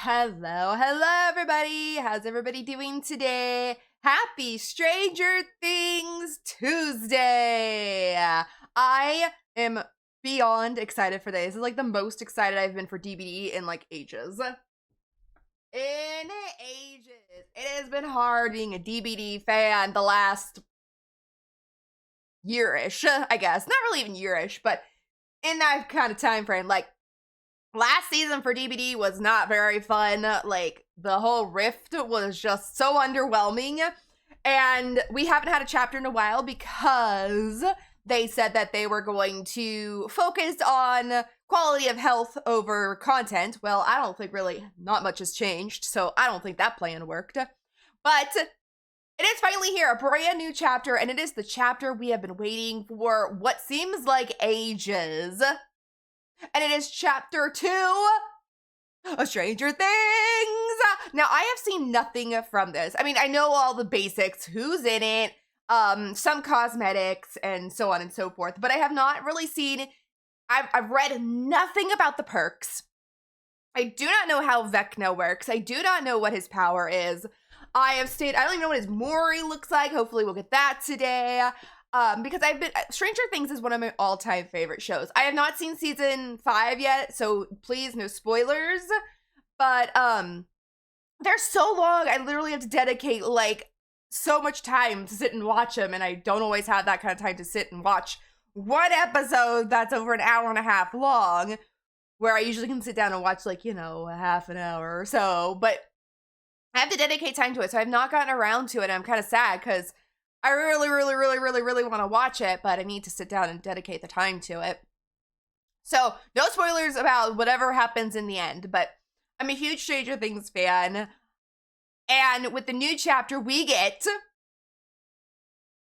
Hello everybody. How's everybody doing today? Happy Stranger Things Tuesday. I am beyond excited for this. This is like the most excited I've been for DBD in like ages. It has been hard being a DBD fan the last year-ish, I guess. Not really even year-ish, but in that kind of time frame. Like, last season for DBD was not very fun. Like, the whole rift was just so underwhelming. And we haven't had a chapter in a while because they said that they were going to focus on quality of health over content. Well, I don't think really not much has changed, so I don't think that plan worked. But it is finally here, a brand new chapter, and it is the chapter we have been waiting for what seems like ages. And it is chapter 2 of Stranger Things. Now, I have seen nothing from this. I mean, I know all the basics, who's in it, some cosmetics, and so on and so forth, but I have not really seen, I've read nothing about the perks. I do not know how Vecna works. I do not know what his power is. I don't even know what his Mori looks like. Hopefully we'll get that today. Because Stranger Things is one of my all-time favorite shows. I have not seen season 5 yet, so please, no spoilers. But, they're so long, I literally have to dedicate, like, so much time to sit and watch them, and I don't always have that kind of time to sit and watch one episode that's over an hour and a half long, where I usually can sit down and watch, like, you know, a half an hour or so, but I have to dedicate time to it, so I've not gotten around to it, and I'm kind of sad, because I really want to watch it, but I need to sit down and dedicate the time to it. So, no spoilers about whatever happens in the end, but I'm a huge Stranger Things fan. And with the new chapter, we get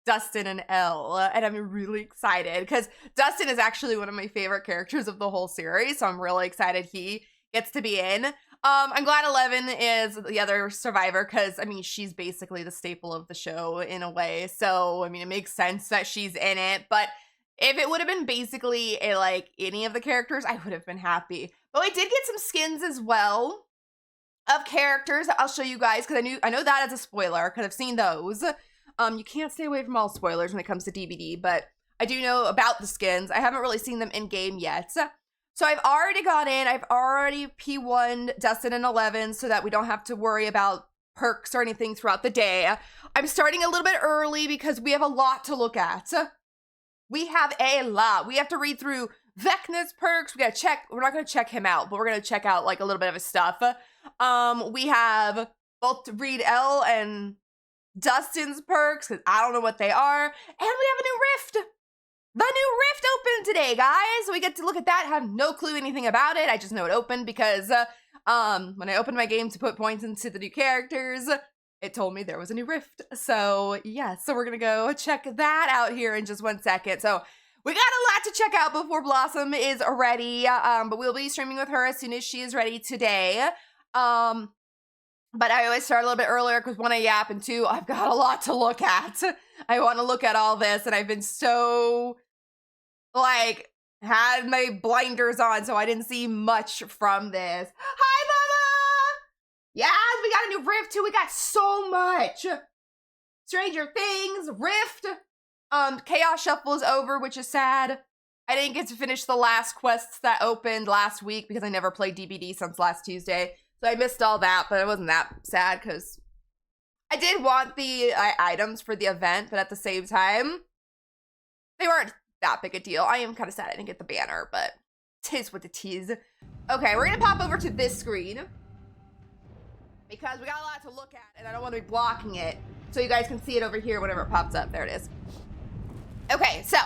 Dustin and Elle, and I'm really excited because Dustin is actually one of my favorite characters of the whole series, so I'm really excited he gets to be in. I'm glad 11 is the other survivor because, I mean, she's basically the staple of the show in a way. So, I mean, it makes sense that she's in it. But if it would have been basically like any of the characters, I would have been happy. But we did get some skins as well of characters that I'll show you guys because I know that as a spoiler because I've seen those. You can't stay away from all spoilers when it comes to DBD, but I do know about the skins. I haven't really seen them in game yet. So I've already got in, I've already P1'd Dustin and 11 so that we don't have to worry about perks or anything throughout the day. I'm starting a little bit early because we have a lot to look at. We have a lot. We have to read through Vecna's perks. We gotta check, we're not gonna check him out, but we're gonna check out like a little bit of his stuff. We have both to read Elle and Dustin's perks because I don't know what they are. And we have a new rift. The new rift opened today, guys. We get to look at that. Have no clue anything about it. I just know it opened because when I opened my game to put points into the new characters, it told me there was a new rift. So yeah, so we're gonna go check that out here in just 1 second. So we got a lot to check out before Blossom is ready, but we'll be streaming with her as soon as she is ready today. But I always start a little bit earlier because 1, I yap, and 2, I've got a lot to look at. I want to look at all this, and I've been so, like, had my blinders on, so I didn't see much from this. Hi, Mama! Yes, we got a new rift, too. We got so much. Stranger Things, rift. Chaos Shuffle is over, which is sad. I didn't get to finish the last quests that opened last week because I never played DBD since last Tuesday. So I missed all that, but it wasn't that sad because I did want the items for the event, but at the same time, they weren't that big a deal. I am kind of sad I didn't get the banner, but 'tis what it is. Okay, we're gonna pop over to this screen because we got a lot to look at and I don't want to be blocking it so you guys can see it over here whenever it pops up. There it is. Okay, so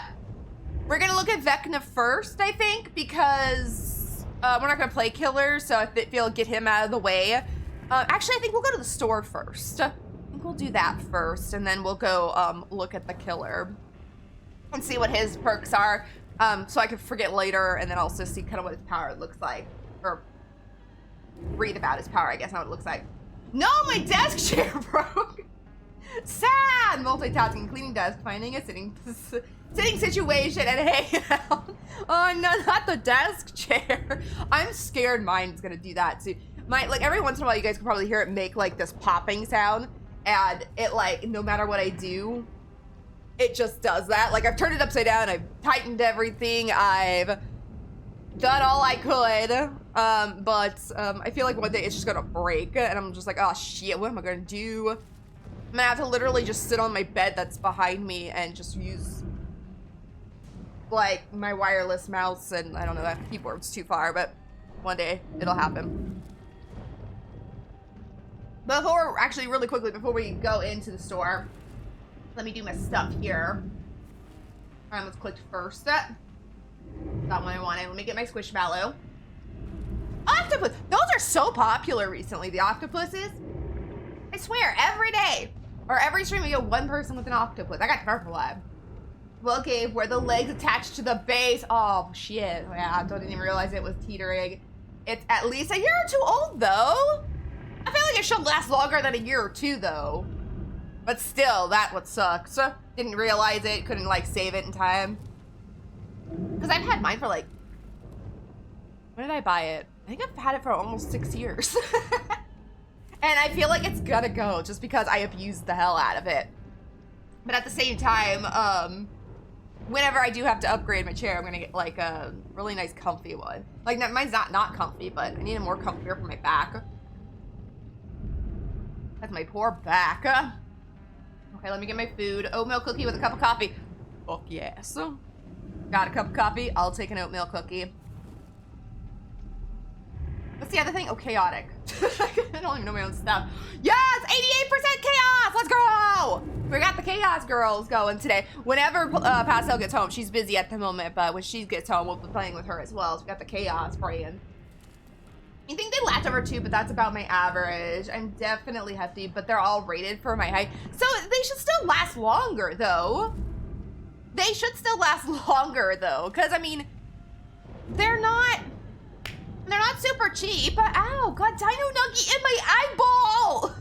we're gonna look at Vecna first, I think, because we're not gonna play killer, so I feel get him out of the way. Actually, I think we'll go to the store first. I think we'll do that first, and then we'll go look at the killer and see what his perks are, so I can forget later, and then also see kind of what his power looks like, or read about his power, I guess, how it looks like. No, my desk chair broke. Sad! Multitasking, cleaning desk, finding a sitting situation, and hanging out. Oh no, not the desk chair. I'm scared mine's gonna do that too. Like every once in a while you guys can probably hear it make like this popping sound, and it like, no matter what I do, it just does that. Like I've turned it upside down, I've tightened everything, I've done all I could, but I feel like one day it's just gonna break, and I'm just like, oh shit, what am I gonna do? I'm gonna have to literally just sit on my bed that's behind me and just use like my wireless mouse, and I don't know, that keyboard's too far, but one day it'll happen. Before, actually really quickly, before we go into the store, let me do my stuff here. I almost clicked first. That one I wanted. Let me get my Squishmallow. Octopus! Those are so popular recently, the octopuses. I swear, every day, or every stream we get one person with an octopus. I got purple lab. Well, okay, where the legs attached to the base. Oh, shit. Yeah, I didn't even realize it was teetering. It's at least a year or two old, though. I feel like it should last longer than a year or two, though. But still, that what sucks. Didn't realize it, couldn't, like, save it in time. Because I've had mine for, like... When did I buy it? I think I've had it for almost 6 years. And I feel like it's gonna go, just because I abused the hell out of it. But at the same time, whenever I do have to upgrade my chair, I'm gonna get like a really nice comfy one. Like mine's not comfy, but I need a more comfier for my back. That's my poor back. Okay, let me get my food. Oatmeal cookie with a cup of coffee. Fuck yes. Got a cup of coffee, I'll take an oatmeal cookie. What's the other thing? Oh, chaotic. I don't even know my own stuff. Yes, 88% chaos. Let's go. We got the chaos girls going today. Whenever Pastel gets home, she's busy at the moment, but when she gets home, we'll be playing with her as well. So we got the chaos brand. You think they last over 2, but that's about my average. I'm definitely hefty, but they're all rated for my height. So they should still last longer, though. They should still last longer, though, because I mean, they're not super cheap. Ow, got Dino Nugget in my eyeball.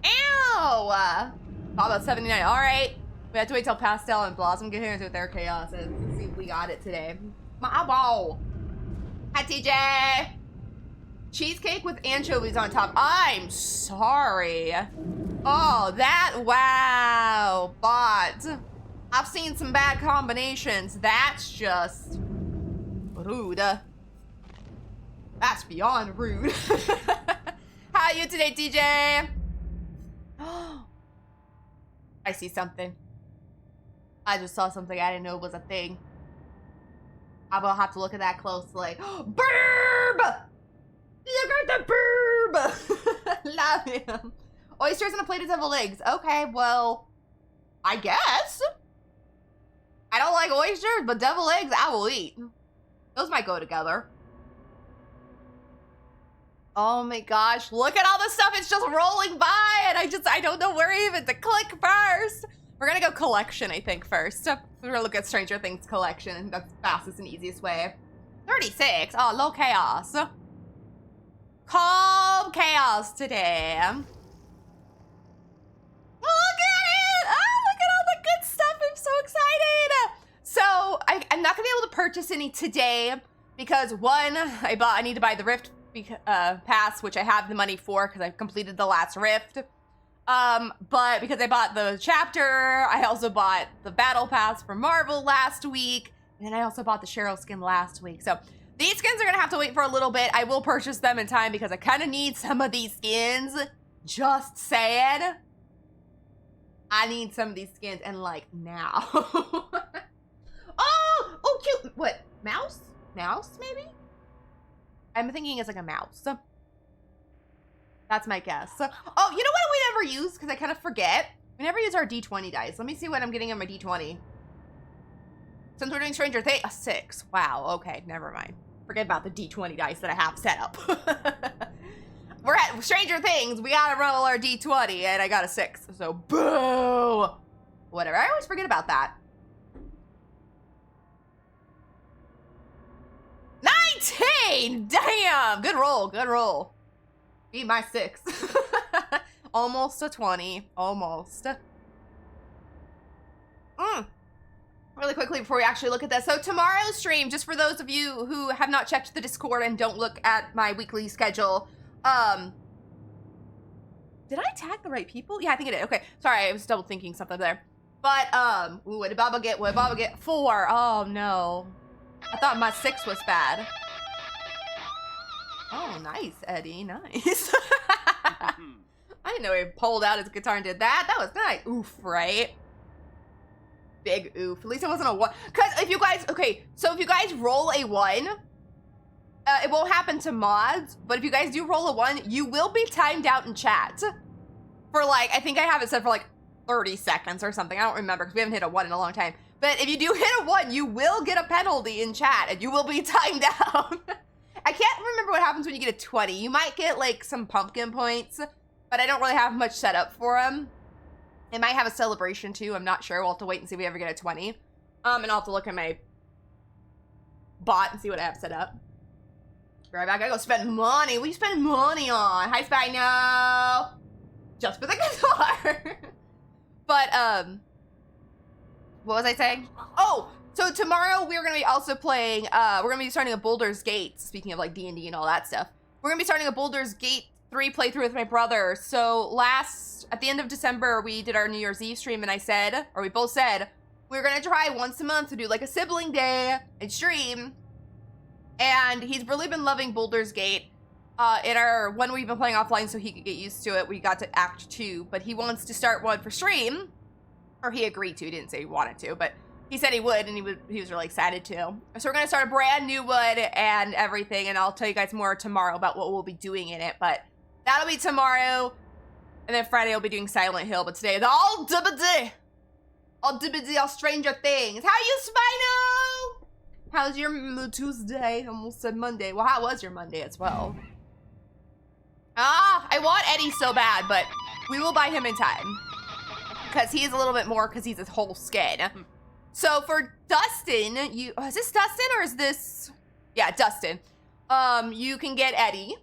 Ow. About 79. All right. We have to wait till Pastel and Blossom get here with their chaos. Let's see if we got it today. My eyeball. Hi, TJ. Cheesecake with anchovies on top. I'm sorry. Oh, wow. But I've seen some bad combinations. That's just rude. That's beyond rude. How are you today, TJ? I see something. I just saw something I didn't know was a thing. I'm gonna have to look at that closely. Burb! Look at the burb! Love him. Oysters and a plate of deviled eggs. Okay, well, I guess. I don't like oysters, but deviled eggs I will eat. Those might go together. Oh my gosh, look at all the stuff. It's just rolling by, and I don't know where even to click first. We're gonna go collection, I think, first. We're gonna look at Stranger Things collection. That's the fastest and easiest way. 36. Oh, low chaos. Calm chaos today. Look at it! Oh, look at all the good stuff. I'm so excited. So I'm not gonna be able to purchase any today because one, I need to buy the Rift pass, which I have the money for because I've completed the last Rift. But because I bought the chapter, I also bought the battle pass for Marvel last week, and then I also bought the Cheryl skin last week. So these skins are gonna have to wait for a little bit. I will purchase them in time because I kind of need some of these skins. Just saying. I need some of these skins, and like now. Oh, cute. What? Mouse? Mouse, maybe? I'm thinking it's like a mouse. That's my guess. Oh, you know what we never use? Because I kind of forget. We never use our D20 dice. Let me see what I'm getting on my D20. Since we're doing Stranger Things, a 6. Wow, okay, never mind. Forget about the D20 dice that I have set up. We're at Stranger Things. We gotta roll our D20, and I got a 6. So, boo! Whatever, I always forget about that. 19! Damn! Good roll, good roll. Beat my 6. Almost a 20. Almost. Really quickly before we actually look at this. So tomorrow's stream, just for those of you who have not checked the Discord and don't look at my weekly schedule, did I tag the right people? Yeah, I think I did. Okay, sorry, I was double thinking something there. But, ooh, what did Baba get? What did Baba get? 4. Oh, no. I thought my 6 was bad. Oh, nice, Eddie, nice. I didn't know he pulled out his guitar and did that. That was nice. Oof, right? Big oof. At least it wasn't a 1. Because if you guys, okay, so if you guys roll a 1, it won't happen to mods, but if you guys do roll a 1, you will be timed out in chat for like, I think I have it set for like 30 seconds or something. I don't remember because we haven't hit a 1 in a long time. But if you do hit a 1, you will get a penalty in chat and you will be timed out. I can't remember what happens when you get a 20. You might get like some pumpkin points, but I don't really have much set up for them. It might have a celebration too. I'm not sure. We'll have to wait and see if we ever get a 20. And I'll have to look at my bot and see what I have set up. Right back. I gotta go spend money. What do you spend money on? Hi, Spino. Just for the guitar. But, what was I saying? Oh, so tomorrow we're gonna be also playing, we're gonna be starting a Baldur's Gate. Speaking of like D&D and all that stuff. We're gonna be starting a Baldur's Gate 3 playthrough with my brother. So at the end of December, we did our New Year's Eve stream and I said, or we both said, we're gonna try once a month to do like a sibling day and stream. And he's really been loving Baldur's Gate. When we've been playing offline so he could get used to it, we got to Act 2, but he wants to start one for stream. Or he agreed to, he didn't say he wanted to, but he said he would, and he was really excited to. So we're gonna start a brand new one and everything, and I'll tell you guys more tomorrow about what we'll be doing in it, but that'll be tomorrow. And then Friday I'll be doing Silent Hill, but today is all dibbity. All dibbity, all Stranger Things. How you, Spino? How's your Tuesday? Almost said Monday. Well, how was your Monday as well? I want Eddie so bad, but we will buy him in time. Because he is a little bit more, because he's his whole skin. So for Dustin, is this Dustin or is this? Yeah, Dustin. You can get Eddie,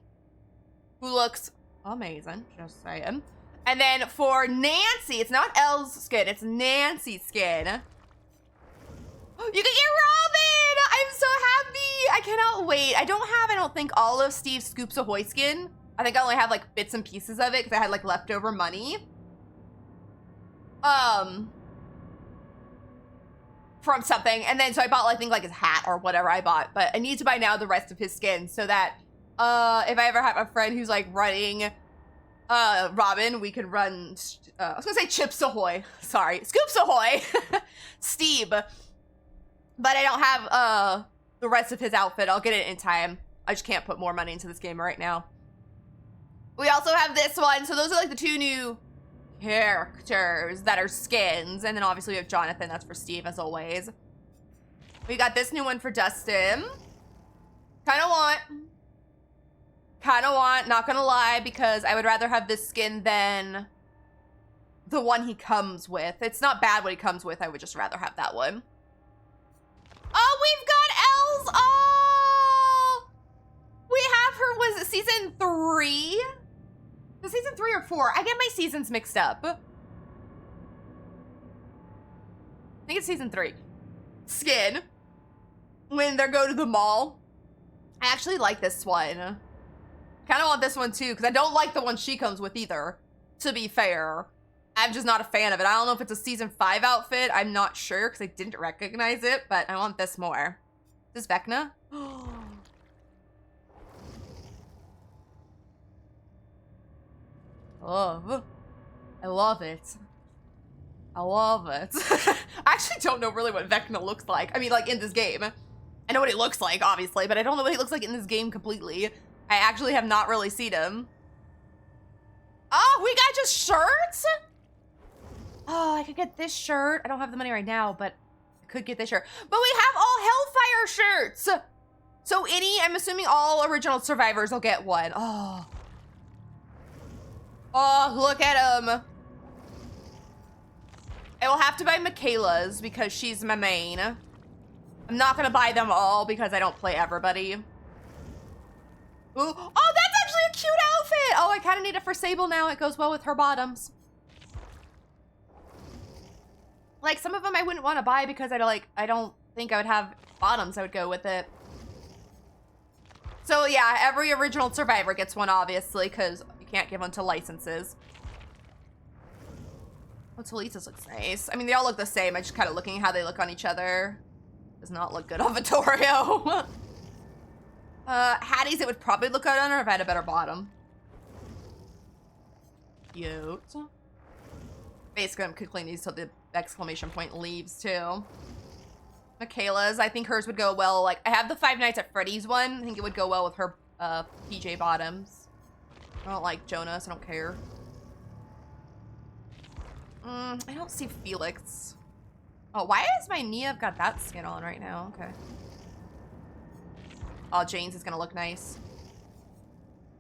who looks amazing, just saying. And then for Nancy, it's not Elle's skin, it's Nancy's skin. You can get Robin! I'm so happy! I cannot wait. I don't think, all of Steve's Scoops Ahoy skin. I think I only have, like, bits and pieces of it, because I had, like, leftover money. From something. And then, so I bought, I think, like, his hat or whatever I bought. But I need to buy now the rest of his skin, so that, if I ever have a friend who's, like, running, Robin, we could run, I was gonna say Chips Ahoy. Sorry. Scoops Ahoy! Steve. But I don't have, the rest of his outfit. I'll get it in time. I just can't put more money into this game right now. We also have this one. So those are like the 2 new characters that are skins. And then obviously we have Jonathan. That's for Steve as always. We got this new one for Dustin. Kind of want, not gonna lie, because I would rather have this skin than the one he comes with. It's not bad what he comes with. I would just rather have that one. Oh, we've got Els. Oh, we have her. Was it season 3? Was it season 3 or 4? I get my seasons mixed up. I think it's season 3. Skin. When they go to the mall. I actually like this one. Kind of want this one too, because I don't like the one she comes with either, to be fair. I'm just not a fan of it. I don't know if it's a season 5 outfit. I'm not sure because I didn't recognize it, but I want this more. Is this Vecna? Oh, I love it. I love it. I actually don't know really what Vecna looks like. I mean, like in this game. I know what he looks like, obviously, but I don't know what he looks like in this game completely. I actually have not really seen him. Oh, we got just shirts? Oh, I could get this shirt. I don't have the money right now, but I could get this shirt. But we have all Hellfire shirts. So I'm assuming all original survivors will get one. Oh. Oh, look at him. I will have to buy Michaela's because she's my main. I'm not gonna buy them all because I don't play everybody. Ooh. Oh, that's actually a cute outfit. Oh, I kind of need it for Sable now. It goes well with her bottoms. Like, some of them I wouldn't want to buy because I don't think I would have bottoms that would go with it. So yeah, every original Survivor gets one, obviously, because you can't give one to licenses. Oh, Talisa's looks nice. I mean, they all look the same. I'm just kind of looking at how they look on each other. Does not look good on Vittorio. Hattie's, it would probably look good on her if I had a better bottom. Cute. Basically, I'm clicking these till the exclamation point leaves, too. Michaela's, I think hers would go well. Like, I have the Five Nights at Freddy's one. I think it would go well with her PJ bottoms. I don't like Jonas. I don't care. I don't see Felix. Oh, why is my Nia got that skin on right now? Okay. Oh, Jane's is gonna look nice.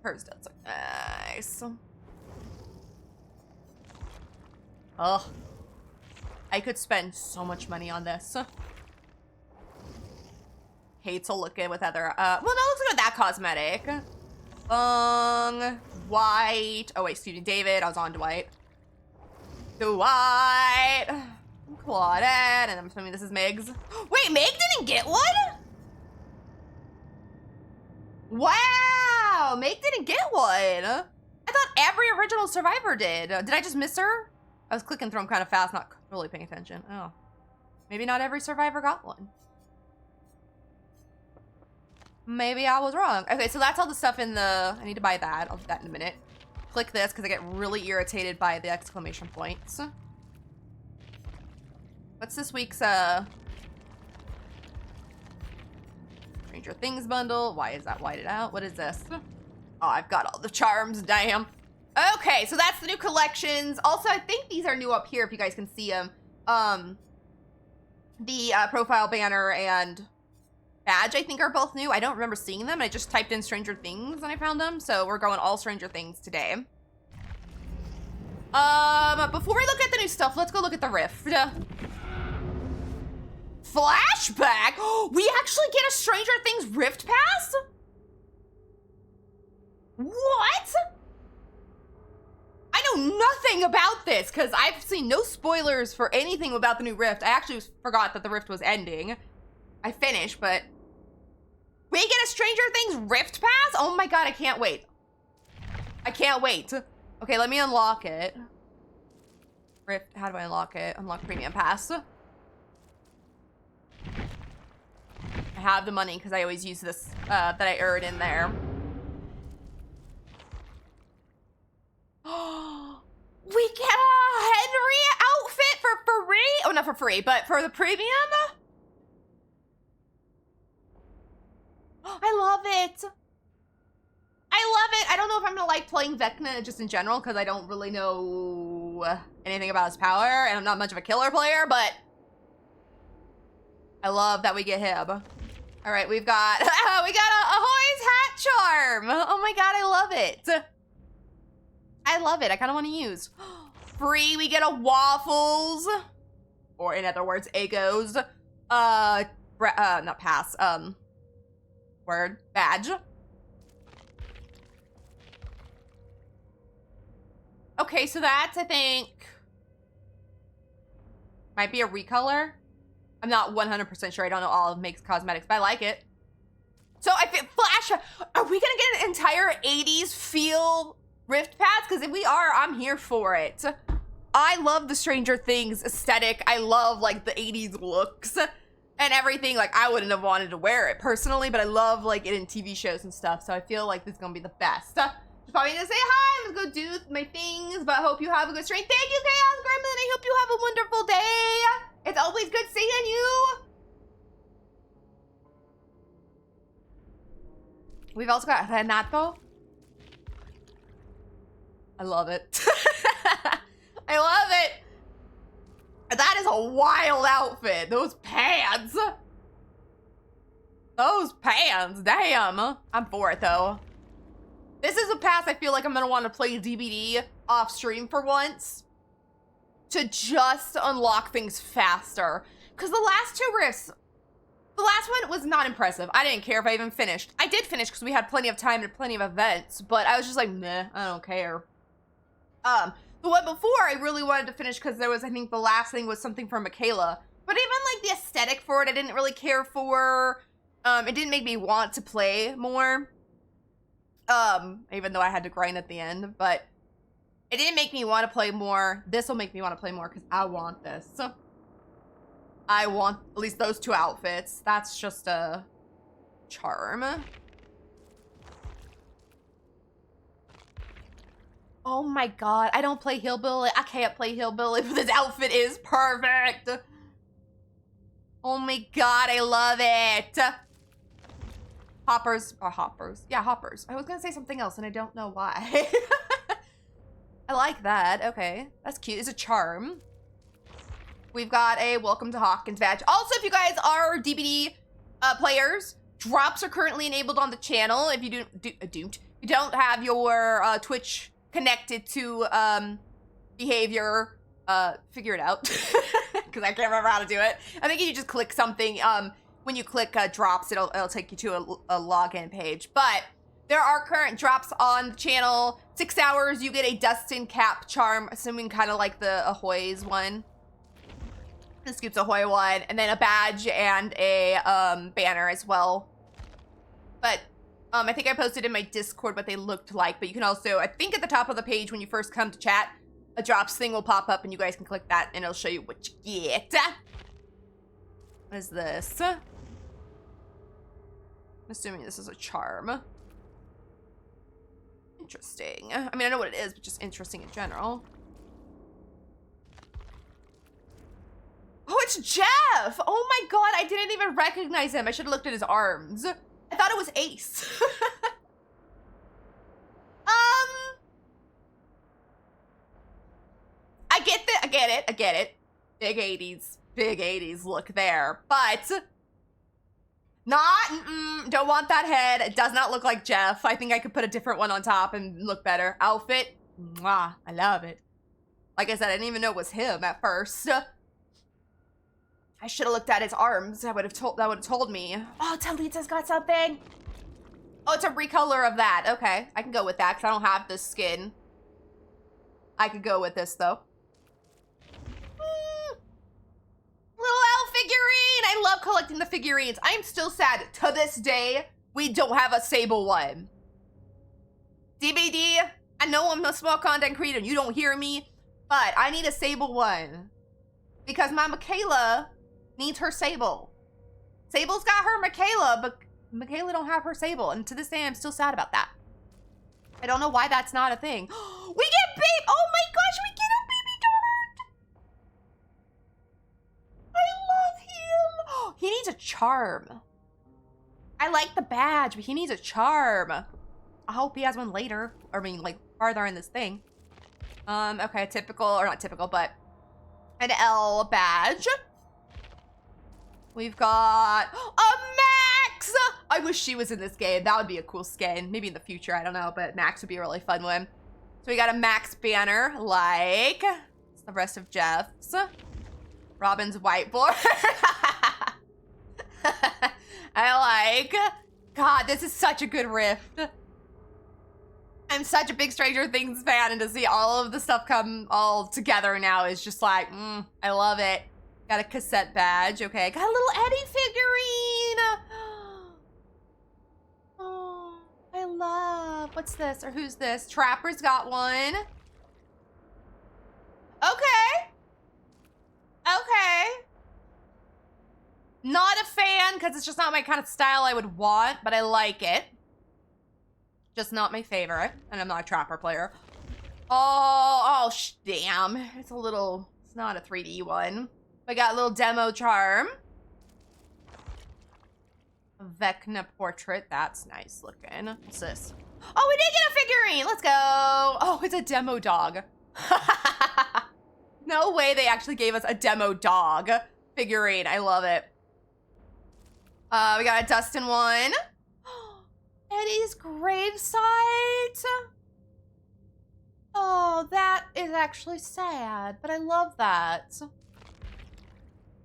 Hers does look nice. Ugh. I could spend so much money on this. Hates will look good with other, well, no, let's go with that cosmetic. White. Oh, wait, excuse me, David. I was on Dwight. Dwight. Claudette. And I'm assuming this is Meg's. Wait, Meg didn't get one? Wow, Meg didn't get one. I thought every original Survivor did. Did I just miss her? I was clicking through them kind of fast, not really paying attention. Oh. Maybe not every Survivor got one. Maybe I was wrong. Okay, so that's all the stuff in the... I need to buy that. I'll do that in a minute. Click this because I get really irritated by the exclamation points. What's this week's Stranger Things bundle? Why is that whited out? What is this? Oh, I've got all the charms. Damn. Okay, so that's the new collections. Also, I think these are new up here if you guys can see them. The profile banner and badge, I think, are both new. I don't remember seeing them. I just typed in Stranger Things and I found them. So we're going all Stranger Things today. Before we look at the new stuff, let's go look at the Rift. Flashback? We actually get a Stranger Things Rift Pass? What? I know nothing about this because I've seen no spoilers for anything about the new Rift. I actually forgot that the Rift was ending. I finished, but we get a Stranger Things Rift Pass? Oh my god, I can't wait. I can't wait. Okay, let me unlock it. Rift, how do I unlock it? Unlock Premium Pass. I have the money because I always use this that I earned in there. We get a Henry outfit for free? Oh, not for free, but for the premium? I love it. I love it. I don't know if I'm gonna like playing Vecna just in general because I don't really know anything about his power and I'm not much of a killer player, but I love that we get him. All right, we've got, we got a Ahoy's hat charm. Oh my god, I love it. I love it. I kind of want to use. Free, we get a Waffles. Or in other words, Egos. Not pass. Word. Badge. Okay, so that's, I think, might be a recolor. I'm not 100% sure. I don't know all of Meg's cosmetics, but I like it. So I feel Flash. Are we gonna get an entire 80s feel Rift Pass? Because if we are, I'm here for it. I love the Stranger Things aesthetic. I love like the 80s looks and everything. Like I wouldn't have wanted to wear it personally, but I love like it in TV shows and stuff. So I feel like this is gonna be the best. Just probably gonna say hi. Let's go do my things, but I hope you have a good stream. Thank you, Chaos Gremlin. I hope you have a wonderful day. It's always good seeing you. We've also got Renato. I love it. I love it. That is a wild outfit. Those pants. Those pants. Damn. I'm for it, though. This is a pass I feel like I'm going to want to play DBD off stream for once. To just unlock things faster. Because the last two rifts, The last one was not impressive. I didn't care if I even finished. I did finish because we had plenty of time and plenty of events, but I was just like, meh, I don't care. The one before I really wanted to finish because there was, I think the last thing was something for Michaela. But even like the aesthetic for it, I didn't really care for. It didn't make me want to play more. Even though I had to grind at the end, but it didn't make me want to play more. This will make me want to play more because I want this. I want at least those 2 outfits. That's just a charm. Oh my god, I don't play Hillbilly. I can't play Hillbilly, but this outfit is perfect. Oh my god, I love it. Hoppers or hoppers. Yeah, hoppers. I was gonna say something else and I don't know why. I like that. Okay, that's cute. It's a charm. We've got a Welcome to Hawkins badge. Also, if you guys are DBD players, drops are currently enabled on the channel. If you you don't have your Twitch connected to behavior, figure it out because I can't remember how to do it. I think you just click something. When you click drops, it'll take you to a login page. But there are current drops on the channel. 6 hours, you get a Dustin cap charm, assuming kind of like the Ahoy's one. The Scoops Ahoy one, and then a badge and a banner as well. But I think I posted in my Discord what they looked like, but you can also, I think at the top of the page when you first come to chat, a drops thing will pop up and you guys can click that and it'll show you what you get. What is this? I'm assuming this is a charm. Interesting. I mean, I know what it is, but just interesting in general. Oh, it's Jeff! Oh my god, I didn't even recognize him. I should have looked at his arms. I thought it was Ace. I get it. Big 80s look there. But, don't want that head. It does not look like Jeff. I think I could put a different one on top and look better. Outfit, mwah, I love it. Like I said, I didn't even know it was him at first. I should have looked at his arms. That would have told me. Oh, Talita's got something. Oh, it's a recolor of that. Okay, I can go with that because I don't have this skin. I could go with this though. Little elf figurine. I love collecting the figurines. I am still sad to this day we don't have a Sable one. DBD, I know I'm a small content creator and you don't hear me, but I need a Sable one because my Michaela needs her Sable. Sable's got her Michaela, but Michaela don't have her Sable, and to this day, I'm still sad about that. I don't know why that's not a thing. We get babe. Oh my gosh, we get a baby dart. I love him. He needs a charm. I like the badge, but he needs a charm. I hope he has one later. I mean, like farther in this thing. Okay, typical, or not typical, but an L badge. We've got a Max! I wish she was in this game. That would be a cool skin. Maybe in the future, I don't know, but Max would be a really fun one. So we got a Max banner, like the rest of Jeff's. Robin's whiteboard. I like. God, this is such a good rift. I'm such a big Stranger Things fan, and to see all of the stuff come all together now is just like, I love it. Got a cassette badge. Okay, got a little Eddie figurine. Oh, I love. What's this? Or who's this? Trapper's got one. Okay. Okay. Not a fan, because it's just not my kind of style I would want, but I like it. Just not my favorite, and I'm not a Trapper player. Oh, damn. It's a little, it's not a 3D one. We got a little demo charm. Vecna portrait. That's nice looking. What's this? Oh, we did get a figurine. Let's go. Oh, it's a demo dog. No way they actually gave us a demo dog figurine. I love it. We got a Dustin one. Eddie's gravesite. Oh, that is actually sad, but I love that.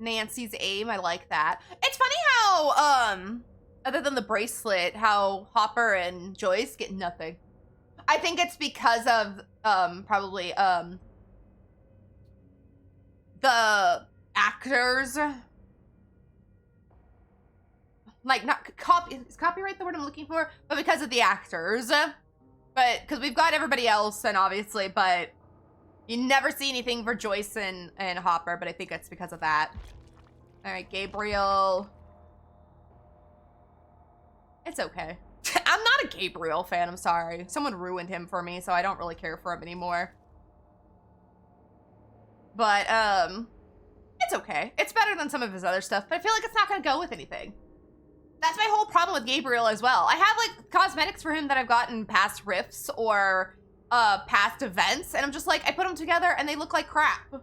Nancy's aim. I like that. It's funny how, other than the bracelet, how Hopper and Joyce get nothing. I think it's because of, probably, the actors. Like, not is copyright the word I'm looking for? But because of the actors. But, because we've got everybody else, and obviously, but you never see anything for Joyce and Hopper, but I think it's because of that. All right, Gabriel. It's okay. I'm not a Gabriel fan, I'm sorry. Someone ruined him for me, so I don't really care for him anymore. But, it's okay. It's better than some of his other stuff, but I feel like it's not gonna go with anything. That's my whole problem with Gabriel as well. I have, like, cosmetics for him that I've gotten past rifts or past events, and I'm just like, I put them together and they look like crap.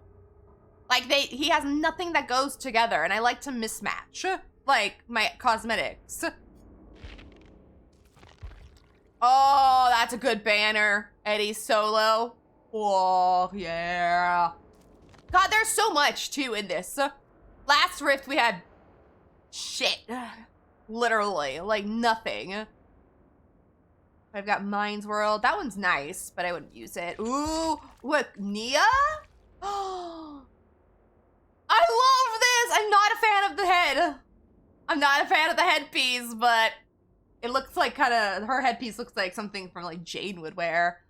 Like, he has nothing that goes together, and I like to mismatch, like, my cosmetics. Oh, that's a good banner. Eddie Solo. Oh, yeah. God, there's so much, too, in this. Last rift, we had shit. Literally, like, nothing. I've got Mind's World. That one's nice, but I wouldn't use it. Ooh, what, Nia? Oh, I love this! I'm not a fan of the head. I'm not a fan of the headpiece, but it looks like her headpiece looks like something from, like, Jane would wear.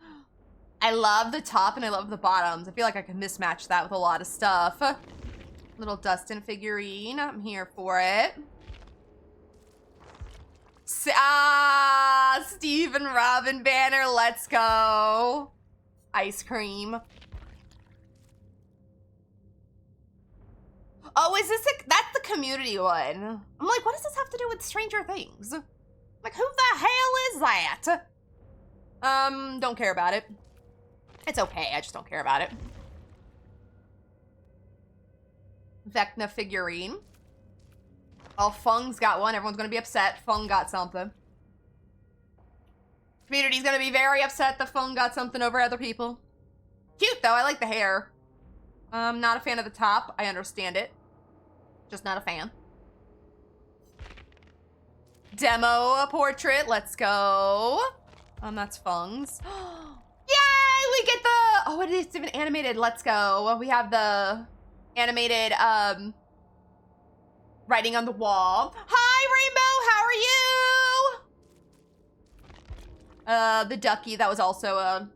I love the top and I love the bottoms. I feel like I can mismatch that with a lot of stuff. Little Dustin figurine. I'm here for it. Steve and Robin banner. Let's go. Ice cream. Oh, is this that's the community one. I'm like, what does this have to do with Stranger Things? Like, who the hell is that? Don't care about it. It's okay, I just don't care about it. Vecna figurine. Oh, Fung's got one. Everyone's gonna be upset. Fung got something. Community's gonna be very upset that Fung got something over other people. Cute, though. I like the hair. Not a fan of the top. I understand it. Just not a fan. Demo portrait. Let's go. That's Fung's. Yay! We get the... Oh, it is even animated. Let's go. We have the animated, writing on the wall. Hi, Rainbow! How are you? The ducky. That was also a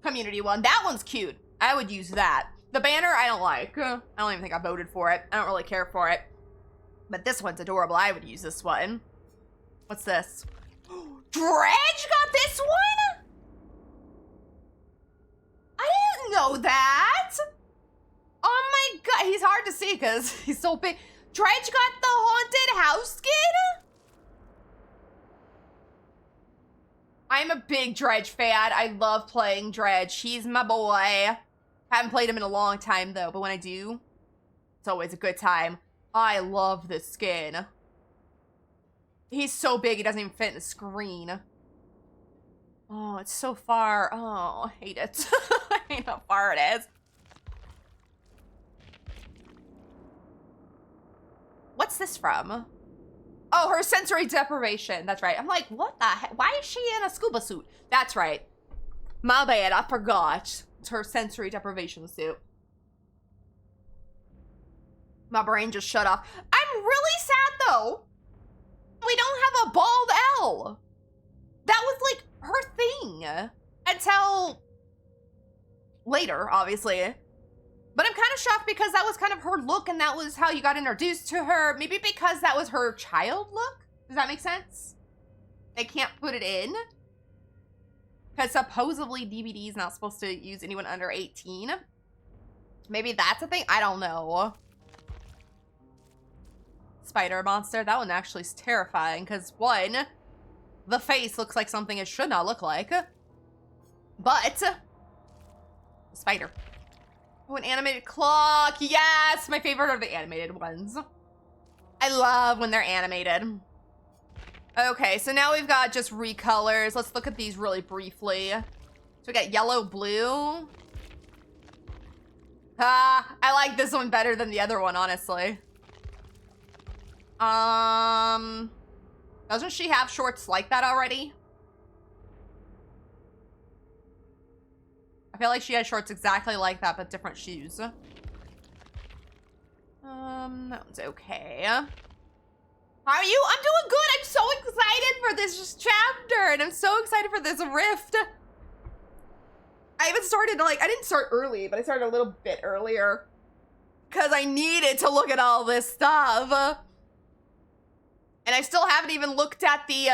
community one. That one's cute. I would use that. The banner, I don't like. I don't even think I voted for it. I don't really care for it. But this one's adorable. I would use this one. What's this? Dredge got this one? I didn't know that. Oh my god. He's hard to see because he's so big. Dredge got the haunted house skin? I'm a big Dredge fan. I love playing Dredge. He's my boy. Haven't played him in a long time though, but when I do, it's always a good time. I love this skin. He's so big, he doesn't even fit in the screen. Oh, it's so far. Oh, I hate it. I hate how far it is. What's this from? Oh, her sensory deprivation. That's right. I'm like, what the heck? Why is she in a scuba suit? That's right. My bad, I forgot. It's her sensory deprivation suit. My brain just shut off. I'm really sad though. We don't have a bald L. That was like her thing until later, obviously. But I'm kind of shocked because that was kind of her look and that was how you got introduced to her. Maybe because that was her child look? Does that make sense? They can't put it in? Because supposedly DVD is not supposed to use anyone under 18. Maybe that's a thing? I don't know. Spider monster. That one actually is terrifying because one, the face looks like something it should not look like. But spider. Oh, an animated clock. Yes, my favorite are the animated ones. I love when they're animated. Okay, so now we've got just recolors. Let's look at these really briefly. So we got yellow, blue. I like this one better than the other one, honestly. Doesn't she have shorts like that already? I feel like she has shorts exactly like that, but different shoes. That one's okay. How are you? I'm doing good. I'm so excited for this chapter, and I'm so excited for this rift. I even started, like, I didn't start early, but I started a little bit earlier because I needed to look at all this stuff. And I still haven't even looked at the,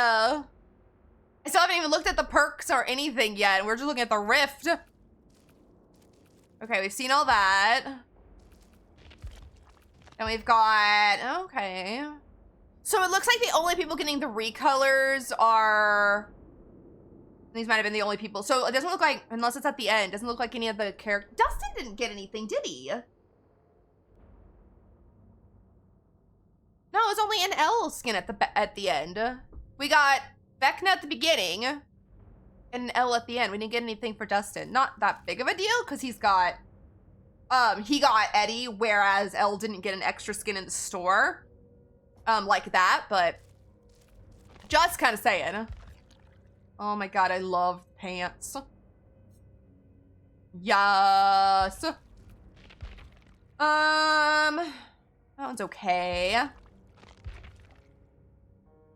perks or anything yet. We're just looking at the rift. Okay, we've seen all that. And we've got, okay. So it looks like the only people getting the recolors are, these might have been the only people. So it doesn't look like, unless it's at the end, doesn't look like any of the characters. Dustin didn't get anything, did he? No, it was only an L skin at the end. We got Vecna at the beginning and an L at the end. We didn't get anything for Dustin. Not that big of a deal because he got Eddie, whereas L didn't get an extra skin in the store. Like that, but just kind of saying. Oh my god, I love pants. Yes. That one's okay. I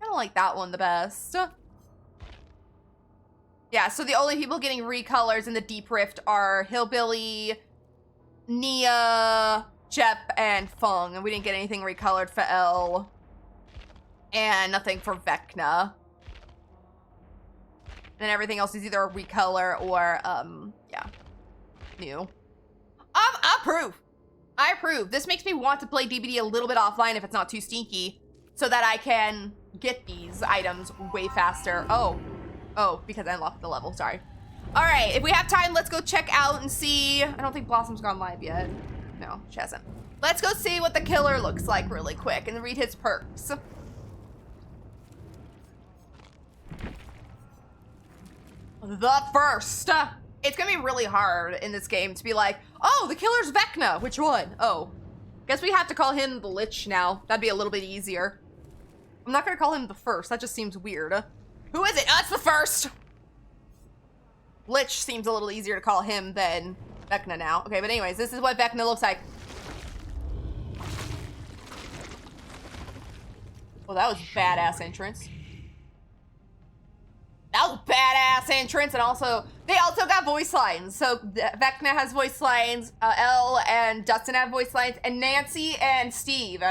don't like that one the best. Yeah, so the only people getting recolors in the Deep Rift are Hillbilly, Nia, Jep, and Fung. And we didn't get anything recolored for L. And nothing for Vecna. And everything else is either a recolor or, yeah, new. I approve. I approve. This makes me want to play DBD a little bit offline if it's not too stinky, so that I can get these items way faster. Oh, because I unlocked the level, sorry. All right, if we have time, let's go check out and see. I don't think Blossom's gone live yet. No, she hasn't. Let's go see what the killer looks like really quick and read his perks. The first. It's gonna be really hard in this game to be like, oh, the killer's Vecna. Which one? Oh, guess we have to call him the Lich now. That'd be a little bit easier. I'm not gonna call him the first. That just seems weird. Who is it? Oh, it's the first. Lich seems a little easier to call him than Vecna now. Okay, but anyways, this is what Vecna looks like. Well, that was badass entrance. That was badass entrance, and also, they also got voice lines. So, Vecna has voice lines, Elle and Dustin have voice lines, and Nancy and Steve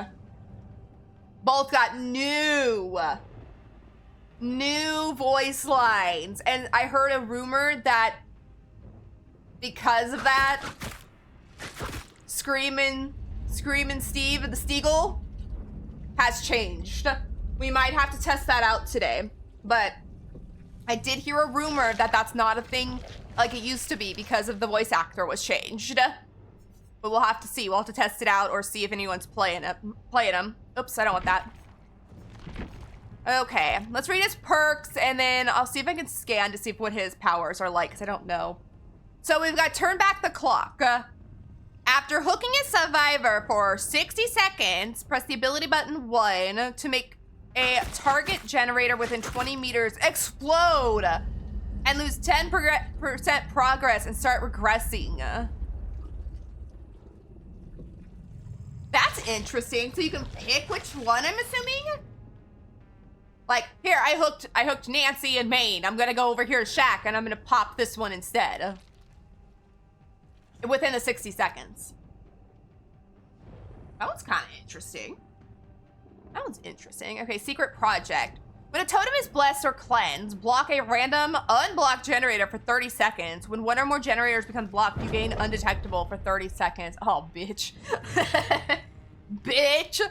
both got new voice lines. And I heard a rumor that because of that, Screamin' Steve, the Steagle, has changed. We might have to test that out today, but I did hear a rumor that that's not a thing like it used to be because of the voice actor was changed. But we'll have to see. We'll have to test it out or see if anyone's playing them. Oops, I don't want that. Okay, let's read his perks, and then I'll see if I can scan to see what his powers are like, because I don't know. So we've got turn back the clock. After hooking a survivor for 60 seconds, press the ability button 1 to make a target generator within 20 meters explode and lose 10% progress and start regressing. That's interesting. So you can pick which one, I'm assuming? Like, here, I hooked Nancy and Maine. I'm gonna go over here to Shaq and I'm gonna pop this one instead. Within the 60 seconds. That one's kind of interesting. That one's interesting. Okay, secret project. When a totem is blessed or cleansed, block a random unblocked generator for 30 seconds. When one or more generators become blocked, you gain undetectable for 30 seconds. Oh, bitch. Bitch.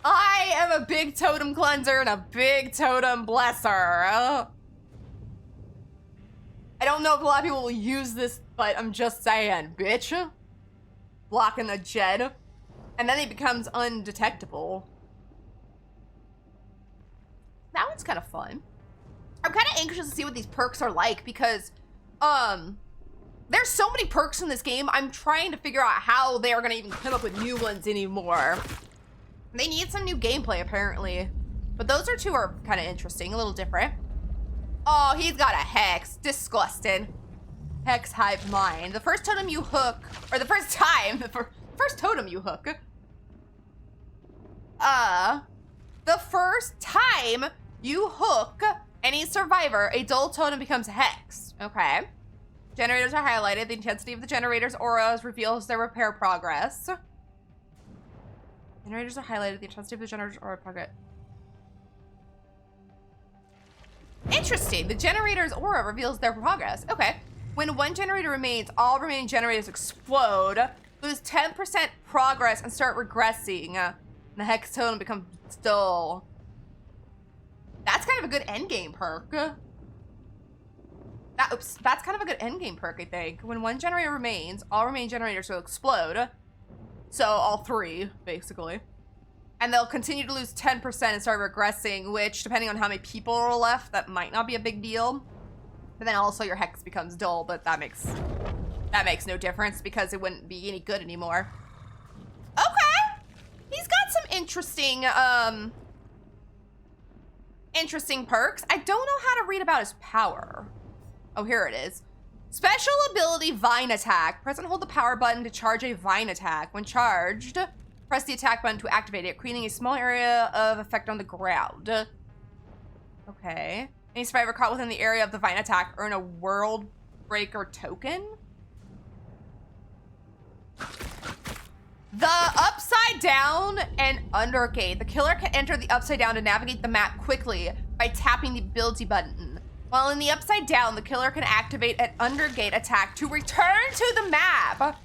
I am a big totem cleanser and a big totem blesser. I don't know if a lot of people will use this, but I'm just saying, bitch. Blocking the gen. And then it becomes undetectable. That one's kind of fun. I'm kind of anxious to see what these perks are like because, There's so many perks in this game. I'm trying to figure out how they are gonna even come up with new ones anymore. They need some new gameplay, apparently. But those two are kind of interesting, a little different. Oh, he's got a hex. Disgusting. Hex hive mind. The first totem you hook, or the first time, first totem you hook. The first time you hook any survivor, a dull totem becomes hexed. Okay. Generators are highlighted. The intensity of the generator's auras reveals their repair progress. Generators are highlighted. The intensity of the generator's aura progress. Interesting. The generator's aura reveals their progress. Okay. When one generator remains, all remaining generators explode, lose 10% progress, and start regressing. The hex totem becomes dull. That's kind of a good endgame perk. That's kind of a good endgame perk, I think. When one generator remains, all remaining generators will explode. So all three, basically. And they'll continue to lose 10% and start regressing, which, depending on how many people are left, that might not be a big deal. But then also your hex becomes dull, but that makes no difference because it wouldn't be any good anymore. Okay. He's got some interesting perks. I don't know how to read about his power. Oh, here it is. Special ability Vine Attack. Press and hold the power button to charge a Vine Attack. When charged, press the attack button to activate it, creating a small area of effect on the ground. Okay. Any survivor caught within the area of the Vine Attack earn a World Breaker token. The Upside Down and Undergate. The killer can enter the Upside Down to navigate the map quickly by tapping the ability button. While in the Upside Down, the killer can activate an Undergate attack to return to the map,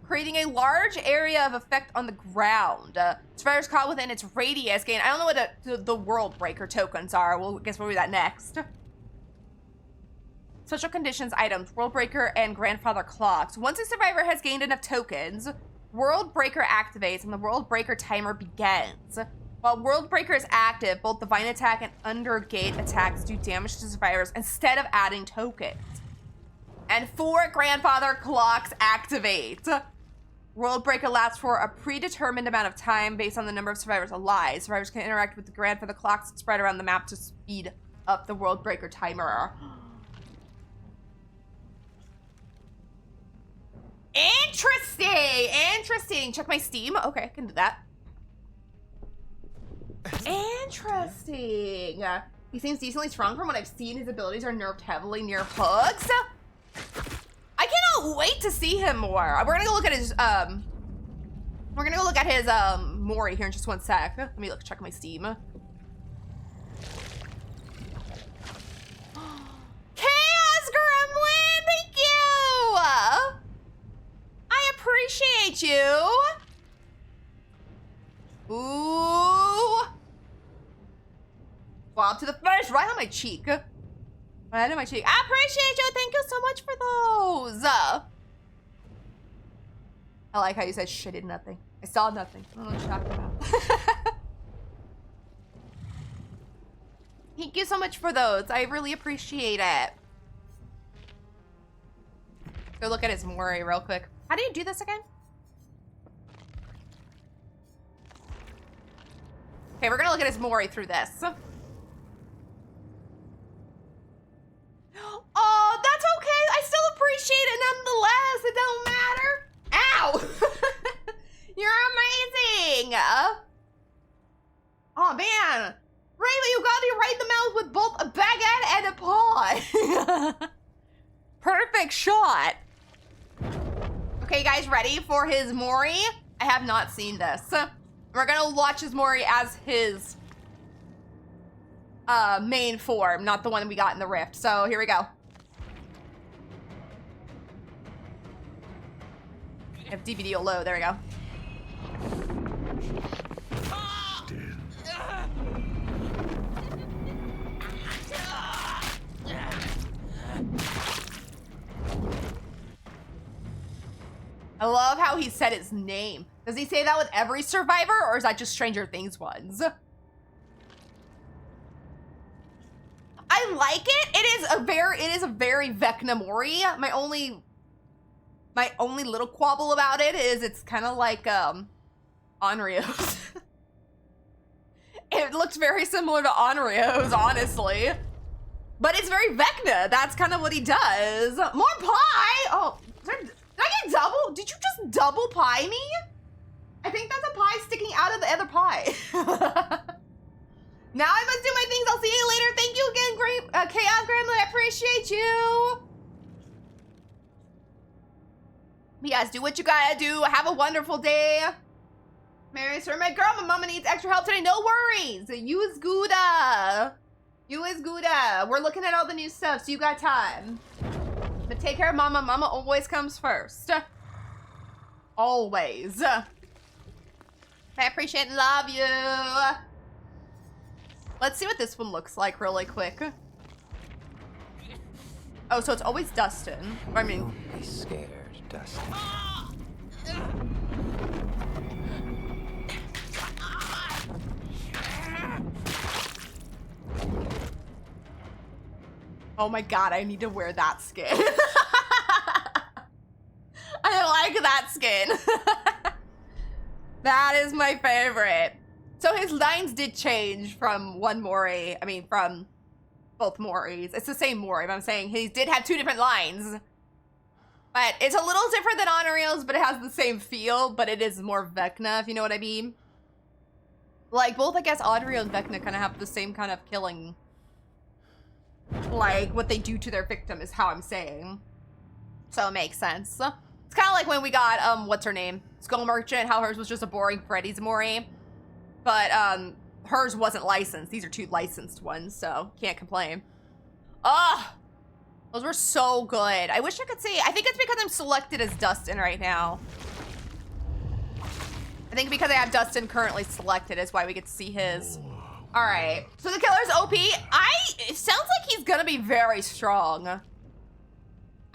creating a large area of effect on the ground. Survivors caught within its radius gain. I don't know what the World Breaker tokens are. Well, I guess we'll do that next. Special conditions items, World Breaker and Grandfather Clocks. Once a survivor has gained enough tokens, World Breaker activates and the World Breaker timer begins. While World Breaker is active, both the Vine Attack and Undergate attacks do damage to survivors instead of adding tokens. And 4 Grandfather Clocks activate. World Breaker lasts for a predetermined amount of time based on the number of survivors alive. Survivors can interact with the Grandfather Clocks and spread around the map to speed up the World Breaker timer. Interesting. Check my Steam. Okay, I can do that. Interesting. He seems decently strong from what I've seen. His abilities are nerfed heavily near hooks. I cannot wait to see him more. We're gonna go look at his Mori here in just one sec. Let me check my Steam. Chaos Gremlin, thank you. I appreciate you. Ooh. Swab to the first, right on my cheek. Right on my cheek. I appreciate you. Thank you so much for those. I like how you said shit, I did nothing. I saw nothing. I don't know what you're talking about. Thank you so much for those. I really appreciate it. Go look at his Mori real quick. How do you do this again? Okay, we're gonna look at his Mori through this. Oh, that's okay. I still appreciate it nonetheless. It don't matter. Ow! You're amazing. Oh man, Raven, you got me right in the mouth with both a baguette and a paw. Perfect shot. Okay, guys, ready for his Mori? I have not seen this. We're gonna watch his Mori as his main form, not the one we got in the Rift. So here we go. I have DVD low. There we go. I love how he said his name. Does he say that with every survivor, or is that just Stranger Things ones? I like it. It is a very Vecna Mori. My only My only little quabble about it is it's kind of like Onryo's. It looks very similar to Onryo's, honestly. But it's very Vecna. That's kind of what he does. More pie! Oh, did I get double? Did you just double pie me? I think that's a pie sticking out of the other pie. Now I must do my things. I'll see you later. Thank you again, Chaos Gremlin. I appreciate you. You guys do what you gotta do. Have a wonderful day. Mary, sir, my girl, my mama needs extra help today. No worries. You is Gouda. You is Gouda. We're looking at all the new stuff, so you got time. But take care of mama. Mama always comes first. Always. I appreciate and love you. Let's see what this one looks like really quick. Oh, so it's always Dustin. I mean, don't be scared, Dustin. oh my god, I need to wear that skin. I like that skin. That is my favorite. So his lines did change from one Mori. I mean, from both Moris. It's the same Mori, but I'm saying he did have two different lines. But it's a little different than Onryo's, but it has the same feel, but it is more Vecna, if you know what I mean. Like, both, I guess, Onryo and Vecna kind of have the same kind of killing. Like, what they do to their victim is how I'm saying. So it makes sense. It's kind of like when we got, what's her name? Skull Merchant, how hers was just a boring Freddy's Mori. But, hers wasn't licensed. These are two licensed ones, so can't complain. Ugh! Those were so good. I wish I could see. I think it's because I'm selected as Dustin right now. I think because I have Dustin currently selected is why we get to see his. All right. So the killer's OP. It sounds like he's gonna be very strong.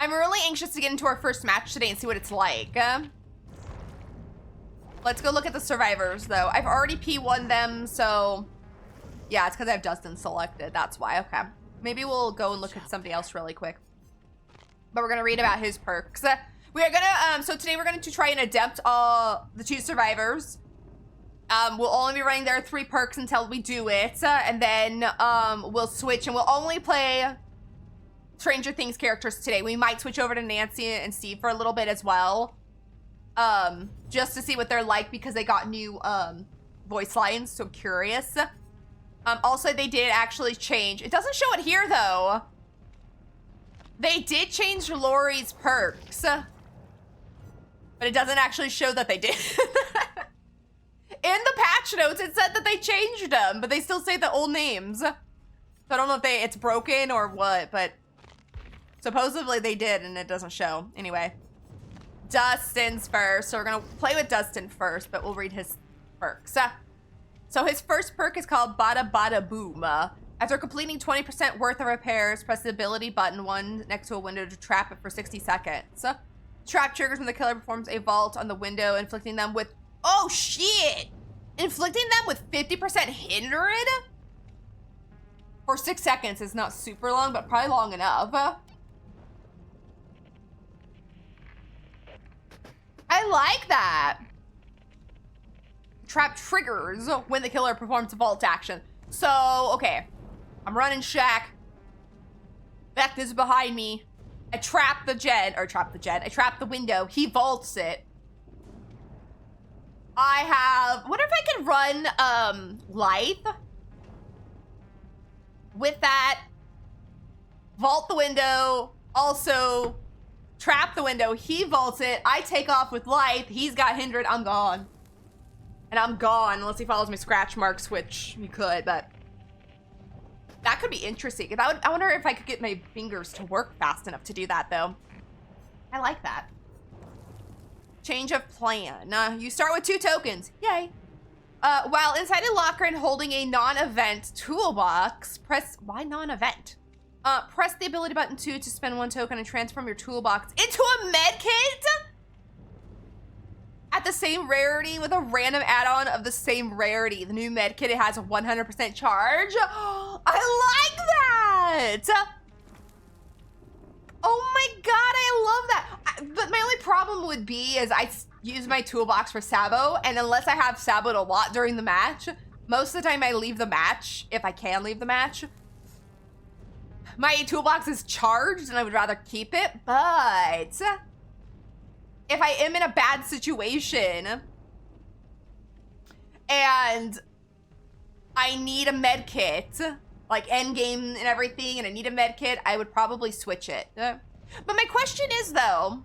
I'm really anxious to get into our first match today and see what it's like. Let's go look at the survivors, though. I've already P1'd them, so... Yeah, it's because I have Dustin selected. That's why. Okay. Maybe we'll go and look at somebody else really quick. But we're going to read about his perks. We are going to... So today we're going to try and adept the two survivors. We'll only be running their 3 perks until we do it. And then we'll switch and we'll only play Stranger Things characters today. We might switch over to Nancy and Steve for a little bit as well. Just to see what they're like because they got new voice lines, so curious. Also, they did actually change. It doesn't show it here, though. They did change Lori's perks. But it doesn't actually show that they did. In the patch notes, it said that they changed them, but they still say the old names. So I don't know if it's broken or what, but supposedly they did, and it doesn't show. Anyway. Dustin's first, so we're gonna play with Dustin first, but we'll read his perks. So his first perk is called Bada Bada Boom. After completing 20% worth of repairs, press the ability button 1 next to a window to trap it for 60 seconds. Trap triggers when the killer performs a vault on the window, inflicting them with... Oh, shit! Inflicting them with 50% hindered? For 6 seconds is not super long, but probably long enough. I like that. Trap triggers when the killer performs a vault action. So, okay. I'm running shack. Vecna's behind me. I trap the I trap the window. He vaults it. I have... What if I could run, Lithe? With that, vault the window, also... Trap the window, he vaults it, I take off with Lithe, he's got hindered, I'm gone. And I'm gone, unless he follows my scratch marks, which he could, but... That could be interesting. I wonder if I could get my fingers to work fast enough to do that, though. I like that. Change of plan. You start with 2 tokens. Yay. While inside a locker and holding a non-event toolbox, press... Why non-event? Press the ability button 2 to spend 1 token and transform your toolbox into a med kit at the same rarity with a random add-on of the same rarity. The new med kit, it has a 100% charge. I like that. Oh my god, I love that. But my only problem problem would be is use my toolbox for Sabo, and unless I have Saboed a lot during the match, most of the time I leave the match, if I can leave the match. My toolbox is charged, and I would rather keep it, but if I am in a bad situation and I need a med kit, like end game and everything, and I need a med kit, I would probably switch it. But my question is though,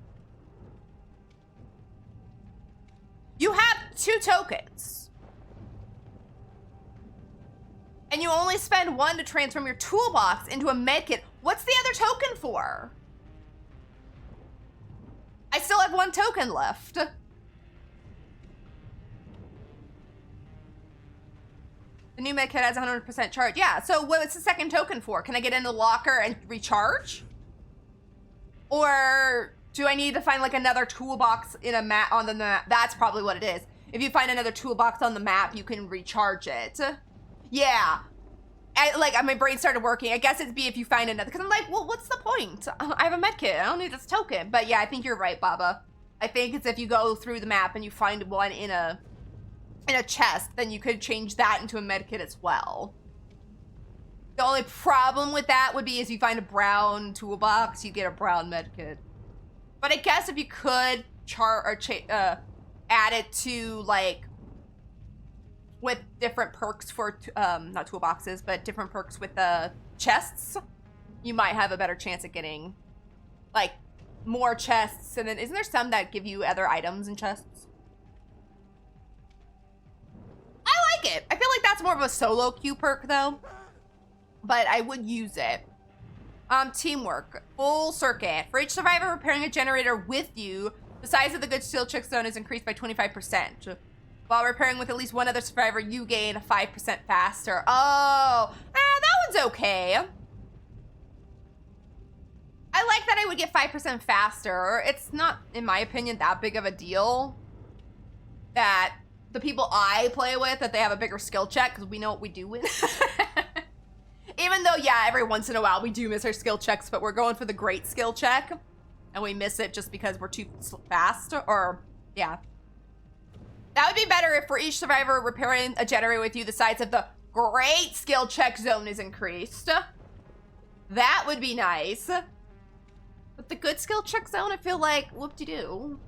you have 2 tokens and you only spend 1 to transform your toolbox into a med kit. What's the other token for? I still have 1 token left. The new med kit has 100% charge. Yeah, so what's the second token for? Can I get in the locker and recharge? Or do I need to find like another toolbox in a map on the map? That's probably what it is. If you find another toolbox on the map, you can recharge it. Yeah. My brain started working. I guess it'd be if you find another, because I'm like, well, what's the point? I have a med kit. I don't need this token. But yeah, I think you're right, Baba. I think it's if you go through the map and you find one in a chest, then you could change that into a med kit as well. The only problem with that would be is you find a brown toolbox, you get a brown med kit. But I guess if you could add it to like with different perks for not toolboxes, but different perks with the chests, you might have a better chance at getting like more chests. And then isn't there some that give you other items in chests? I like it. I feel like that's more of a solo queue perk though, but I would use it. Teamwork, full circuit. For each survivor repairing a generator with you, the size of the good skill check zone is increased by 25%. While repairing with at least 1 other survivor, you gain 5% faster. Oh, that one's okay. I like that I would get 5% faster. It's not, in my opinion, that big of a deal that the people I play with, that they have a bigger skill check, because we know what we do win. Even though, yeah, every once in a while we do miss our skill checks, but we're going for the great skill check, and we miss it just because we're too fast, or, yeah. That would be better if for each survivor repairing a generator with you, the size of the great skill check zone is increased. That would be nice. But the good skill check zone, I feel like, whoop-de-doo.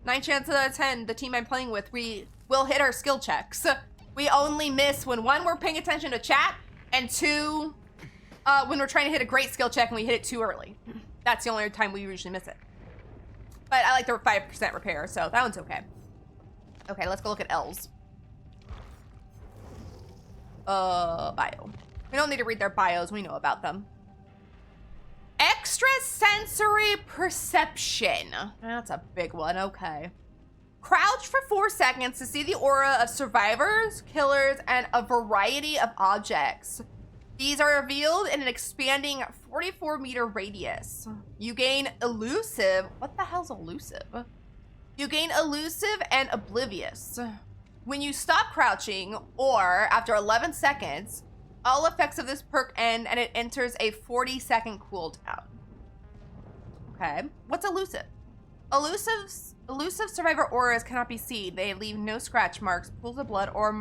9 chances out of 10, the team I'm playing with, we will hit our skill checks. We only miss when 1, we're paying attention to chat, and 2, when we're trying to hit a great skill check and we hit it too early. That's the only time we usually miss it. But I like the 5% repair, so that one's okay. Okay, let's go look at L's. Bio. We don't need to read their bios, we know about them. Extrasensory perception. That's a big one, okay. Crouch for 4 seconds to see the aura of survivors, killers, and a variety of objects. These are revealed in an expanding 44-meter radius. You gain elusive. What the hell's elusive? You gain elusive and oblivious. When you stop crouching, or after 11 seconds, all effects of this perk end and it enters a 40-second cooldown. Okay, what's elusive? Elusive survivor auras cannot be seen. They leave no scratch marks, pools of blood, or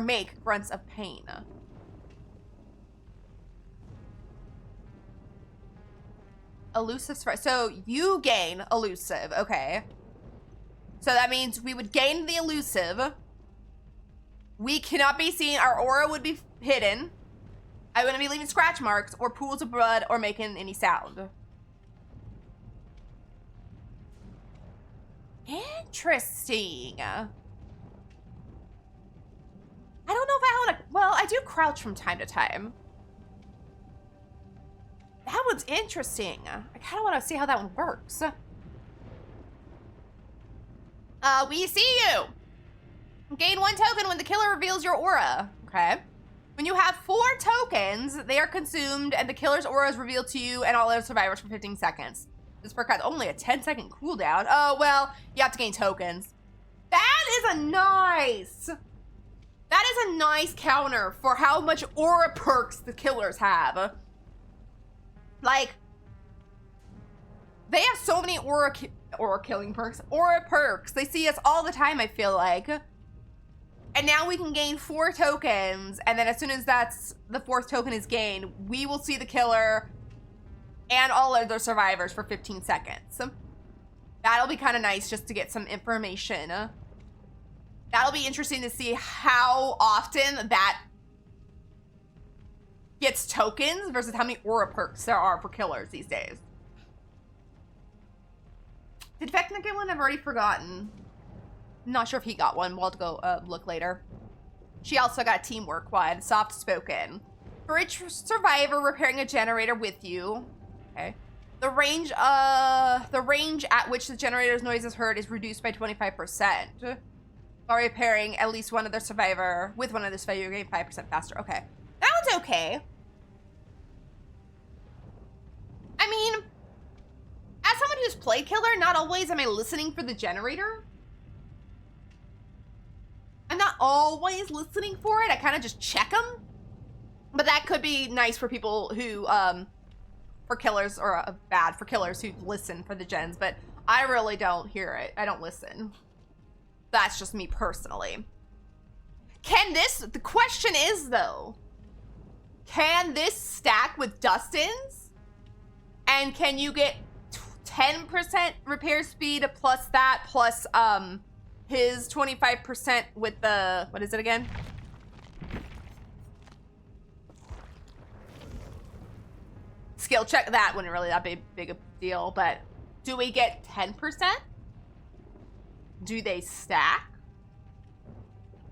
make grunts of pain. Elusive survivor. So you gain elusive. Okay. So that means we would gain the elusive. We cannot be seen. Our aura would be hidden. I wouldn't be leaving scratch marks or pools of blood or making any sound. Interesting. I don't know if I want to. Well, I do crouch from time to time. That one's interesting. I kind of want to see how that one works. We see you. Gain 1 token when the killer reveals your aura. Okay. When you have 4 tokens, they are consumed and the killer's aura is revealed to you and all other survivors for 15 seconds. This perk has only a 10-second cooldown. Oh, well, you have to gain tokens. That is a nice counter for how much aura perks the killers have. Like, they have so many aura Or killing perks. Or perks. They see us all the time, I feel like. And now we can gain 4 tokens. And then as soon as the 4th token is gained, we will see the killer and all other survivors for 15 seconds. That'll be kind of nice just to get some information. That'll be interesting to see how often that gets tokens versus how many aura perks there are for killers these days. Did Vecna get one? I've already forgotten. I'm not sure if he got one. We'll have to go look later. She also got a teamwork one, soft spoken. For each survivor repairing a generator with you, okay, the range at which the generator's noise is heard is reduced by 25%. While repairing at least one other survivor with one other survivor, you gain 5% faster. Okay, that one's okay. I mean, as someone who's played killer, not always am I listening for the generator. I'm not always listening for it. I kind of just check them. But that could be nice for people who, for killers, or bad for killers who listen for the gens. But I really don't hear it. I don't listen. That's just me personally. The question is though, can this stack with Dustin's? And can you get 10% repair speed plus that, plus his 25% with the, what is it again? Skill check. That wouldn't really that be big a deal, but do we get 10%? Do they stack?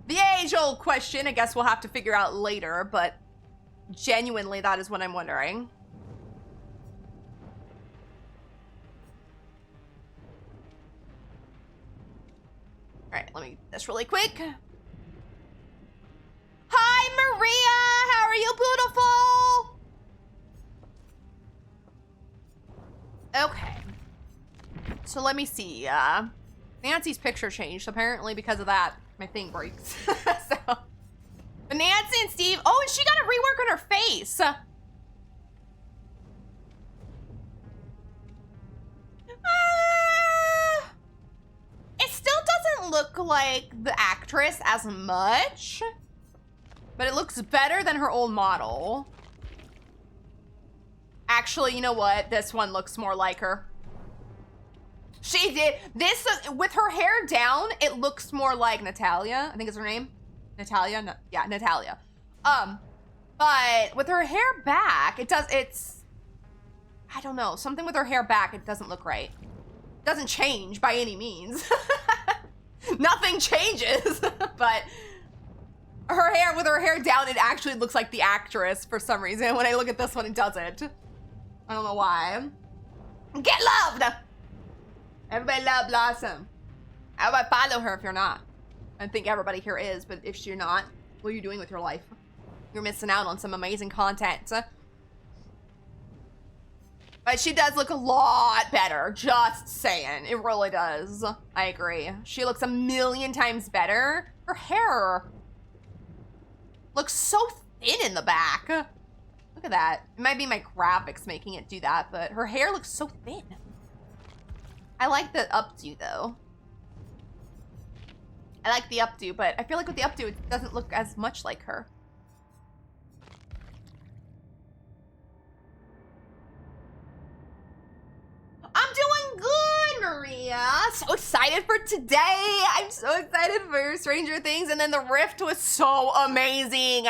The age-old question, I guess we'll have to figure out later, but genuinely that is what I'm wondering. All right, let me do this really quick. Hi, Maria! How are you, beautiful? Okay. So let me see. Nancy's picture changed. Apparently because of that, my thing breaks. So, but Nancy and Steve, oh, and she got a rework on her face. It still doesn't look like the actress as much, but it looks better than her old model. Actually, you know what? This one looks more like her. She did this with her hair down. It looks more like Natalia. I think is her name. Natalia. No, yeah, Natalia. But with her hair back, it's. I don't know. Something with her hair back, it doesn't look right. It doesn't change by any means. Nothing changes, but her hair with her hair down, it actually looks like the actress for some reason. When I look at this one, it doesn't. I don't know why. Get loved. Everybody love Blossom. How about follow her if you're not? I think everybody here is, but if you're not, what are you doing with your life? You're missing out on some amazing content. But she does look a lot better, just saying. It really does. I agree. She looks a million times better. Her hair looks so thin in the back. Look at that. It might be my graphics making it do that, but her hair looks so thin. I like the updo though. I like the updo, but I feel like with the updo, it doesn't look as much like her. I'm doing good, Maria. So excited for today. I'm so excited for Stranger Things. And then the Rift was so amazing.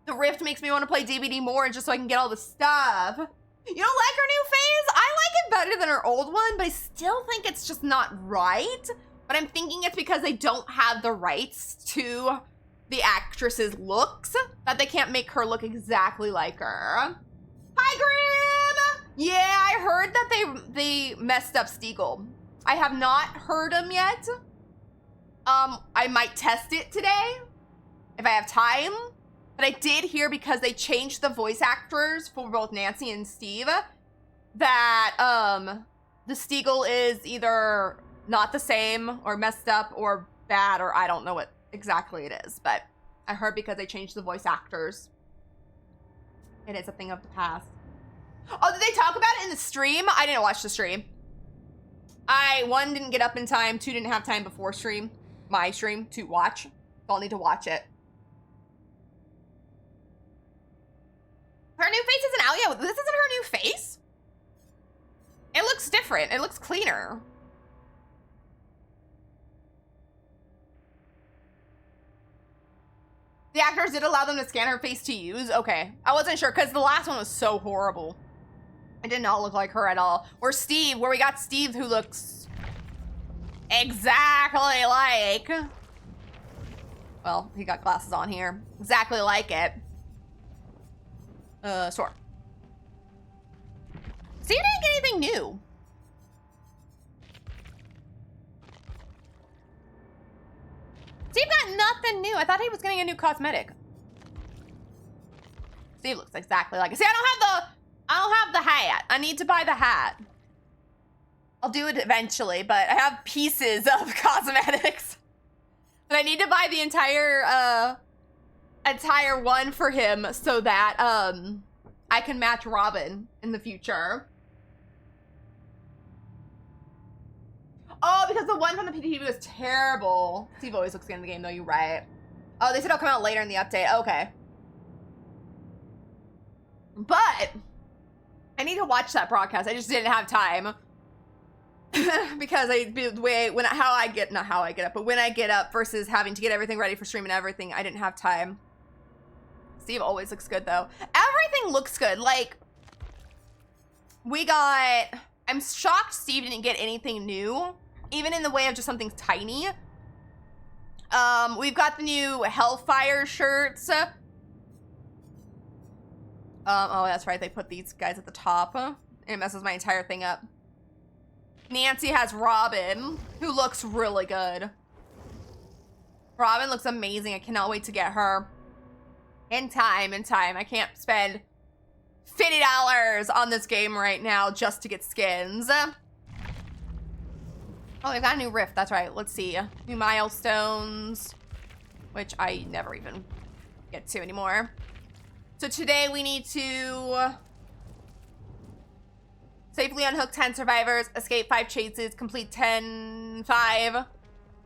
The Rift makes me want to play DVD more just so I can get all the stuff. You don't like her new phase? I like it better than her old one, but I still think it's just not right. But I'm thinking it's because they don't have the rights to the actress's looks, that they can't make her look exactly like her. Hi, Grim! Yeah, I heard that they messed up Stiegel. I have not heard him yet. I might test it today if I have time. But I did hear, because they changed the voice actors for both Nancy and Steve, that the Stiegel is either not the same or messed up or bad, or I don't know what exactly it is. But I heard because they changed the voice actors, it is a thing of the past. Oh, did they talk about it in the stream? I didn't watch the stream. One, didn't get up in time. Two, didn't have time before my stream, to watch. So I'll need to watch it. Her new face isn't out yet. This isn't her new face? It looks different. It looks cleaner. The actors did allow them to scan her face to use? Okay. I wasn't sure because the last one was so horrible. It did not look like her at all. Or Steve, where we got Steve who looks exactly like... Well, he got glasses on here. Exactly like it. Store. Steve didn't get anything new. Steve got nothing new. I thought he was getting a new cosmetic. Steve looks exactly like it. See, I don't have the hat. I need to buy the hat. I'll do it eventually, but I have pieces of cosmetics. But I need to buy the entire one for him so that I can match Robin in the future. Oh, because the one from the PTV was terrible. Steve always looks good in the game, though. You're right. Oh, they said it'll come out later in the update. Okay. But I need to watch that broadcast. I just didn't have time. Because when I get up versus having to get everything ready for stream and everything, I didn't have time. Steve always looks good, though. Everything looks good. Like, I'm shocked Steve didn't get anything new, even in the way of just something tiny. We've got the new Hellfire shirts. Oh, that's right. They put these guys at the top. It messes my entire thing up. Nancy has Robin, who looks really good. Robin looks amazing. I cannot wait to get her. In time. I can't spend $50 on this game right now just to get skins. Oh, they've got a new rift. That's right. Let's see. New milestones, which I never even get to anymore. So today we need to safely unhook 10 survivors, escape 5 chases, complete 5.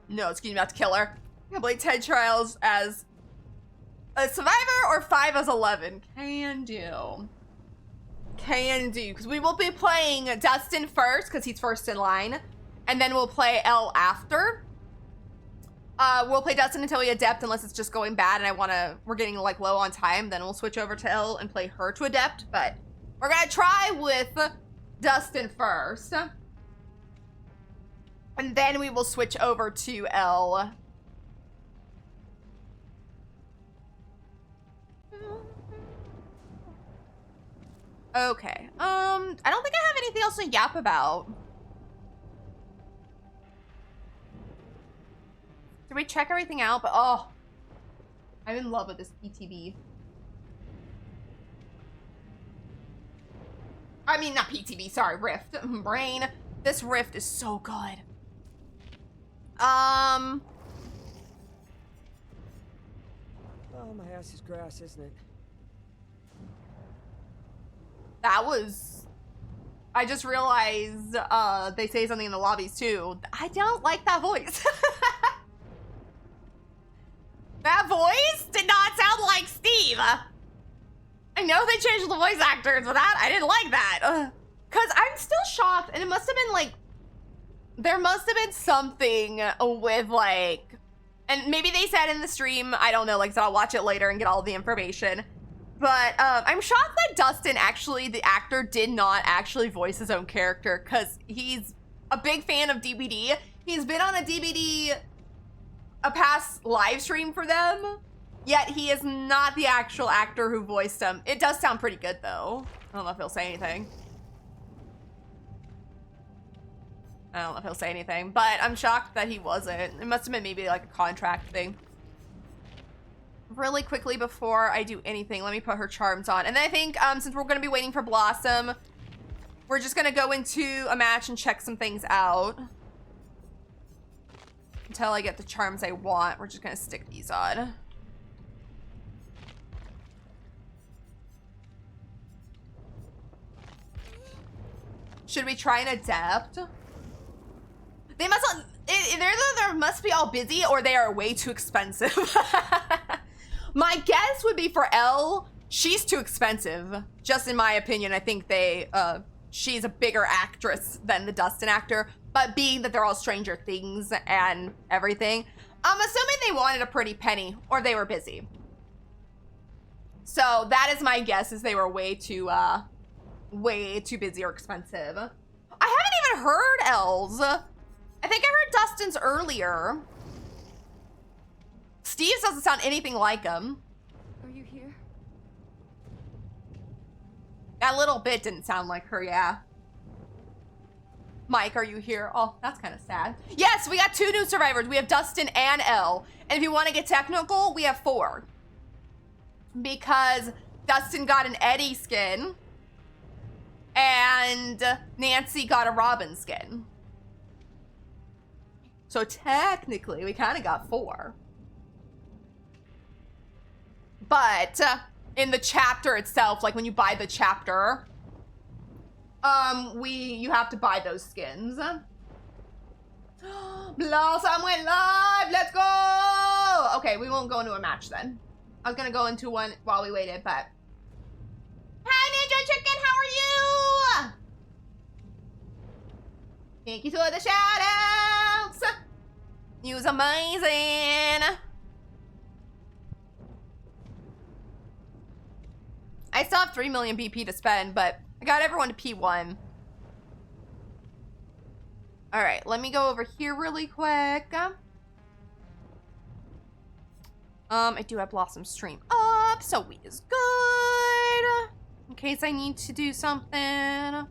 No, excuse me, not to kill her. Complete 10 trials as a survivor or 5 as 11. Can do. Because we will be playing Dustin first, because he's first in line. And then we'll play Elle after. We'll play Dustin until we adept, unless it's just going bad and we're getting like low on time. Then we'll switch over to Elle and play her to adept. But we're gonna try with Dustin first. And then we will switch over to Elle. Okay. I don't think I have anything else to yap about. Did we check everything out? But oh, I'm in love with this PTV. I mean, not PTV, sorry, Rift. Brain. This Rift is so good. Oh, my ass is grass, isn't it? That was... I just realized they say something in the lobbies too. I don't like that voice. That voice did not sound like Steve. I know they changed the voice actors, but I didn't like that. Cause I'm still shocked, and it must have been like, there must have been something with like, and maybe they said in the stream, I don't know, like, so I'll watch it later and get all the information. But I'm shocked that Dustin actually, the actor, did not actually voice his own character, because he's a big fan of DBD. He's been on a past live stream for them, yet he is not the actual actor who voiced him. It does sound pretty good, though. I don't know if he'll say anything. But I'm shocked that he wasn't. It must have been maybe like a contract thing. Really quickly before I do anything, let me put her charms on. And then I think since we're going to be waiting for Blossom, we're just going to go into a match and check some things out. Until I get the charms I want, we're just going to stick these on. Should we try and adapt? They must either must be all busy or they are way too expensive. My guess would be for Elle, she's too expensive. Just in my opinion, I think she's a bigger actress than the Dustin actor. But being that they're all Stranger Things and everything, I'm assuming they wanted a pretty penny or they were busy. So that is my guess, is they were way too busy or expensive. I haven't even heard Elle's. I think I heard Dustin's earlier. Steve's doesn't sound anything like him. Are you here? That little bit didn't sound like her, yeah. Mike, are you here? Oh, that's kind of sad. Yes, we got 2 new survivors. We have Dustin and Elle. And if you want to get technical, we have 4. Because Dustin got an Eddie skin. And Nancy got a Robin skin. So technically, we kind of got 4. But in the chapter itself, like when you buy the chapter, you have to buy those skins. Blossom went live. Let's go. Okay, we won't go into a match then. I was gonna go into one while we waited, but hi, Ninja Chicken. How are you? Thank you for the shout outs. You's amazing. I still have 3 million BP to spend, but I got everyone to P1. All right, let me go over here really quick. I do have Blossom stream up, so we is good. In case I need to do something.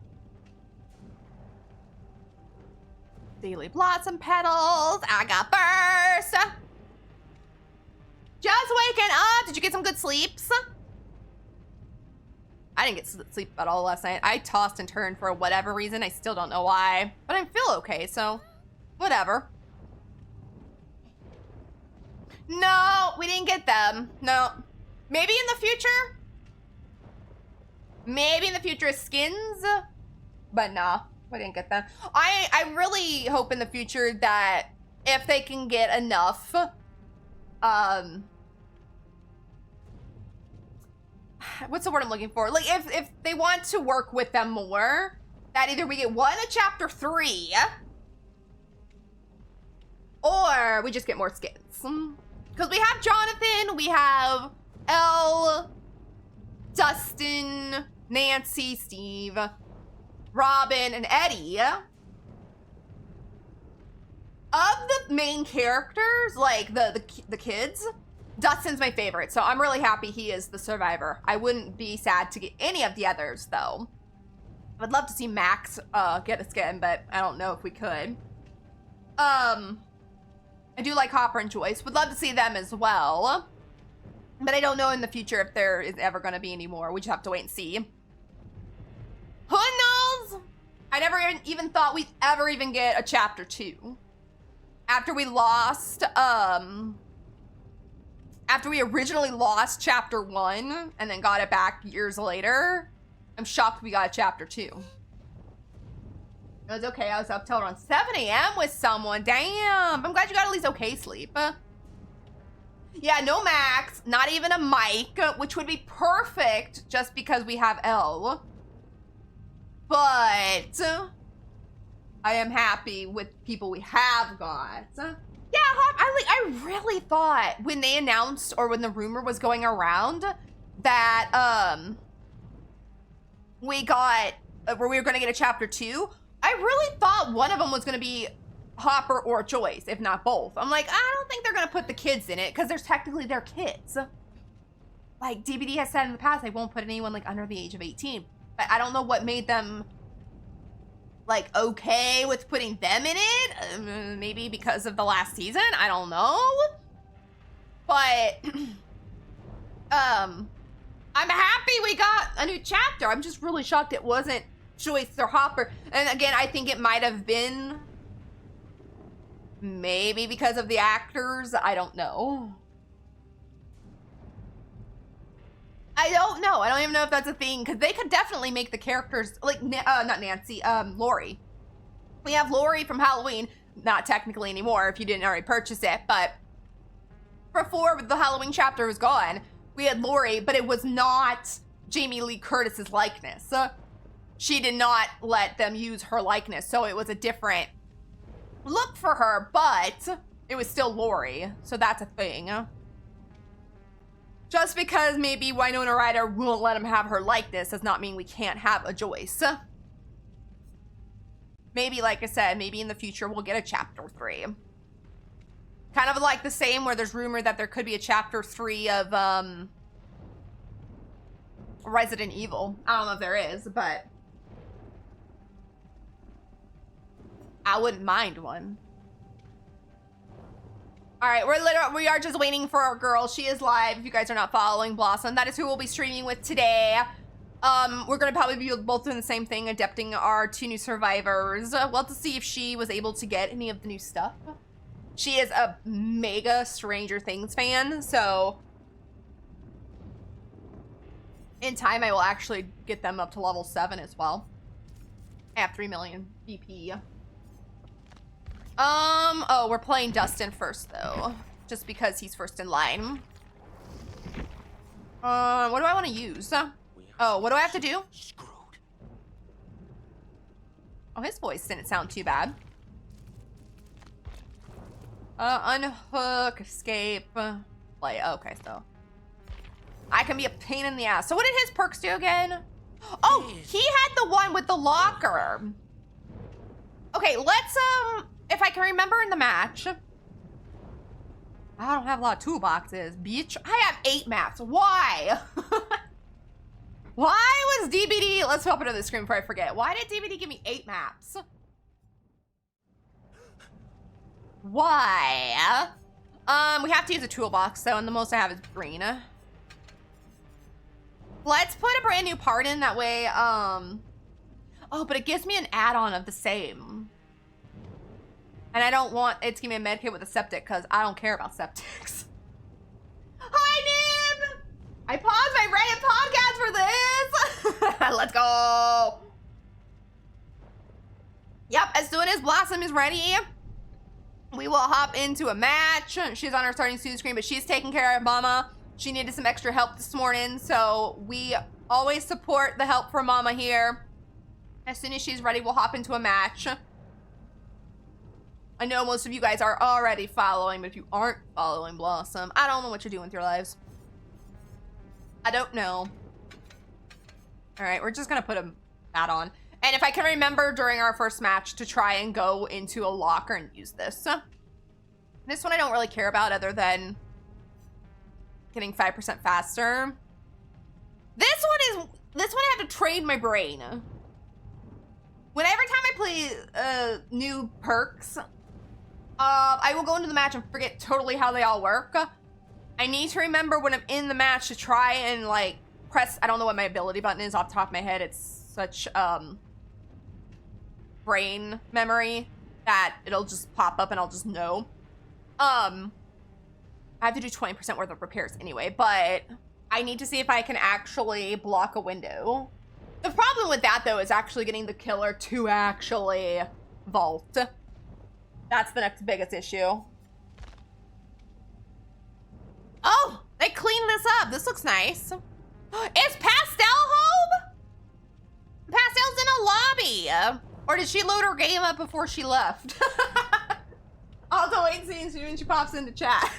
Daily Blossom petals. I got burst. Just waking up. Did you get some good sleeps? I didn't get sleep at all last night. I tossed and turned for whatever reason. I still don't know why. But I feel okay, so whatever. No, we didn't get them. No. Maybe in the future? Maybe in the future skins? But no, we didn't get them. I really hope in the future that if they can get enough, what's the word I'm looking for? Like, if they want to work with them more, that either we get one a chapter 3, or we just get more skins. Because we have Jonathan, we have Elle, Dustin, Nancy, Steve, Robin, and Eddie. Of the main characters, like the kids, Dustin's my favorite, so I'm really happy he is the survivor. I wouldn't be sad to get any of the others, though. I would love to see Max get a skin, but I don't know if we could. I do like Hopper and Joyce. Would love to see them as well. But I don't know in the future if there is ever going to be any more. We just have to wait and see. Who knows? I never even thought we'd ever even get a chapter 2. After we lost, after we originally lost chapter 1 and then got it back years later, I'm shocked we got a chapter 2. It was okay. I was up till around 7 a.m. with someone. Damn. I'm glad you got at least okay sleep. Yeah, no Max. Not even a Mike, which would be perfect just because we have Elle. But I am happy with people we have got. Yeah, I really thought when they announced or when the rumor was going around that we got where we were going to get a chapter 2, I really thought one of them was going to be Hopper or Joyce, if not both. I'm like, I don't think they're going to put the kids in it because there's technically their kids. Like DVD has said in the past, they won't put anyone like under the age of 18. But I don't know what made them like okay with putting them in it. Maybe because of the last season. I don't know. But I'm happy we got a new chapter. I'm just really shocked it wasn't Joyce or Hopper. And again, I think it might have been maybe because of the actors. I don't know. I don't know. I don't even know if that's a thing because they could definitely make the characters like not Nancy, Lori. We have Lori from Halloween. not technically anymore if you didn't already purchase it, but before the Halloween chapter was gone, we had Lori, but it was not Jamie Lee Curtis's likeness. She did not let them use her likeness, so it was a different look for her, but it was still Lori, so that's a thing. Just because maybe Winona Ryder won't let him have her likeness does not mean we can't have a Joyce. Maybe, like I said, maybe in the future we'll get a chapter 3. Kind of like the same where there's rumor that there could be a chapter 3 of Resident Evil. I don't know if there is, but I wouldn't mind one. All right, we are just waiting for our girl. She is live. If you guys are not following Blossom, that is who we'll be streaming with today. We're gonna probably be both doing the same thing, adapting our 2 new survivors. Well, to see if she was able to get any of the new stuff. She is a mega Stranger Things fan, so in time I will actually get them up to level 7 as well. I have 3 million BP. Oh, we're playing Dustin first though, just because he's first in line. What do I want to use? Oh, what do I have to do? Oh, his voice didn't sound too bad. Unhook, escape, play. Okay, so I can be a pain in the ass. So what did his perks do again? Oh, he had the one with the locker. Okay, let's, if I can remember in the match. I don't have a lot of toolboxes, bitch. I have 8 maps. Why? Why was DBD, let's pop it on the screen before I forget. Why did DBD give me 8 maps? Why? We have to use a toolbox though, and the most I have is green. Let's put a brand new part in that way, oh, but it gives me an add-on of the same. And I don't want it to give me a med kit with a septic because I don't care about septics. Hi, Nib! I paused my Reddit podcast for this. Let's go. Yep, as soon as Blossom is ready, we will hop into a match. She's on her starting student screen, but she's taking care of Mama. She needed some extra help this morning, so we always support the help from Mama here. As soon as she's ready, we'll hop into a match. I know most of you guys are already following, but if you aren't following Blossom, I don't know what you're doing with your lives. I don't know. All right, we're just gonna put that on. And if I can remember during our first match to try and go into a locker and use this. This one I don't really care about other than getting 5% faster. This one I have to train my brain. Whenever time I play new perks, I will go into the match and forget totally how they all work. I need to remember when I'm in the match to try and like press, I don't know what my ability button is off the top of my head. It's such brain memory that it'll just pop up and I'll just know. I have to do 20% worth of repairs anyway, but I need to see if I can actually block a window. The problem with that though is actually getting the killer to actually vault. That's the next biggest issue. Oh, they cleaned this up. This looks nice. Is Pastel home? Pastel's in a lobby. Or did she load her game up before she left? I'll have to wait and see when she pops into chat.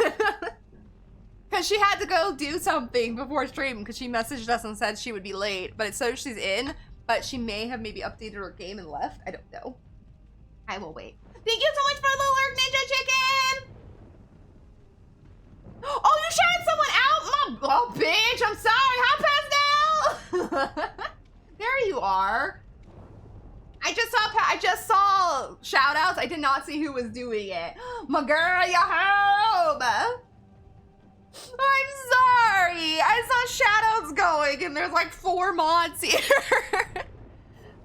Because she had to go do something before stream because she messaged us and said she would be late. But it says she's in, but she may have maybe updated her game and left. I don't know. I will wait. Thank you so much for Little Orc Ninja Chicken! Oh, you shouted someone out? Oh, bitch, I'm sorry. Hi, Pastel! There you are. I just saw shout outs. I did not see who was doing it. My girl, you're home! I'm sorry. I saw shout outs going and there's like 4 mods here.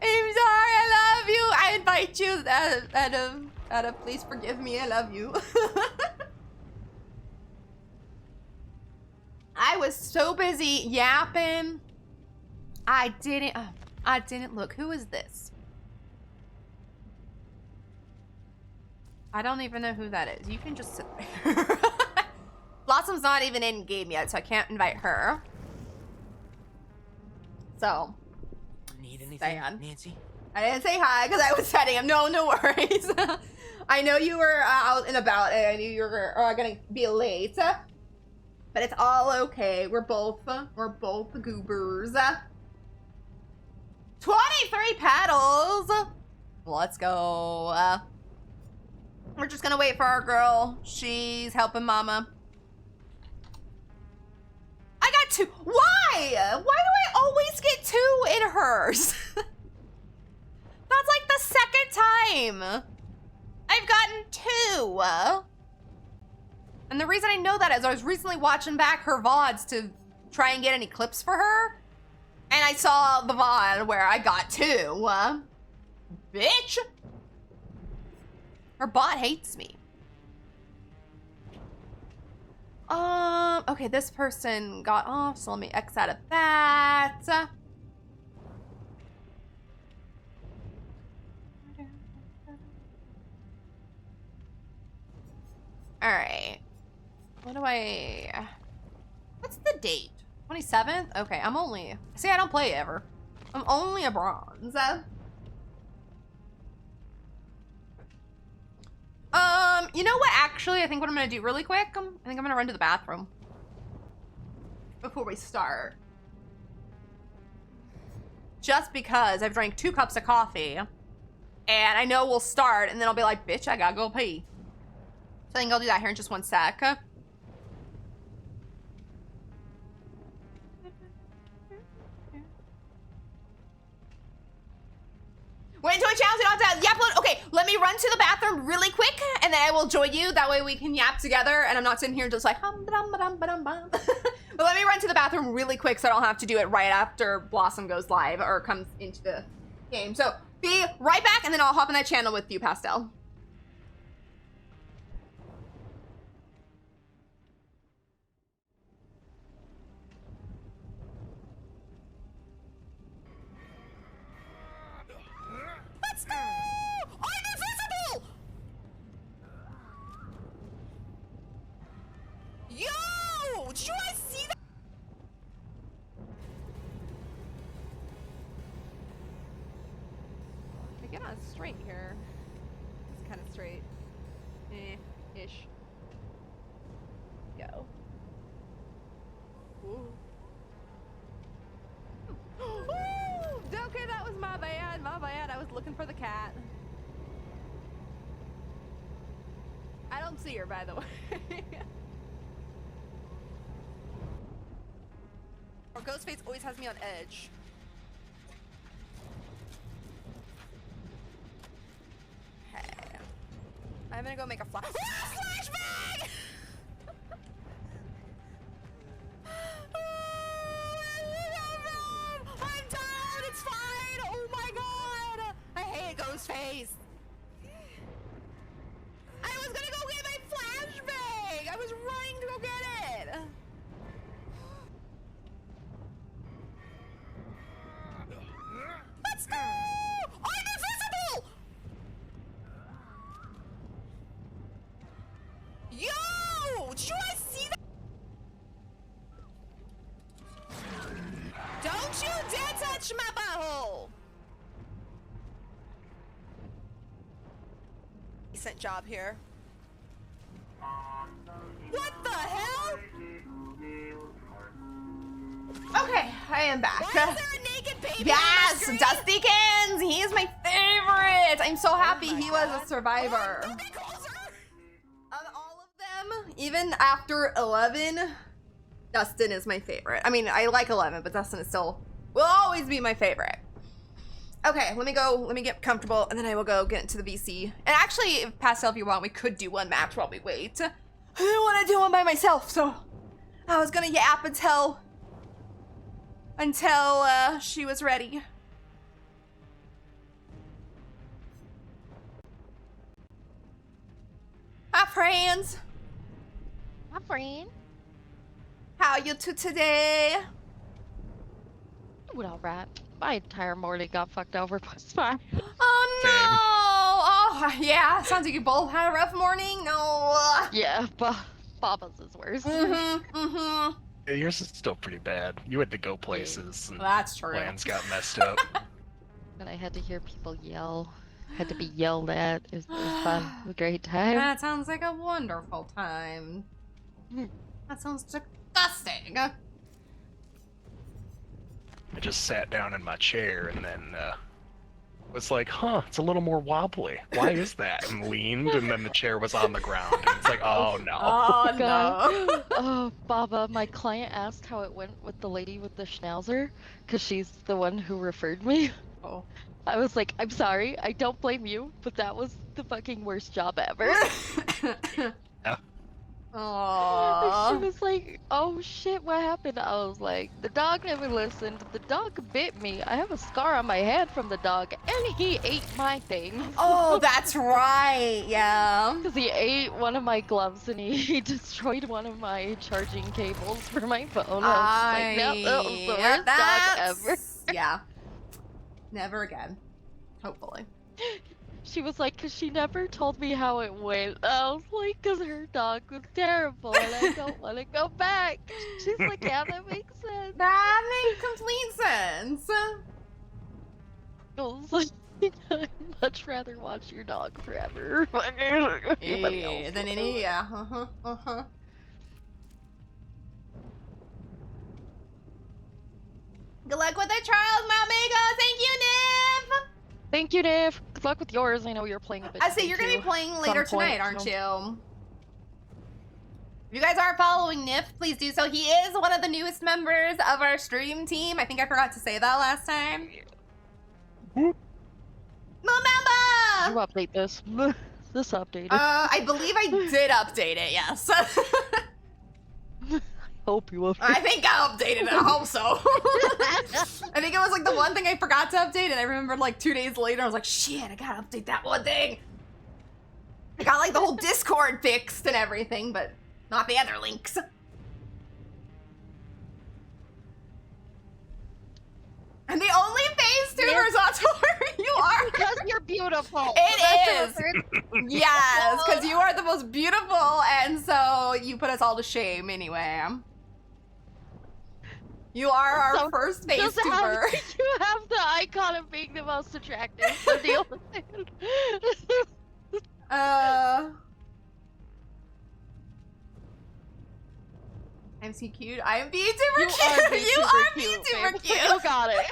I'm sorry, I love you. I invite you out of please forgive me, I love you. I was so busy yapping. I didn't look. Who is this? I don't even know who that is. You can just sit there. Blossom's not even in game yet, so I can't invite her. So. Need anything, Diane. Nancy? I didn't say hi because I was setting him. No, no worries. I know you were out and about, and I knew you were gonna be late. But it's all okay. We're both goobers. 23 petals. Let's go. We're just gonna wait for our girl. She's helping mama. I got 2. Why? Why do I always get 2 in hers? That's like the second time I've gotten 2. And the reason I know that is I was recently watching back her VODs to try and get any clips for her. And I saw the VOD where I got 2. Bitch. Her bot hates me. Okay, this person got off, so let me X out of that. All right. What do I... What's the date? 27th? Okay, I'm only... See, I don't play ever. I'm only a bronze. You know what, actually, I think what I'm gonna do really quick, I think I'm gonna run to the bathroom before we start. Just because I've drank 2 cups of coffee, and I know we'll start, and then I'll be like, bitch, I gotta go pee. So I think I'll do that here in just 1 sec. Wait until I challenge it on to yap. Okay, let me run to the bathroom really quick, and then I will join you. That way we can yap together, and I'm not sitting here just like hum ba dum ba dum ba dum bum. But let me run to the bathroom really quick so I don't have to do it right after Blossom goes live or comes into the game. So be right back, and then I'll hop in that channel with you, Pastel. Let's go! I'm invisible! Yo! Did you guys see that? I get on straight here. It's kind of straight. Ish. Go. Ooh. Ooh, okay, that was my bad. My bad. I was looking for the cat. I don't see her, by the way. Or Ghostface always has me on edge. Okay. I'm gonna go make a flashbang! I'm down! It's fine! Oh my god! I hate Ghostface! I was gonna go get my flashbang! I was running to go get it! Let's go! I'm invisible! Yo! Did you guys see that? Don't you dare touch my butthole! Decent job here. What the hell? Okay, I am back. Why is there a naked baby? Yes, Dustykins! He is my favorite! I'm so happy he was a survivor. Of all of them, even after 11, Dustin is my favorite. I mean, I like 11, but Dustin is still, will always be my favorite. Okay, let me get comfortable, and then I will go get into the VC. And actually, if Pastel, if you want, we could do one match while we wait. I didn't want to do one by myself, so I was gonna yap until she was ready. Hi, friends. My friend. How you two today? Doing all right. My entire morning got fucked over, but it's fine. Oh no! Yeah, sounds like you both had a rough morning. No. Yeah, Baba's is worse. Yours is still pretty bad. You had to go places, and That's true. plans got messed up. And I had to hear people yell. Had to be yelled at. It was fun. It was a great time. That sounds like a wonderful time. That sounds disgusting. I just sat down in my chair and then was like, huh, it's a little more wobbly. Why is that? And leaned, and then the chair was on the ground. And it's like, oh no. Oh no. God. Oh, Baba, my client asked how it went with the lady with the schnauzer, because she's the one who referred me. Oh. I was like, I'm sorry, I don't blame you, but that was the fucking worst job ever. Yeah. Aww. She was like, oh shit, what happened? I was like, the dog never listened. The dog bit me. I have a scar on my hand from the dog, and he ate my thing. Oh, that's right. Yeah. Because he ate one of my gloves and he destroyed one of my charging cables for my phone. I was like, no, that was the worst dog ever. Yeah. Never again. Hopefully. She was like, because she never told me how it went. I was like, because her dog was terrible and I don't want to go back. She's like, yeah, that makes sense. That makes complete sense. I was like, I'd much rather watch your dog forever. Anybody else. Than any, yeah. Good luck with the trials, Malmigo. Thank you, Niv. Thank you, Niv. Good luck with yours. I know you're playing a bit. I say you're gonna be playing later tonight, aren't so. you? If you guys aren't following Nif, please do so. He is one of the newest members of our stream team. I think I forgot to say that last time. Whoop. Remember! You update this. This updated. I believe I did update it, yes. Hope you update. I think I updated it. I hope so. I think it was like the one thing I forgot to update, and I remembered like 2 days later, I was like, shit, I gotta update that one thing. I got like the whole Discord fixed and everything, but not the other links. And the only face tubers on tour you are. Because you're beautiful. It is. Yes, because you are the most beautiful, and so you put us all to shame anyway. You are our first face Just tuber. You have the icon of being the most attractive. So deal with it. I'm so cute. I am VTuber cute. You are VTuber cute. You got it.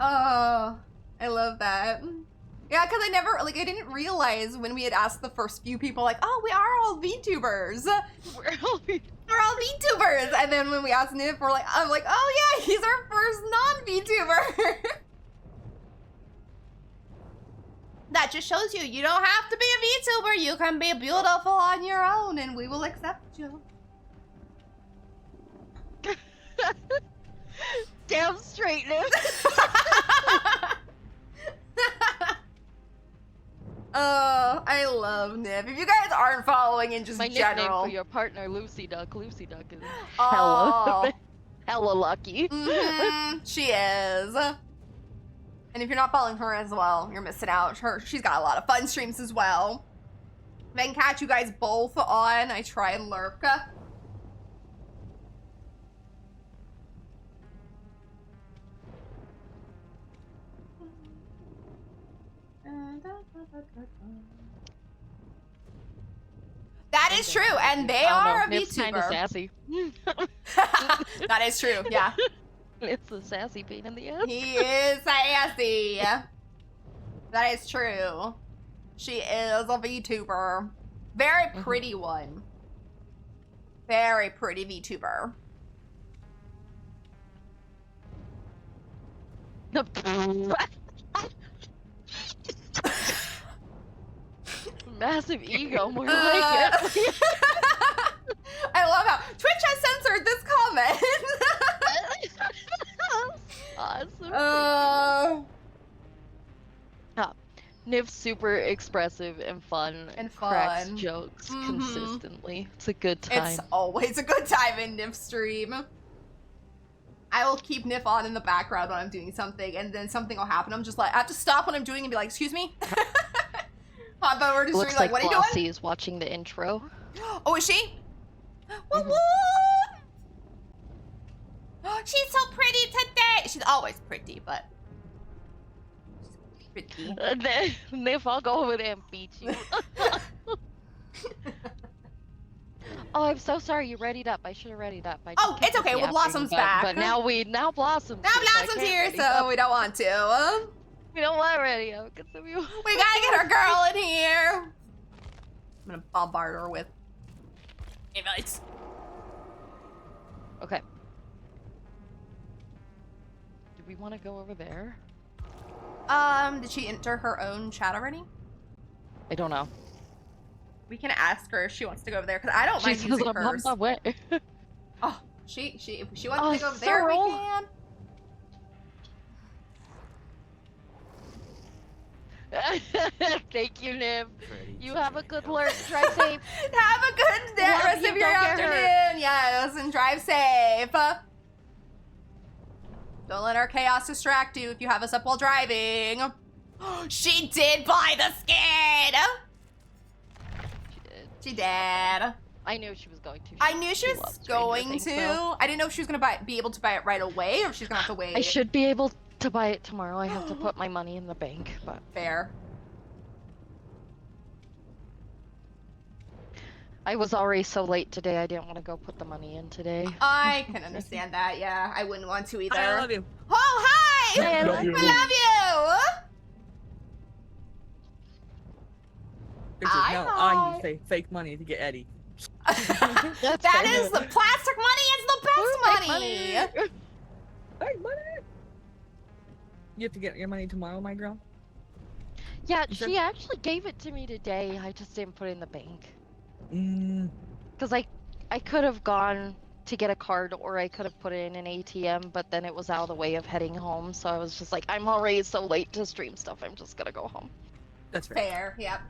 Oh, I love that. Yeah, because I didn't realize when we had asked the first few people, like, oh, we are all VTubers. We're all VTubers. And then when we asked Nif, I'm like, oh yeah, he's our first non-VTuber. That just shows you don't have to be a VTuber. You can be beautiful on your own, and we will accept you. Damn straightness. Oh, I love Nif. If you guys aren't following in just My general. nickname for your partner, Lucy Duck. Lucy Duck is Oh. hella lucky. She is. And if you're not following her as well, you're missing out. She's got a lot of fun streams as well. If I can catch you guys both on, I try and lurk. That is true, and they are a Nip's kind of VTuber. sassy. That is true, yeah. It's a sassy pain in the ass. He is sassy. That is true. She is a VTuber. Very pretty one. Very pretty VTuber. Massive ego, more like it. I love how Twitch has censored this comment. Awesome. Niv's super expressive and fun. And cracks fun. jokes consistently. It's a good time. It's always a good time in Nif stream. I will keep Nif on in the background when I'm doing something, and then something will happen. I'm just like, I have to stop what I'm doing and be like, excuse me? Hop over to Looks stream, like, like what are you Flossie doing? is watching the intro. Oh, is she? Woo woo! She's so pretty today! She's always pretty, but... Pretty. Then if I'll go over there and beat you. Oh, I'm so sorry. You readied up. I should have readied up. Oh, it's okay. Well, Blossom's back. But now Blossom's Now here, so I Blossom's can't here, ready so up. we don't want to. We don't want ready up. We We gotta get our girl in here. I'm gonna bombard her with invites. Okay. Do we want to go over there? Did she enter her own chat already? I don't know. We can ask her if she wants to go over there, because I don't She mind says using I'm on hers. my way. Oh, if she wants to go over there, we Cyril. can. Thank you, Niv. Ready You to have a join good the lurk. fun. Drive safe. Have a good Love rest you, of your don't get hurt. afternoon. Yes, and drive safe. Don't let our chaos distract you if you have us up while driving. She did buy the skin. She did. She did. I knew she was going to. I knew she was loves Stranger going Things, to. though. I didn't know if she was gonna be able to buy it right away, or if she's gonna have to wait. I should be able to buy it tomorrow. I have to put my money in the bank, but Fair. I was already so late today. I didn't want to go put the money in today. I can understand that. Yeah, I wouldn't want to either. I love you. Oh, hi! Hey, I Love love you. We love you. This is I how know. I use fake money to get Eddie. That's That fair. is the plastic money. Is the best money. Fake money! You have to get your money tomorrow, my girl? Yeah, Is there- she actually gave it to me today. I just didn't put it in the bank. Mm, Because I could have gone to get a card or I could have put it in an ATM, but then it was out of the way of heading home. So I was just like, I'm already so late to stream stuff. I'm just going to go home. that's fair. Fair. Yep.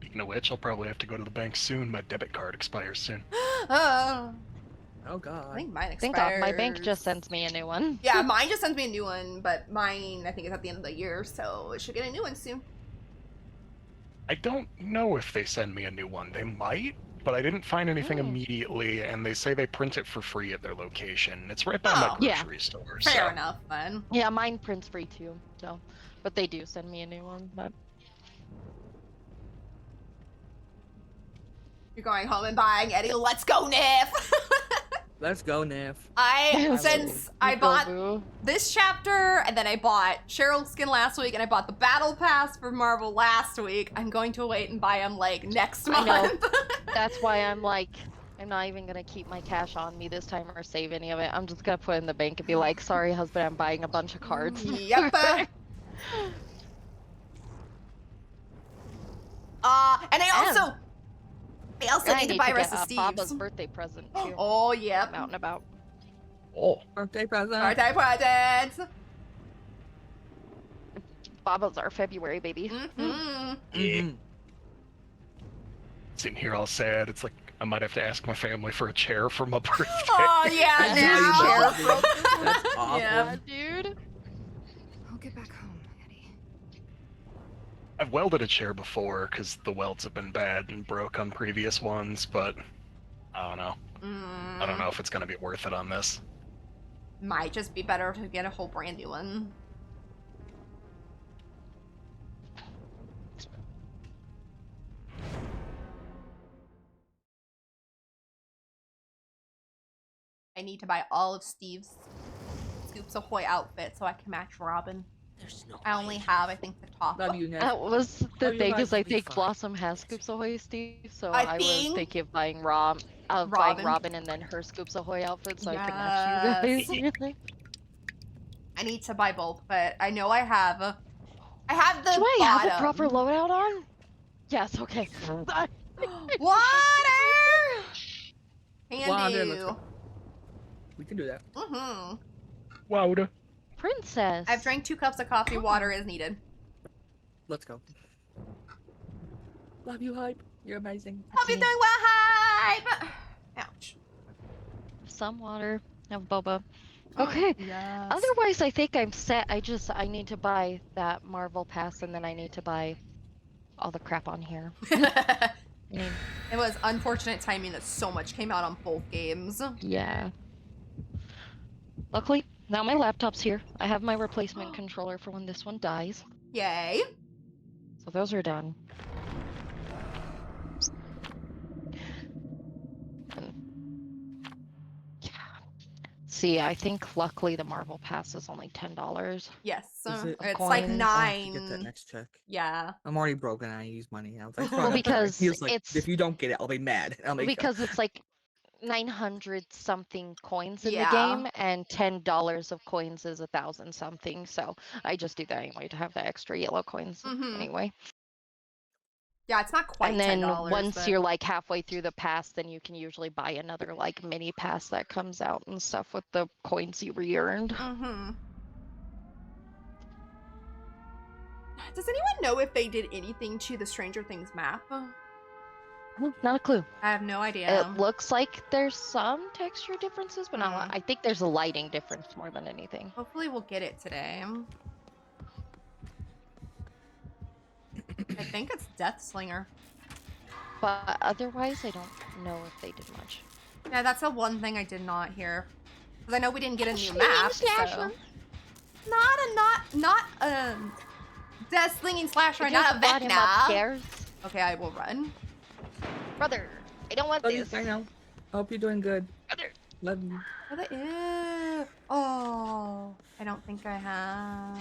Speaking of which, I'll probably have to go to the bank soon. My debit card expires soon. Oh, Oh, I God. think mine Thank expires. God, my bank just sends me a new one. Yeah, mine just sends me a new one, but mine I think is at the end of the year, so it should get a new one soon. I don't know if they send me a new one. They might, but I didn't find anything Oh. immediately, and they say they print it for free at their location. It's right by Oh. my Yeah. grocery store. Fair so. enough, then. Yeah, mine prints free too. So, but they do send me a new one. But You're going home and buying Eddie. Let's go, Nif. Let's go, Nif. Since I bought this chapter, and then I bought Cheryl's skin last week, and I bought the battle pass for Marvel last week, I'm going to wait and buy them like next I know. month. That's why I'm like, I'm not even gonna keep my cash on me this time or save any of it. I'm just gonna put it in the bank and be like, sorry, husband, I'm buying a bunch of cards. Yep. And I also need to buy rest of Baba's Steve's. birthday present too. Oh, yep. I'm out and about. Oh, Birthday present. Birthday presents. Baba's our February baby. Mm-hmm. Mhm. sitting here all sad. It's like I might have to ask my family for a chair for my birthday. Oh, yeah, That's now. how you know, dude. That's awful. Yeah. Dude. I'll get back home, Eddie. I've welded a chair before because the welds have been bad and broke on previous ones, but I don't know. I don't know if it's gonna be worth it on this. Might just be better to get a whole brand new one. I need to buy all of Steve's Scoops Ahoy outfit so I can match Robin. There's no I only have, I think, the top. Love you, Nif. That was the Oh, you thing, guys is I will be think fine. Blossom has Scoops Ahoy, Steve, so I I was think- thinking of buying Robin. Robin and then her Scoops Ahoy outfit so I could match you guys. I need to buy both, but I know I have. I have the Do I have a proper bottom. loadout on? Yes, okay. Water! Handy. Water, let's go. We can do that. Mm-hmm. Wow. Princess. I've drank 2 cups of coffee. Water is needed. Let's go. Love you, Hype. You're amazing. Hope you're doing well, hype! Ouch. some water. Have boba. Oh, Okay. yes. Otherwise, I think I'm set. I need to buy that Marvel pass, and then I need to buy all the crap on here. I mean, It was unfortunate timing that so much came out on both games. yeah. Luckily, now my laptop's here. I have my replacement controller for when this one dies. Yay. So those are done. And yeah. See, I think luckily the Marvel Pass is only $10. Yes. Is it- It's Coins. like I'll have to get that 9. next check. Yeah. I'm already broken. I use money. I was like, Well, "Fuck it." because he was like, it's- if you don't get it, I'll be mad. I'll make Because it's like 900 something coins in Yeah. the game, and $10 of coins is 1,000 something. So I just do that anyway to have the extra yellow coins Mhm. anyway. Yeah, it's not quite And then $10. once but... you're like halfway through the pass, then you can usually buy another like mini pass that comes out and stuff with the coins you re-earned. Mm-hmm. Does anyone know if they did anything to the Stranger Things map? Not a clue. I have no idea. It looks like there's some texture differences, but not. Mm. I think there's a lighting difference more than anything. Hopefully we'll get it today. I think it's Death Slinger. But otherwise, I don't know if they did much. Yeah, that's the one thing I did not hear. Because I know we didn't get a new Slinging map, slasher. so... Not a Death Slinging Slasher, I not just a brought him Vecna. upstairs. Okay, I will run. Brother, I don't want Love you. this. I know. Hope you're doing good. Brother. Love you. Ew. Oh, I don't think I have.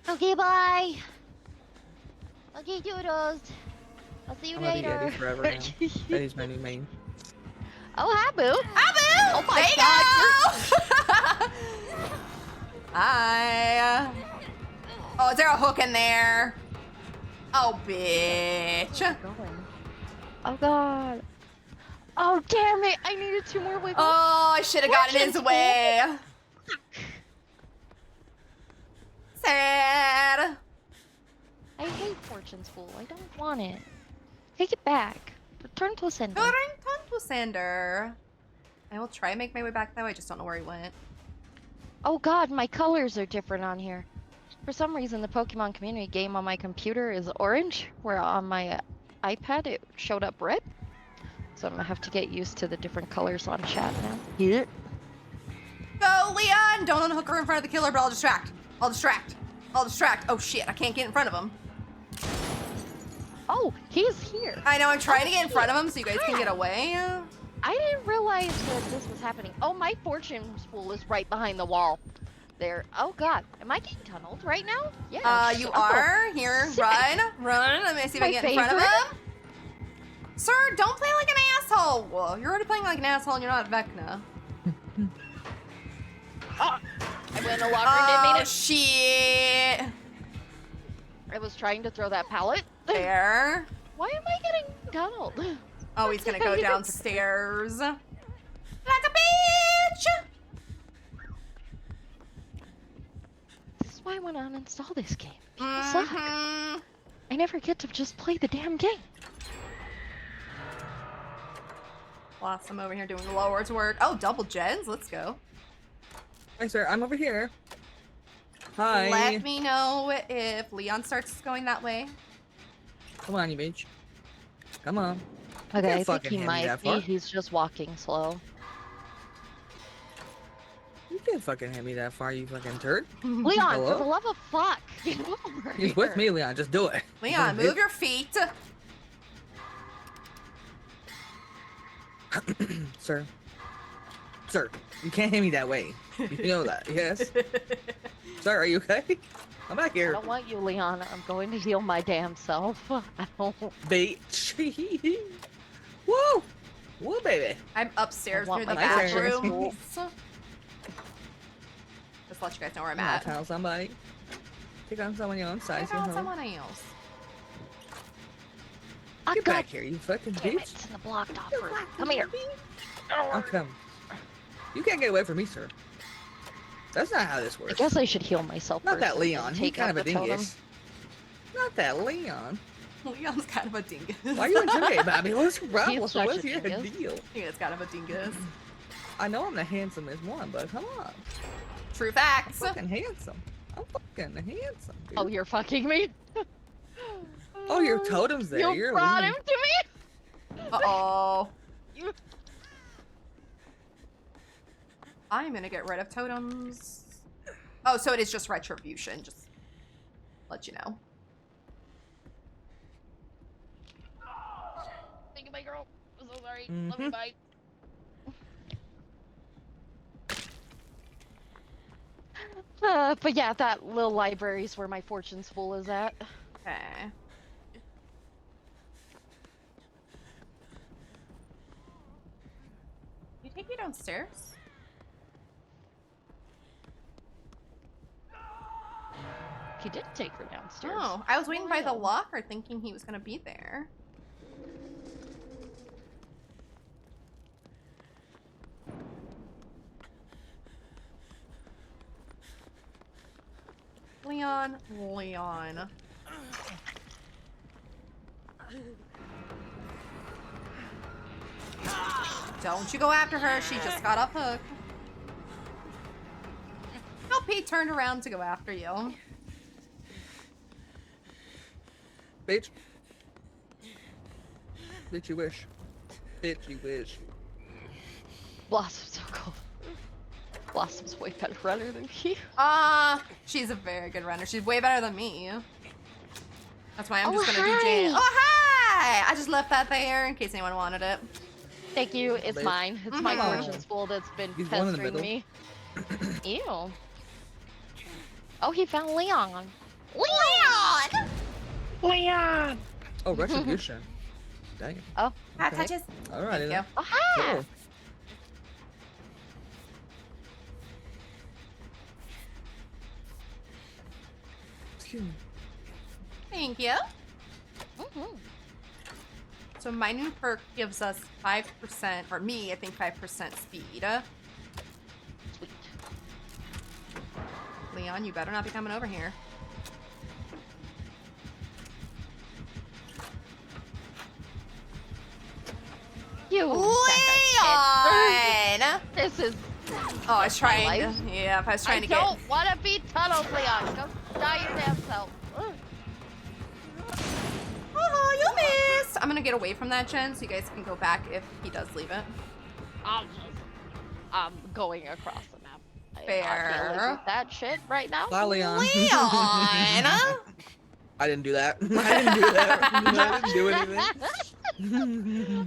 Okay, bye. Okay, doodles. I'll see you I'm gonna be later. Eddie forever now. Eddie's my new main. Oh, hi, Boo. Abu! Oh my God! Hi. Oh, is there a hook in there? Oh, bitch. Oh, God. Oh, damn it. I needed 2 more wiggles. Oh, I should have gotten in his Fortune's way. Sad. I hate Fortune's Fool. I don't want it. Take it back. Return to sender. Turn to Sander. I will try and make my way back that way. I just don't know where he went. Oh, God. My colors are different on here. For some reason, the Pokemon Community game on my computer is orange, where on my iPad it showed up red. So I'm gonna have to get used to the different colors on chat now. Yeah. Go, Leon! Don't unhook her in front of the killer, but I'll distract. I'll distract. Oh shit, I can't get in front of him. Oh, he's here. I know, I'm trying to get in front of him so you guys can get away. I didn't realize that this was happening. Oh, my Fortune's Fool is right behind the wall. There. Oh, God. Am I getting tunneled right now? Yeah. You Oh, are. Here, sick. run. Let me see if I My can get in front of favorite. him. Sir, don't play like an asshole. Well, you're already playing like an asshole and you're not Vecna. I went a locker and didn't mean Oh, it. shit. I was trying to throw that pallet. There. Why am I getting tunneled? Oh, he's gonna go downstairs. Like a bitch. This is why I want to uninstall this game. People suck. Mhm. I never get to just play the damn game. Blossom over here doing Lord's work. Oh, double gens. Let's go. Hi, sir. I'm over here. Hi. Let me know if Leon starts going that way. Come on, you bitch. Come on. Okay, can't I think fucking he hand me might that be. far. He's just walking slow. You can't fucking hand me that far, you fucking turd. Leon, Hello? for the love of fuck, get over He's with here. me, Leon. Just do it. Leon, move your feet. Sir. Sir, you can't hand me that way. You know that, yes? Sir, are you okay? I'm back I here. don't want you, Leon. I'm going to heal my damn self. I don't. Bitch. Whoa! Whoa, baby. I'm upstairs I want near the my bathroom. Christmas Just let you guys know where I'm I'll at. tell somebody. Take on someone your own I size. You found know. someone else. I Get got back here, you fucking damn bitch. it. It's in the blocked off room. Come here. I'll come. You can't get away from me, sir. That's not how this I works. guess I should heal myself Not first that and Leon. then He's take kind out of a the totem. dingus. Not that Leon. Leon's kind of a dingus. Why are you intimidated by me? What's the problem? He's such What's a your dingus. deal? Yeah, it's kind of a dingus. I know I'm the handsomest one, but come on. True I'm facts. fucking handsome. I'm fucking handsome, dude. Oh, you're fucking me. Oh, your totem's there. You You're brought leaving. him to me. Uh-oh. You... I'm gonna get rid of totems. Oh, so it is just retribution. Just let you know. Thank you, my girl. I'm so sorry. Love you, bye. But yeah, that little library's where my fortune's full is at. Okay. You take me downstairs? He did take her downstairs. Oh, I was waiting by the Wild. locker thinking he was gonna be there. Leon. Don't you go after her. She just got off hook. Nope, he turned around to go after you. Bitch. Bitch, you wish. Bitch, you wish. Blossom's so cool. Blossom's way better runner than me. She's a very good runner. She's way better than me. That's why I'm Oh, just gonna do hi. Jane. Oh, hi! I just left that there in case anyone wanted it. Thank you. It's Babe. mine. It's my Mhm. fortune's full that's been He's the one in the pestering me. Ew. Oh, he found Leon. Leon! Leon! Oh, retribution. Dang. Oh, Hat Okay. touches. Alrighty Thank then. you. oh hi. Cool. Excuse me. Thank you. Mhm. So my new perk gives us 5%, or me, I think 5% speed. Sweet. Leon, you better not be coming over here. You sack of Leon! shit. This is. Oh, I was trying life. to, yeah, if I was trying I to don't want to be tunneled, Leon. Go die your damn self. Ugh. Oh, you missed! I'm gonna get away from that, Jen, so you guys can go back if he does leave it. I'm going across the map. I Fair. can't live with that shit right now. Bye, Leon. Leon! I didn't do that. I didn't do that. I didn't do anything.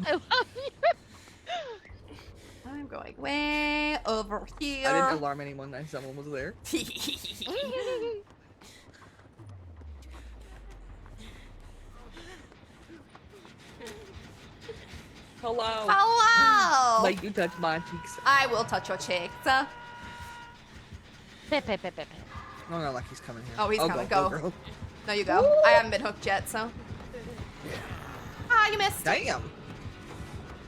I love you. I'm going way over here. I didn't alarm anyone that someone was there. Hello. Hello! Like you touch my cheeks. I will touch your cheeks. Pip, pip, pip, pip, pip. Oh no, like he's coming here. Oh, he's coming. Go. girl. No, you go. I haven't been hooked yet, so. Ah, you missed. Damn.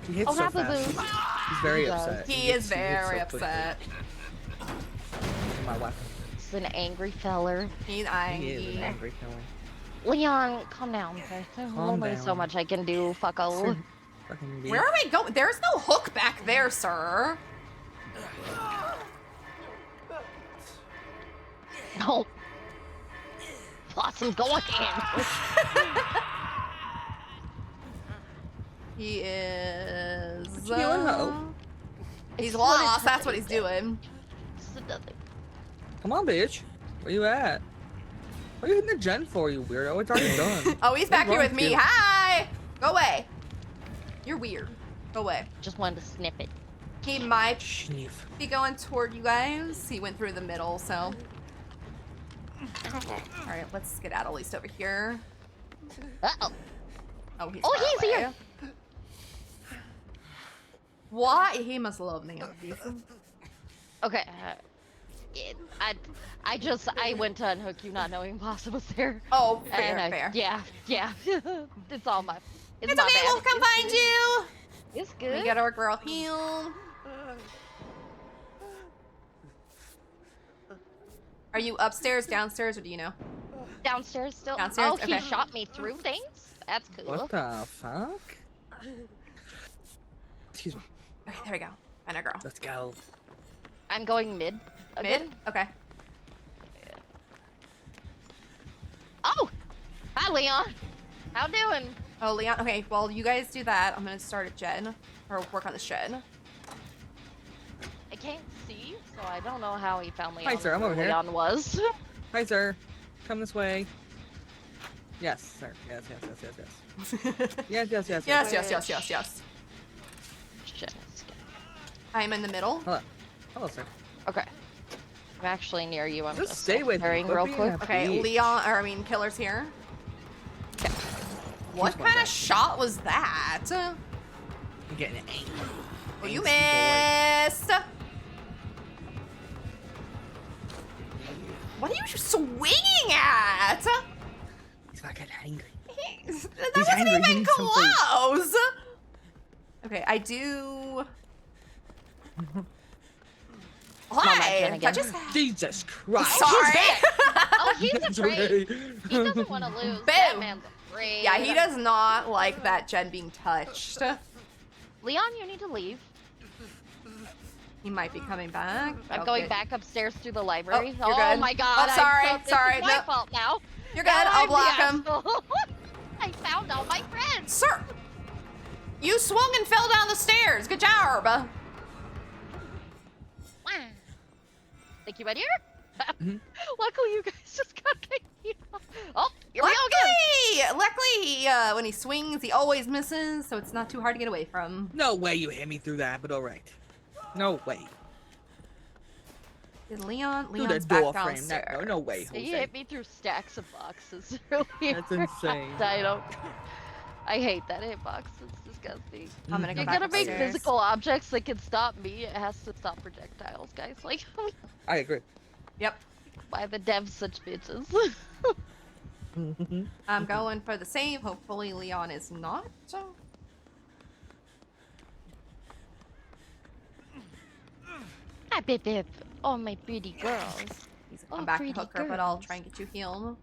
He hits Oh, so not the fast. boost. He's very He does. upset. He hits- is hits very so quickly. upset. My weapon. It's an angry feller. He's He is angry. an angry feeling. Leon, calm down, okay? There's Calm only so down. much I can do, fucko. Fucking Where are we going? There's no hook back there, sir. No. Blossom's going in. He is. What you doing, ho? He's It's what lost. it's That's what he's doing. It's nothing. Come on, bitch. Where you at? What are you hitting the gen for, you weirdo? It's already done. Oh, he's back here wrong with me. with you? Hi. Go away. You're weird. Go away. Just wanted to snip it. He might Schneef. be going toward you guys. He went through the middle, so. All right, let's get out at least over here. Uh-oh. Oh, he's Oh, far he's away. here. Why? He must love Nancy. Okay. I went to unhook you not knowing Blossom was there. Oh, fair, And fair. Yeah. It's all my. It's my okay, bad. we'll come find you. It's We good. get our girl healed. Are you upstairs, downstairs, or do you know? Downstairs still. Downstairs? Oh, he Okay. shot me through things. That's cool. What the fuck? Excuse me. Okay, there we go. kind of girl. Let's go. I'm going mid. Again. Mid? Okay. Oh! Hi, Leon. How doing? Oh, Leon. Okay, well, you guys do that. I'm gonna start at Jen, or work on the shed. I can't see, so I don't know how he found Leon. Hi, sir, I'm where over here. Leon was. Hi, sir. Come this way. Yes, sir. Yes. Yes. Shit. I'm in the middle. Hello, sir. Okay. I'm actually near you. I'm Just just stay with me. staring Quit real being quick. a Okay, bitch. Leon, or I mean, Killer's here. What my kind bad. of shot was that? I'm getting angry. Oh, you Angsty missed. What are you swinging at? boy. He's not getting angry. That He's wasn't angry, he even needs some food. close. Okay, I do. on, Jen, Hi, again. touch his. Jesus Christ. Sorry. Oh, he's It's afraid. okay. He doesn't want to lose. That Boom. man's afraid. Yeah, he does not like that Jen being touched. Leon, you need to leave. He might be coming back. I'm Oh, going good. back upstairs through the library. Oh, you're good. My god. Oh, sorry, I'm so, sorry, This is my no. fault now. You're good. Now I'll I'm block the him. asshole. I found all my friends. Sir, you swung and fell down the stairs. Good job. Thank you, my dear. Mhm. Luckily, you guys just got me. Oh, here we go again. Luckily, when he swings, he always misses, so it's not too hard to get away from. No way you hit me through that, but alright. No way. Is Leon's Through back the door downstairs. frame. No way, He Jose. hit me through stacks of boxes earlier. That's insane. I hate that hitbox. It's disgusting. I'm gonna You're go back gonna make upstairs. physical objects that can stop me. It has to stop projectiles, guys. Like, I agree. Yep. why the devs such bitches? I'm going for the save. Hopefully Leon is not. Hi, Bip Bip. Oh, my pretty girls. He's Oh, come back to pretty hook her, but I'll girls. try and get you healed.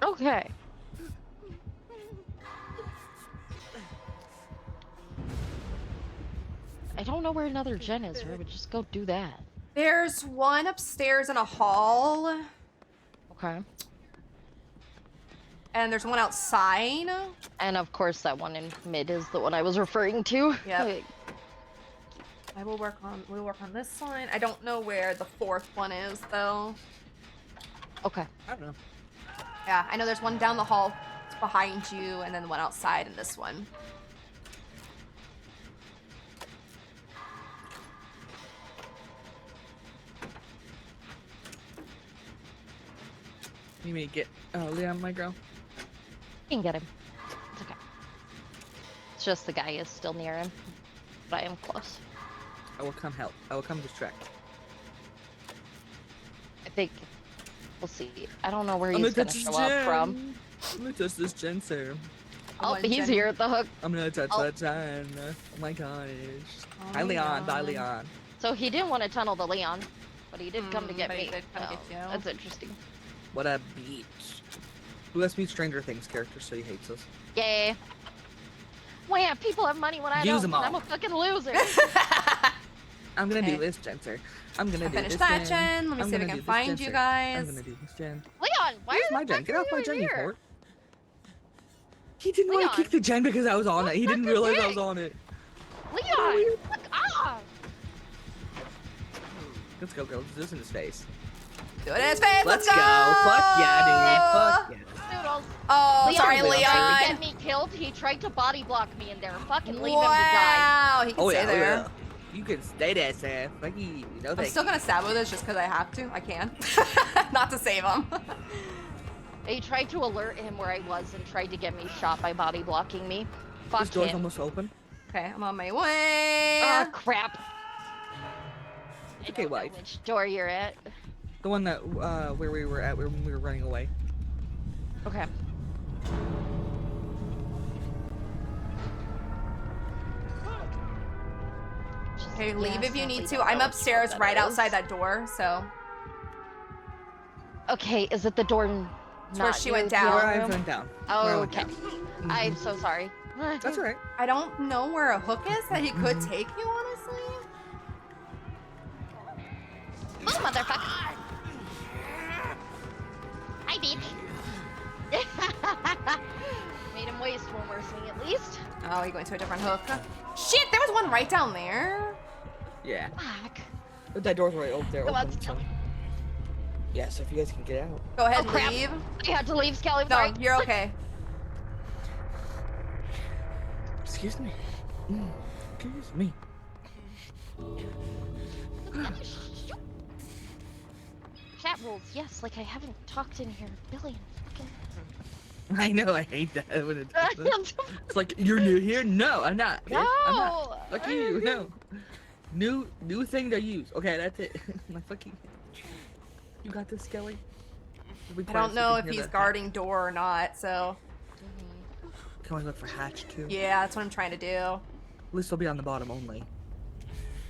Okay. I don't know where another gen is. We would just go do that. There's one upstairs in a hall, Okay. and there's one outside. And of course, that one in mid is the one I was referring to. Yep. We'll work on this one. I don't know where the fourth one is though. Okay. I don't know. Yeah, I know there's one down the hall behind you, and then one outside in this one. You may get Leon, my girl. You can get him. It's okay. It's just the guy is still near him. But I am close. I will come help. I will come distract. I think we'll see. I don't know where I'm he's gonna gonna touch show this up from. gen. I'm gonna touch this gen, sir. Oh, One he's gen. here at the hook. I'm gonna touch Oh. that gen. Oh my gosh. Oh, Hi, Leon. Bye, Leon. Leon. So he didn't want to tunnel the Leon, but he did come to get but he me. did come Oh, get you. That's interesting. What a beach. Who has me Stranger Things character, so he hates us. Yay. Well, yeah, people have money when I Use don't. 'em all. I'm a fucking loser. I'm gonna Okay. do this gen, sir. I'm gonna I do finished this that gen. Let me I'm see if I gonna can do this find gen, you sir. guys. I'm gonna do this gen. Leon, why Where's are my the gen? fuck Get are off my you gen, you here? whore. He didn't want Leon. to kick the gen because I was on it. He didn't What the realize I heck? was on it. Leon, fuck off! Let's go, girl. Let's do this in his face. Do it in his face. Let's Let's go. Fuck yeah, dude. Fuck yeah. Noodles. Oh, Leon, sorry, Leon. he tried to Leon. get me killed. He tried to body block me in there. Fucking leave him to die. Wow, he can Oh stay yeah, there. oh yeah. You can stay there, Sam. Fuck you. No I'm thank still you. gonna stab with this just because I have to. I can. Not to save him. He tried to alert him where I was and tried to get me shot by body blocking me. Fuck This door's him. almost open. Okay, I'm on my way. Ah, crap. I okay, don't know wife. which door you're at. The one that where we were at when we were running away. Okay. Okay, leave if you need to. Don't I'm know upstairs what right that outside is. that door, so. Okay, is it the door It's where Not she near went the down. Where I room? went down. Oh, Where I went okay. down. I'm so sorry. That's alright. I don't know where a hook is that he could Mhm. take you, honestly. Oh, motherfucker. Hi, bitch. Made him waste one more swing at least. Oh, you going to a different hook? Shit, there was one right down there. Yeah. Fuck. But that door's right over there. Come on, Open, so. Skelly. Yeah, so if you guys can get out. Go ahead Oh, and crap. leave. I had to leave, Skelly. No, Sorry. you're okay. Excuse me. Excuse me. Chat rules, yes, like I haven't talked in here a billion fucking I know, I hate that when it does this. It's like, you're new here? No, I'm not. bitch. I'm not. No! Fuck you, no. New thing to use. Okay, that's it. Like, fuck you. You got this, Skelly? I don't know if he's guarding door or not, so Can we look for hatch too? yeah, that's what I'm trying to do. At least he'll be on the bottom only.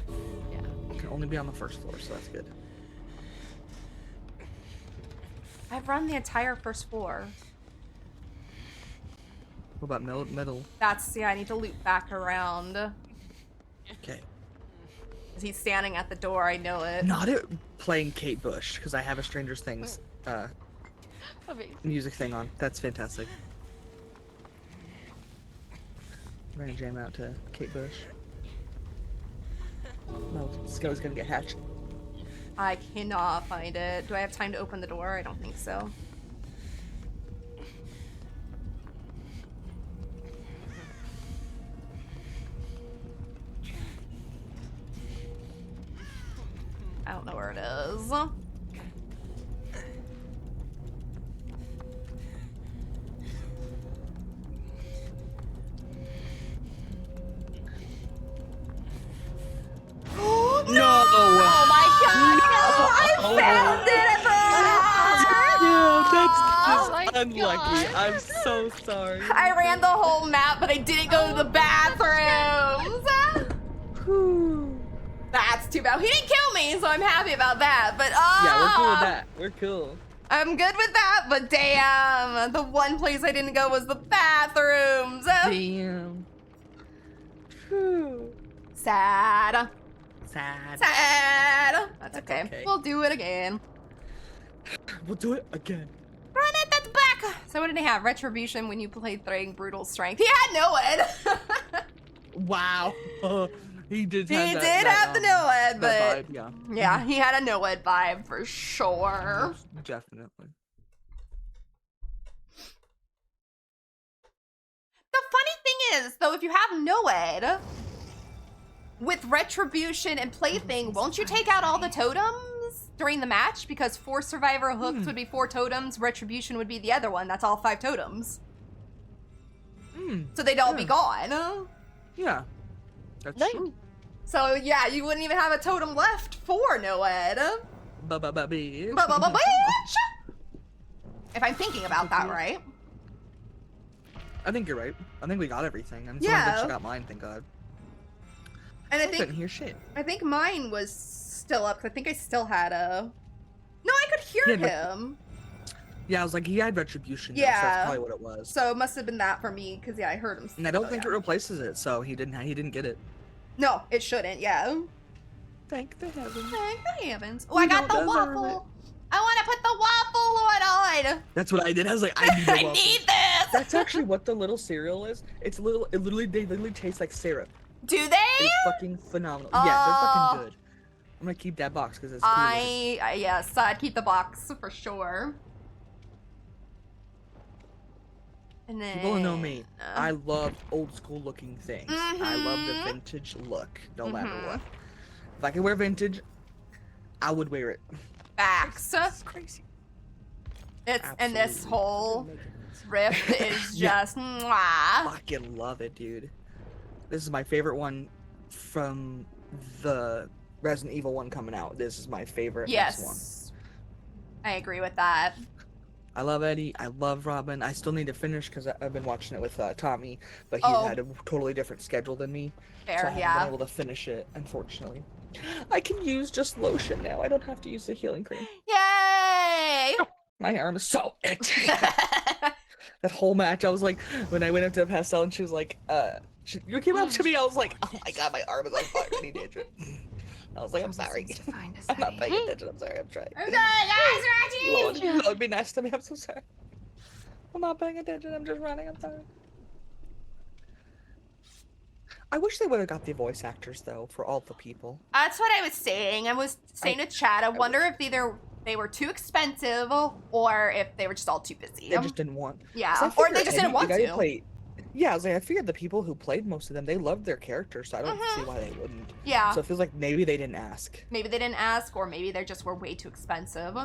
Yeah. Can only be on the first floor, so that's good. I've run the entire first floor. What about middle? That's, yeah, I need to loop back around. Okay. 'Cause he's standing at the door, I know it. Not it playing Kate Bush, because I have a Stranger Things Amazing. music thing on. That's fantastic. I'm gonna jam out to Kate Bush. No, Skelly's gonna get hatched. I cannot find it. Do I have time to open the door? I don't think so. I don't know where it is. No! Oh my god! No! I found it at the Yeah, Oh my that's just unlucky. God. I'm so sorry. I ran the whole map, but I didn't go to the bathrooms. Whew. That's too bad. He didn't kill me, so I'm happy about that. But oh, Yeah, we're cool with that. We're cool. I'm good with that. But damn, the one place I didn't go was the bathrooms. Damn. Whew. Sad. Sad. Sad. That's okay. okay. We'll do it again. We'll do it again. Run it, that's back. So what did he have? Retribution when you played Throwing Brutal Strength. He had no-ed. Wow. He did He have did have the no-ed, that but vibe, yeah. yeah, he had a no-ed vibe for sure. Definitely. The funny thing is, though, if you have no-ed, with Retribution and Plaything, won't you take out all the totems during the match? Because 4 Survivor hooks would be 4 totems, Retribution would be the other one. That's all 5 totems. So they'd all be gone. Yeah. That's Nice. true. So yeah, you wouldn't even have a totem left for no-ed. Bitch. Bitch! If I'm thinking about that right. I think you're right. I think we got everything. I'm Yeah. glad she got mine, thank God. And I couldn't think hear shit. mine was still up, 'cause I think I still had a... No, I could hear Yeah, but- him. Yeah, I was like, he had retribution. though, so Yeah. that's probably what it was. So it must have been that for me, because yeah, I heard him. And I don't so, think yeah. it replaces it, so he didn't get it. No, it shouldn't, yeah. Thank the heavens. Thank the heavens. Oh, I got the don't deserve waffle. I want to put the waffle one on. That's what I did. I was like, I need the I waffle. need this. That's actually what the little cereal is. It's little. They literally taste like syrup. Do they? It's fucking phenomenal. Yeah, they're fucking good. I'm gonna keep that box because it's cool. Yes, I'd keep the box for sure. And then People who know me, I love old school looking things. I love the Mhm. vintage look, no matter Mhm. what. If I could wear vintage, I would wear it. facts. It's crazy. It's and this Absolutely. whole riff is Yeah. just mwah. Fucking love it, dude. This is my favorite one from the Resident Evil one coming out. This is my favorite next one. Yes, I agree with that. I love Eddie. I love Robin. I still need to finish because I've been watching it with Tommy, but he Oh. had a totally different schedule than me. So I Fair, haven't yeah. been able to finish it, unfortunately. I can use just lotion now. I don't have to use the healing cream. Yay! My arm is so itchy. That whole match, I was like, when I went up to Pastel and she was like, you came up to me, I was like, oh my god, my arm is on fire, I need it. I was like, I'm Trouble sorry. seems to find us, I'm not Eddie. paying attention, I'm sorry, I'm trying. I'm sorry, guys, Reggie! Lord, be nice to me, I'm so sorry. I'm not paying attention, I'm just running, I'm sorry. I wish they would have got the voice actors, though, for all the people. That's what I was saying. I was saying to Chad, I wonder if either they were too expensive or if they were just all too busy. They just didn't want. Yeah, 'Cause I or figured they just didn't Eddie, want the guy to. who played- Yeah, I was like, I figured the people who played most of them, they loved their characters, so I don't see why they wouldn't. Yeah. So it feels like maybe they didn't ask. Maybe they didn't ask, or maybe they just were way too expensive.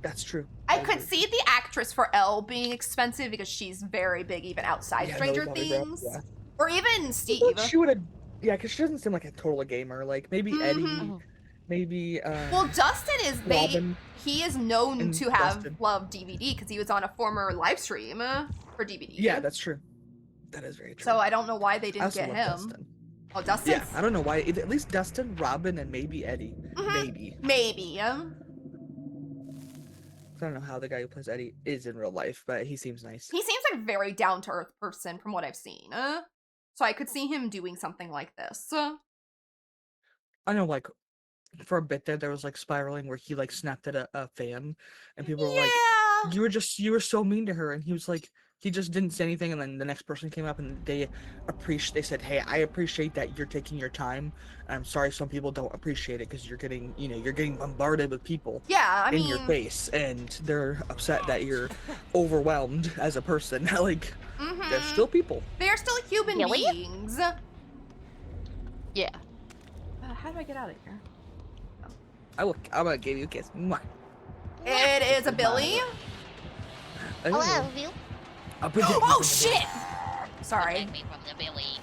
That's true. I could see the actress for Elle being expensive because she's very big even outside Yeah, Stranger Millie Bobby Brown, Things. yeah. Or even Steve. I thought she would have. Yeah, because she doesn't seem like a total gamer. Like maybe Eddie, Mhm. maybe. Well, Dustin is Robin he is known and to have Dustin. loved DVD because he was on a former live stream for DVD. Yeah, that's true. That is very true. So I don't know why they I didn't also get love him. Dustin. Oh, Dustin? Yeah, I don't know why. At least Dustin, Robin, and maybe Eddie. Maybe. Maybe. I don't know how the guy who plays Eddie is in real life, but he seems nice. He seems like a very down to earth person from what I've seen. So I could see him doing something like this. I know, like, for a bit there was like spiraling where he like snapped at a fan, and people were like, Yeah. you were so mean to her, and he was like, he just didn't say anything, and then the next person came up and they said, hey, I appreciate that you're taking your time. I'm sorry some people don't appreciate it because you're getting bombarded with people Yeah, I in mean, your face, and they're upset that you're overwhelmed as a person. Like, they're still people. they're still human Really? beings. Yeah. How do I get out of here? I'm gonna give you a kiss. Mwah. It is a Billy. I don't know. you. I'll protect you Oh from the shit! Sorry. me from the Billy.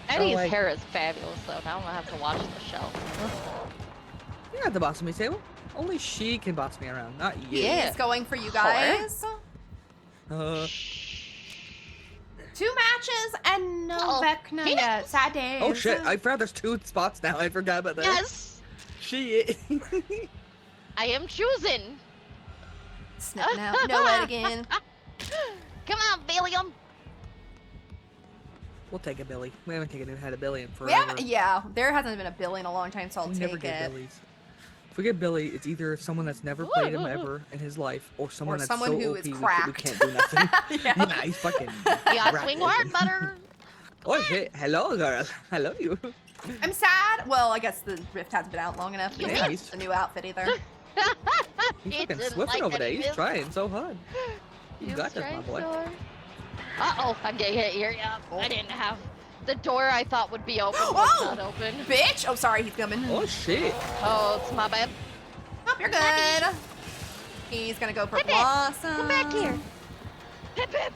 Eddie's like- hair is fabulous, though. Now I'm gonna have to watch the show. You're not the boss of me, Sable. Only she can boss me around, not you. Yeah. He's going for you guys. Uh, 2 matches and no Oh, Vecna he yet. Sad days. oh shit! I forgot there's 2 spots now. I forgot about that. Yes! She. I am choosing! Sniffing out. No it again. Come on, Billiam! We'll take a Billy. We haven't had a Billy in We forever. have, yeah, there hasn't been a Billy in a long time, so I'll We never take get it. Billies. If we get Billy, it's either someone that's never played him ever in his life, or someone that's someone so who OP is we cracked. can't do nothing. Yeah. Yeah, he's fucking. Yeah, cracked swing open. hard, butter! Oh shit! Hello, girl. I love you. I'm sad. Well, I guess the Rift hasn't been out long enough. Yeah, Yeah, he's- a new outfit either. He's He fucking didn't swiffing like over there. any He's business. trying so hard. You got this, my boy. Uh-oh, I'm getting hit here, yeah. I didn't have... The door I thought would be open was Oh! not open. Bitch! Oh, sorry, he's coming. Oh shit! Oh, it's my bad. Oh, you're good. He's gonna go for Pip it. Blossom. Come back here. Pip, Pip.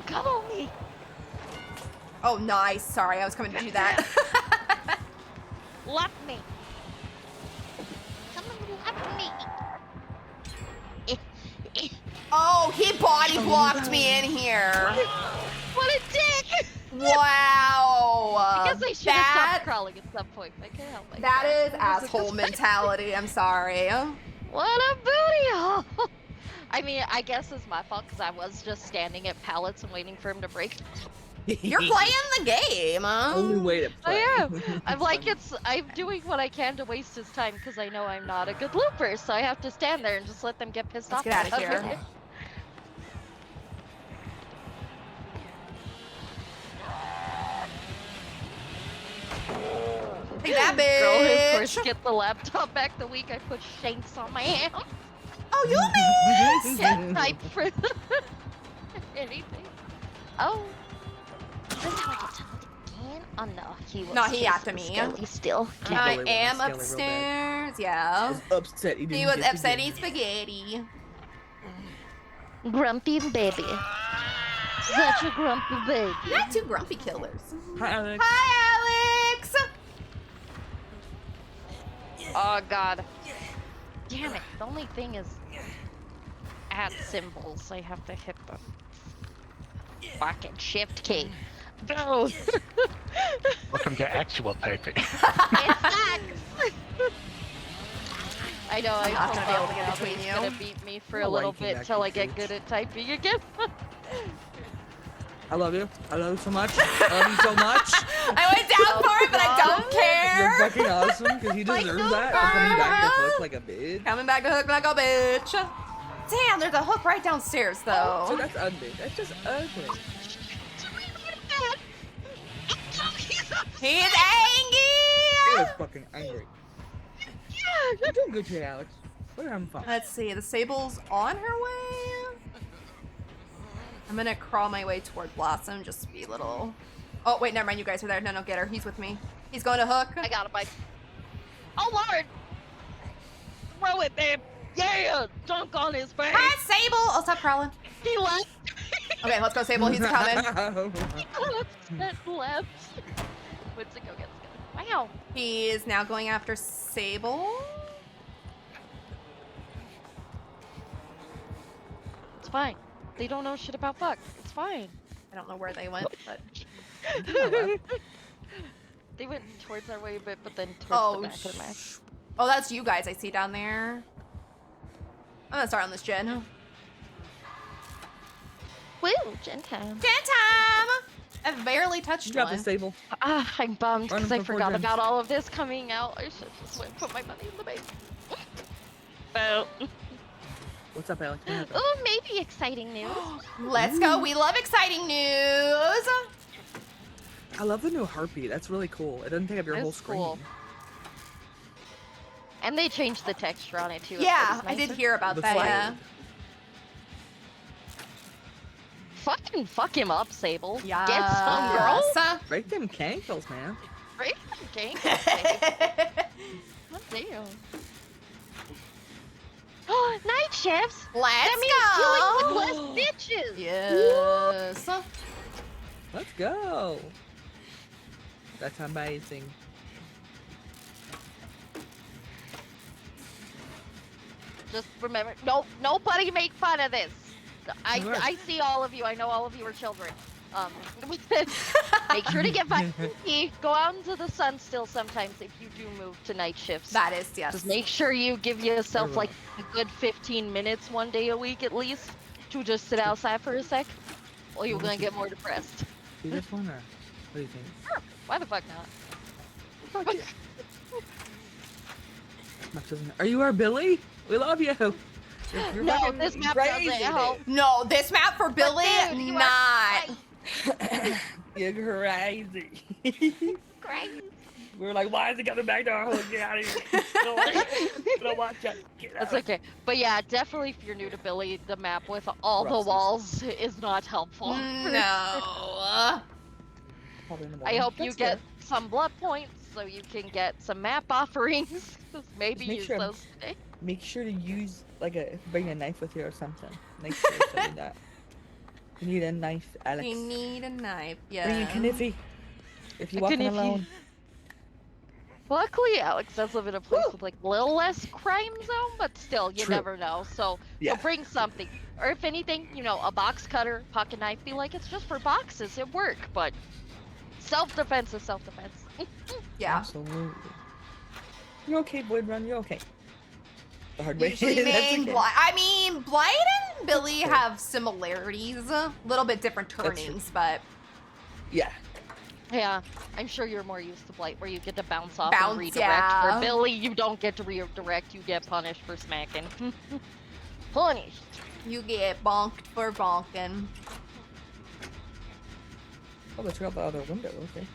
Come on me. Oh, nice. Sorry, I was coming to do that. Lock me. Come on, lock me. Oh, he body blocked me in here. What a dick! Wow. I guess I should have that, stopped crawling at some point. I can't help myself. that is asshole mentality. I'm sorry. What a booty hole! I mean, I guess it's my fault because I was just standing at pallets and waiting for him to break. You're playing the game. Only way to play. I am. I'm doing what I can to waste his time because I know I'm not a good looper, so I have to stand there and just let them get pissed Let's off. get out of about here. it. Take that, Girl who bitch. first get the laptop back the week I put shanks on my hand. Oh, you missed. Type for anything. Oh. This time I get told again? Oh no, he was. No, he just after me. stealthy still. He I really am wanted Skelly real bad. upstairs. Yeah. He was upset. He, He didn't was get to upset. get He's spaghetti. Grumpy baby. Such a grumpy baby. Not 2 grumpy killers. Hi, Alex. Hi, Alex. Oh god. Damn it. The only thing is at symbols. I have to hit the fucking shift key. No. Welcome to actual typing. It sucks. I know. I'm not gonna be able to get Alvin's between you. gonna beat me for No a little way he came bit back till from I get Cage. good at typing again. I love you. I love you so much. I love you so much. I went down for it, but I don't You're care. fucking awesome because he My deserves that for coming back to hook like a bitch. Coming back to hook like a bitch. Damn, there's a hook right downstairs So though. that's ugly. That's just ugly. He's He angry. is fucking angry. You're doing good today, Alex. We're having fun. Let's see, the Sable's on her way. I'm gonna crawl my way toward Blossom, just be little. Oh wait, never mind. You guys are there. No, get her. He's with me. He's going to hook. I got a bike. Oh Lord! Throw it, babe. Yeah, dunk on his face. Hi, Sable. Oh, stop crawling. He left. Okay, let's go, Sable. He's coming. Left. What's it go get? Wow. He is now going after Sable. It's fine. They don't know shit about fuck. It's fine. I don't know where they went, but They went towards our way a bit, but then towards oh, the back of the map. oh, that's you guys I see down there. I'm gonna start on this gen. Woo, gen time. Gen time! I've barely touched You got one. the stable. Ah, I'm bummed Run because I before forgot gens. about all of this coming out. I should just went and put my money in the bank. Well, What's up, Alex? What happened? oh, maybe exciting news. Let's go. We love exciting news. I love the new heartbeat. That's really cool. It doesn't take up your whole It's screen. cool. And they changed the texture on it too. Yeah, It's I did nicer. hear about The that. flag. Yeah. Fucking fuck him up, Sable. Yeah. Get some, girl. Break them cankles, man. Break the game. What damn. Oh, night shifts. Let's That means go. killing with less bitches. Yes. Let's go. That's amazing. Just remember, nobody make fun of this. Alright. I see all of you. I know all of you are children. Make sure to get vitamin D. Go out into the sun still sometimes if you do move to night shifts. That is, yes. Just make sure you give yourself Very like a good 15 minutes one day a week at least to just sit outside for a sec, or you're gonna get more depressed. Do this one or what do you think? Why the fuck not? Fuck yeah. Much doesn't- Are you our Billy? We love you. You're No, fucking this map crazy, doesn't help. No, this map for Billy, dude, you are not. dude. You're crazy. Crazy. We were like, why is he coming back to our hood? Get out of here. Don't watch that. Get out. That's okay. But yeah, definitely if you're new to Billy, the map with all the Rough. walls is not helpful. No. Probably in the I morning. hope you That's get fair. some blood points so you can get some map offerings. Maybe Make use sure- those today. Make sure to use bring a knife with you or something. Make sure to do that. You need a knife, Alex. You need a knife, Bring a yeah. kniffy. If you're A walking kniffy. alone. Luckily, Alex does live in a place Woo! with like a little less crime zone, but still, you True. never know. So Yeah. bring something. Or if anything, a box cutter, pocket knife, be like, it's just for boxes, it work, but self-defense is self-defense. Yeah. Absolutely. You're okay, Boyd Run. You're okay. The hard way. Usually That's named okay. Blight. I mean, Blight and Billy true. have similarities. A little bit different true. turnings, but Yeah. Yeah, I'm sure you're more used to Blight, where you get to bounce off Bounce, and redirect. yeah. For Billy, you don't get to redirect, you get punished for smacking. Punished. you get bonked for bonking. Oh, let's check out the other window. Okay.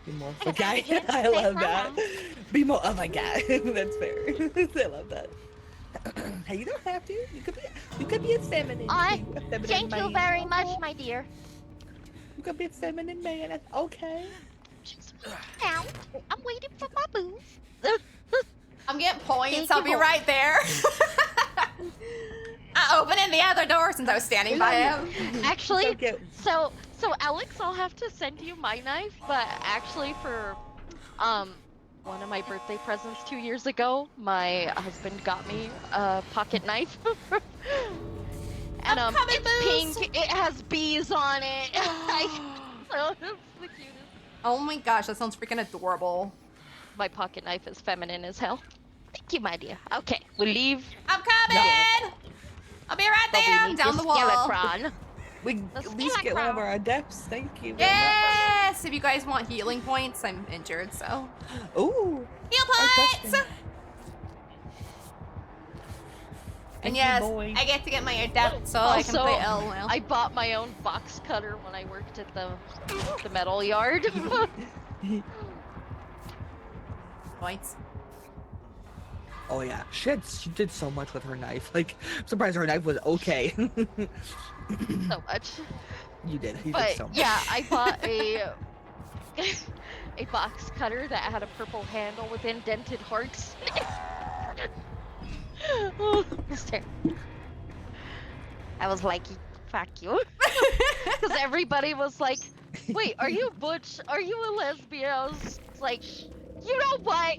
Be more of a guy. I love that. Be more of a guy. That's fair. I love that. Hey, you don't have to. You could be a feminine. I- a feminine Thank you man. very much, my dear. You could be a feminine man. That's okay. Ow, I'm waiting for my booze. I'm getting points. Thank I'll you be both. right there. I'm opening the other door since I was standing by him. Actually, So cute. so Alex, I'll have to send you my knife, but actually for one of my birthday presents 2 years ago, my husband got me a pocket knife. And Upcoming it's booze. pink, it has bees on it. It's the cutest. Oh my gosh, that sounds freaking adorable. my pocket knife is feminine as hell. Thank you, my dear. Okay, we leave. I'm coming! I'll be right But we there. I'm need down the the wall. Skeletron. We The at least get one of Skeletron. our adepts. Thank you very Yes! If you guys want healing points, I'm injured, so. much. Ooh. Heal our points! Dustin. And Thank you, yes, boy. I get to get my adept so I can Also, play L now. I bought my own box cutter when I worked at the metal yard. Points. Oh yeah, she did so much with her knife. Like, I'm surprised her knife was okay. So much. You did. You But did so much. yeah, I bought a a box cutter that had a purple handle with indented hearts. Oh, it's terrible. I was like, fuck you. Because everybody was like, wait, are you butch? Are you a lesbian? I was like, you know what?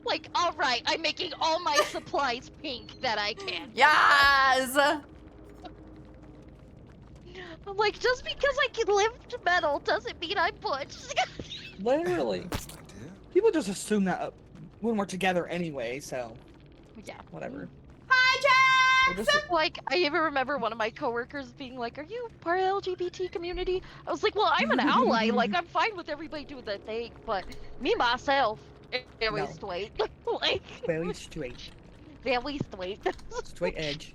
Like, alright, I'm making all my supplies pink that I can. Yes! I'm like, just because I can lift metal doesn't mean I'm butch. Literally. People just assume that when we're together anyway, so Yeah. whatever. Hi, We're Jax! just- Like, I even remember one of my coworkers being like, are you part of the LGBT community? I was like, well, I'm an ally. Like, I'm fine with everybody doing their thing, but me, myself, very No. straight. Like, very straight. very straight. Straight edge.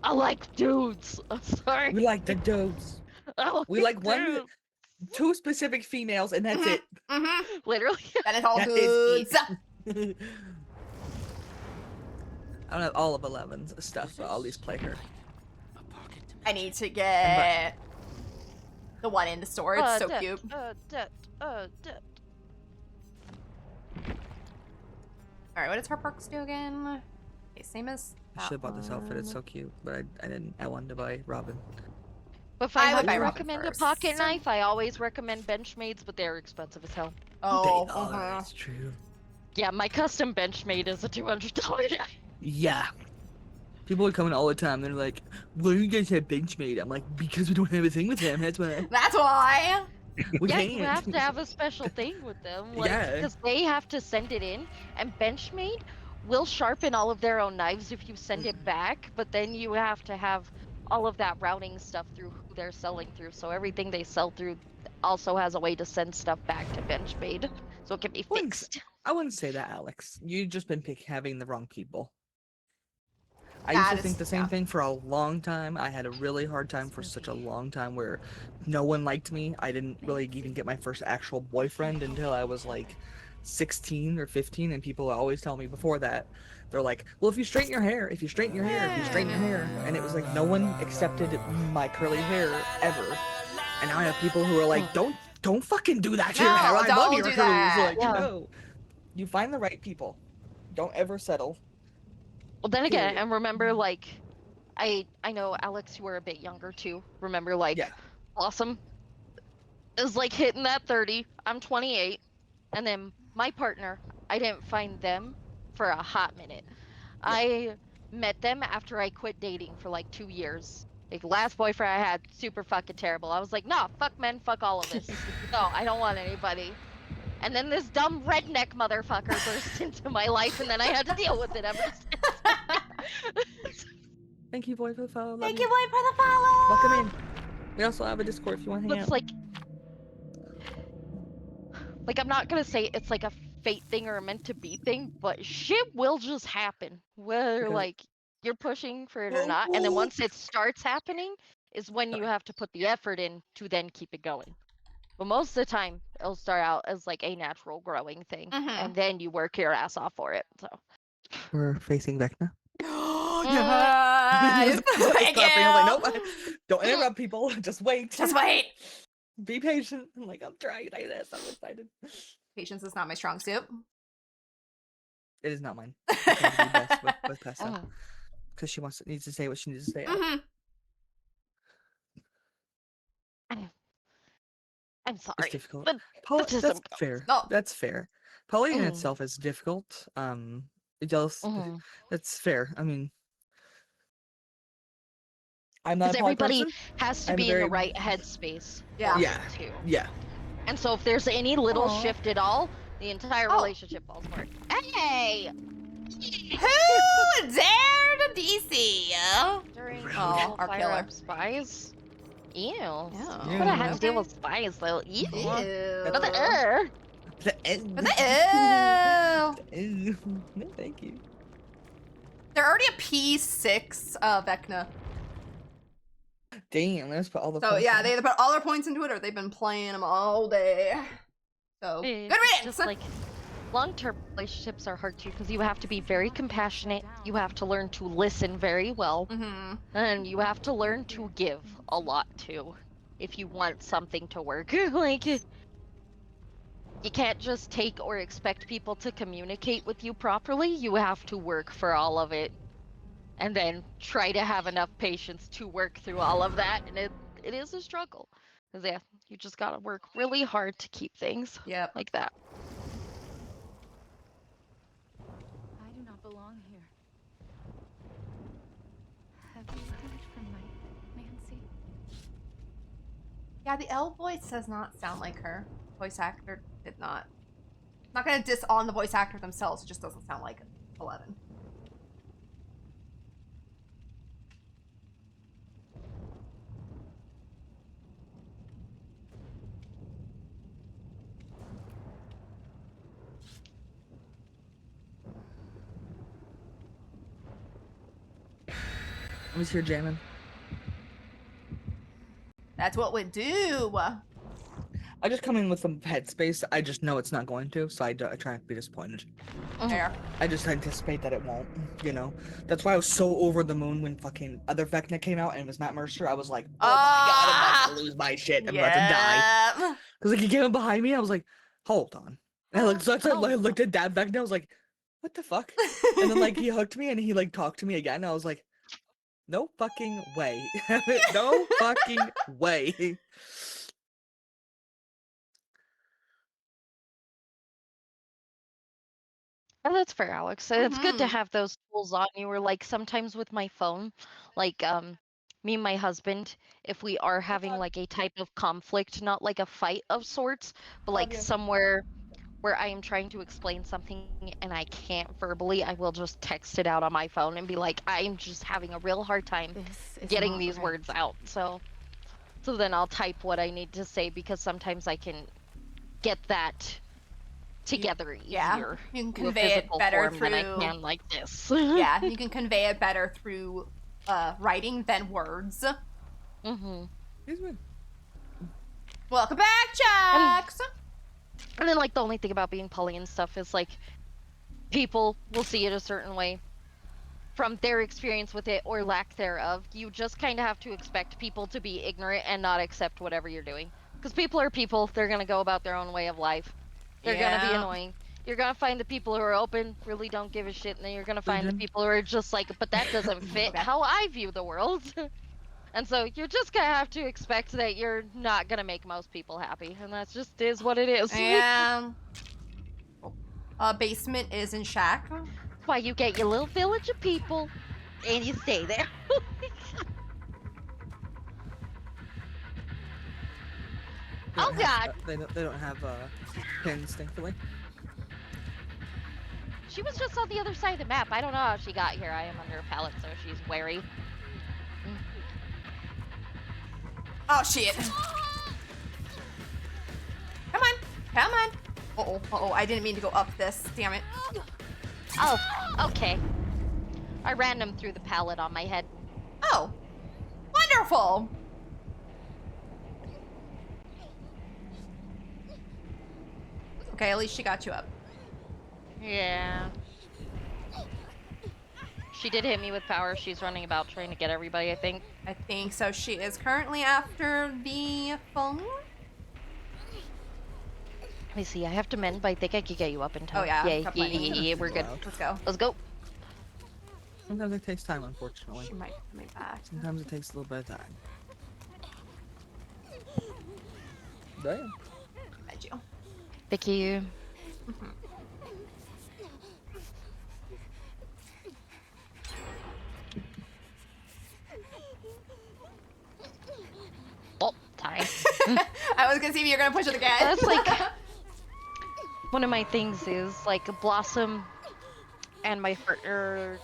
I like dudes. I'm sorry. We like the dudes. We like dudes. two specific females, and that's it. Mm-hmm. Literally. That is all That is goods. I don't have all of 11's stuff, but I'll at least play her. I need to get the one in the store. It's so cute. Alright, what does her perks do again? Okay, same as I should have bought this outfit. It's one. so cute, but I didn't. I wanted to buy Robin. But if I I would have buy to Robin recommend first. a pocket knife, I always recommend Benchmades, but they're expensive as hell. Oh, They are, uh-huh. that's true. Yeah, my custom Benchmade is a $200 knife. Yeah. People would come in all the time. They're like, "Why do you guys have Benchmade?" I'm like, "Because we don't have a thing with them. That's why That's why. we Yeah, can't." you have to have a special thing with them, like, Yeah. because they have to send it in, and Benchmade will sharpen all of their own knives if you send it back, but then you have to have all of that routing stuff through who they're selling through, so everything they sell through also has a way to send stuff back to Benchmade, so it can be Wouldn't fixed. I wouldn't say that, Alex. You've just been having the wrong people. I That used to is- think the same yeah. thing for a long time. I had a really hard time for such a long time where no one liked me. I didn't really even get my first actual boyfriend until I was like 16 or 15, and people always tell me before that, they're like, well, if you straighten your hair, if you straighten your hair, if you straighten your hair. And it was like no one accepted my curly hair ever. And now I have people who are like, don't fucking do that to your No, hair. I love don't your do curls. that. Like, Yeah. no. You find the right people. Don't ever settle. Well, then again, Period. and remember, like, I know, Alex, you were a bit younger too. Remember, like, Yeah. Blossom is like hitting that 30. I'm 28, and then my partner, I didn't find them for a hot minute. I met them after I quit dating for like 2 years. Like, last boyfriend I had, super fucking terrible. I was like, nah, fuck men, fuck all of this. No, I don't want anybody. And then this dumb redneck motherfucker burst into my life, and then I had to deal with it ever since. Thank you, boy, for the follow. Love Thank you, boy, for the follow. Welcome in. We also have a Discord if you want to hang It's out. like I'm not gonna say it's like a fate thing or a meant to be thing, but shit will just happen. Whether Okay. like you're pushing for it or not, and then once it starts happening is when you have to put the effort in to then keep it going. But most of the time it'll start out as like a natural growing thing, Mhm. and then you work your ass off for it. So We're facing Vecna. Yes. Thank Clapping. I was like, you. nope. Don't interrupt people. Just wait. Just wait. Be patient. I'm like, I'm trying. I'm excited. Patience is not my strong suit. It is not mine. I tend to be best with Pesta. Mhm. Because she needs to say what she needs to say. Mhm. I'm sorry. It's difficult. But That's autism fair. No. That's fair. Poly in Mhm. itself is difficult. It does. Mhm. That's fair. I mean, I'm not because a poly everybody person. has to I'm be in very- the right headspace. Yeah. Yeah. Too. Yeah. And so if there's any little Aw. shift at all, The entire Oh. relationship falls apart. Hey! Who dared to DC? During Rude. Oh, our fire killer. up spies? Ew. Ew. Could have had to deal Okay. with spies though. Ew. Ew. But the, The end. Ew. No, thank you. They're already a P6 Vecna. Damn, let's put all the. So points yeah, in. they either put all their points into it or they've been playing them all day. So good it's riddance. just like long-term relationships are hard too because you have to be very compassionate. You have to learn to listen very well, and you have to learn to give a lot too, if you want something to work. Like, you can't just take or expect people to communicate with you properly. You have to work for all of it, and then try to have enough patience to work through all of that. And it is a struggle, because yeah, you just gotta work really hard to keep things Yep. like that. I do not belong here. Have you heard from my Nancy? Yeah, the L voice does not sound like her. Voice actor did not. I'm not gonna diss on the voice actor themselves. It just doesn't sound like 11. I was here jamming. That's what we do. I just come in with some headspace. I just know it's not going to, so I try not to be disappointed. There. I just anticipate that it won't, you know? That's why I was so over the moon when fucking other Vecna came out and it was Matt Mercer. I was like, oh my god, I'm about to lose my shit. I'm about to die. Yep. Because like he came up behind me, I was like, hold on. And I looked, I looked at that Vecna, I was like, what the fuck? And then like he hooked me and he like talked to me again. And I was like, no fucking way. No fucking way. Oh, that's fair, Alex. It's good to Mhm. have those tools on you. Or like sometimes with my phone, like me and my husband, if we are having like a type of conflict, not like a fight of sorts, but like somewhere where I am trying to explain something and I can't verbally, I will just text it out on my phone and be like, I'm just having a real hard time This is getting not these right. words out. So then I'll type what I need to say because sometimes I can get that together easier. Yeah, you can to a convey it physical better form than I through. can like this. Yeah, you can convey it better through writing than words. Mm-hmm. He's been- Welcome back, Jax. And then like the only thing about being poly and stuff is like people will see it a certain way from their experience with it or lack thereof. You just kind of have to expect people to be ignorant and not accept whatever you're doing. Because people are people. They're going to go about their own way of life. They're going to be Yeah. annoying. You're going to find the people who are open, really don't give a shit, and then you're going to find the Mhm. people who are just like, but that doesn't fit how I view the world. And so you're just going to have to expect that you're not going to make most people happy. And that's just is what it is. And basement is in shack. That's why you get your little village of people and you stay there. They Oh, don't have- God. They don't have pins, thankfully. She was just on the other side of the map. I don't know how she got here. I am under a pallet, so she's wary. Oh shit! Come on, come on. Uh-oh, I didn't mean to go up this. Damn it. Oh, okay. I ran him through the pallet on my head. Oh, wonderful. Okay, at least she got you up. Yeah. She did hit me with power. She's running about trying to get everybody, I think. I think so. She is currently after the phone. Let me see. I have to mend, but I think I could get you up in time. Oh, yeah, Yeah, got yeah, plenty. yeah, we're good. Let's go. Let's go. Sometimes it takes time, unfortunately. She might be coming back. Sometimes it takes a little bit of time. Damn. Behind you. Thank you. Oh, time. I was gonna see if you're gonna push it again. That's like one of my things is like Blossom and my partner,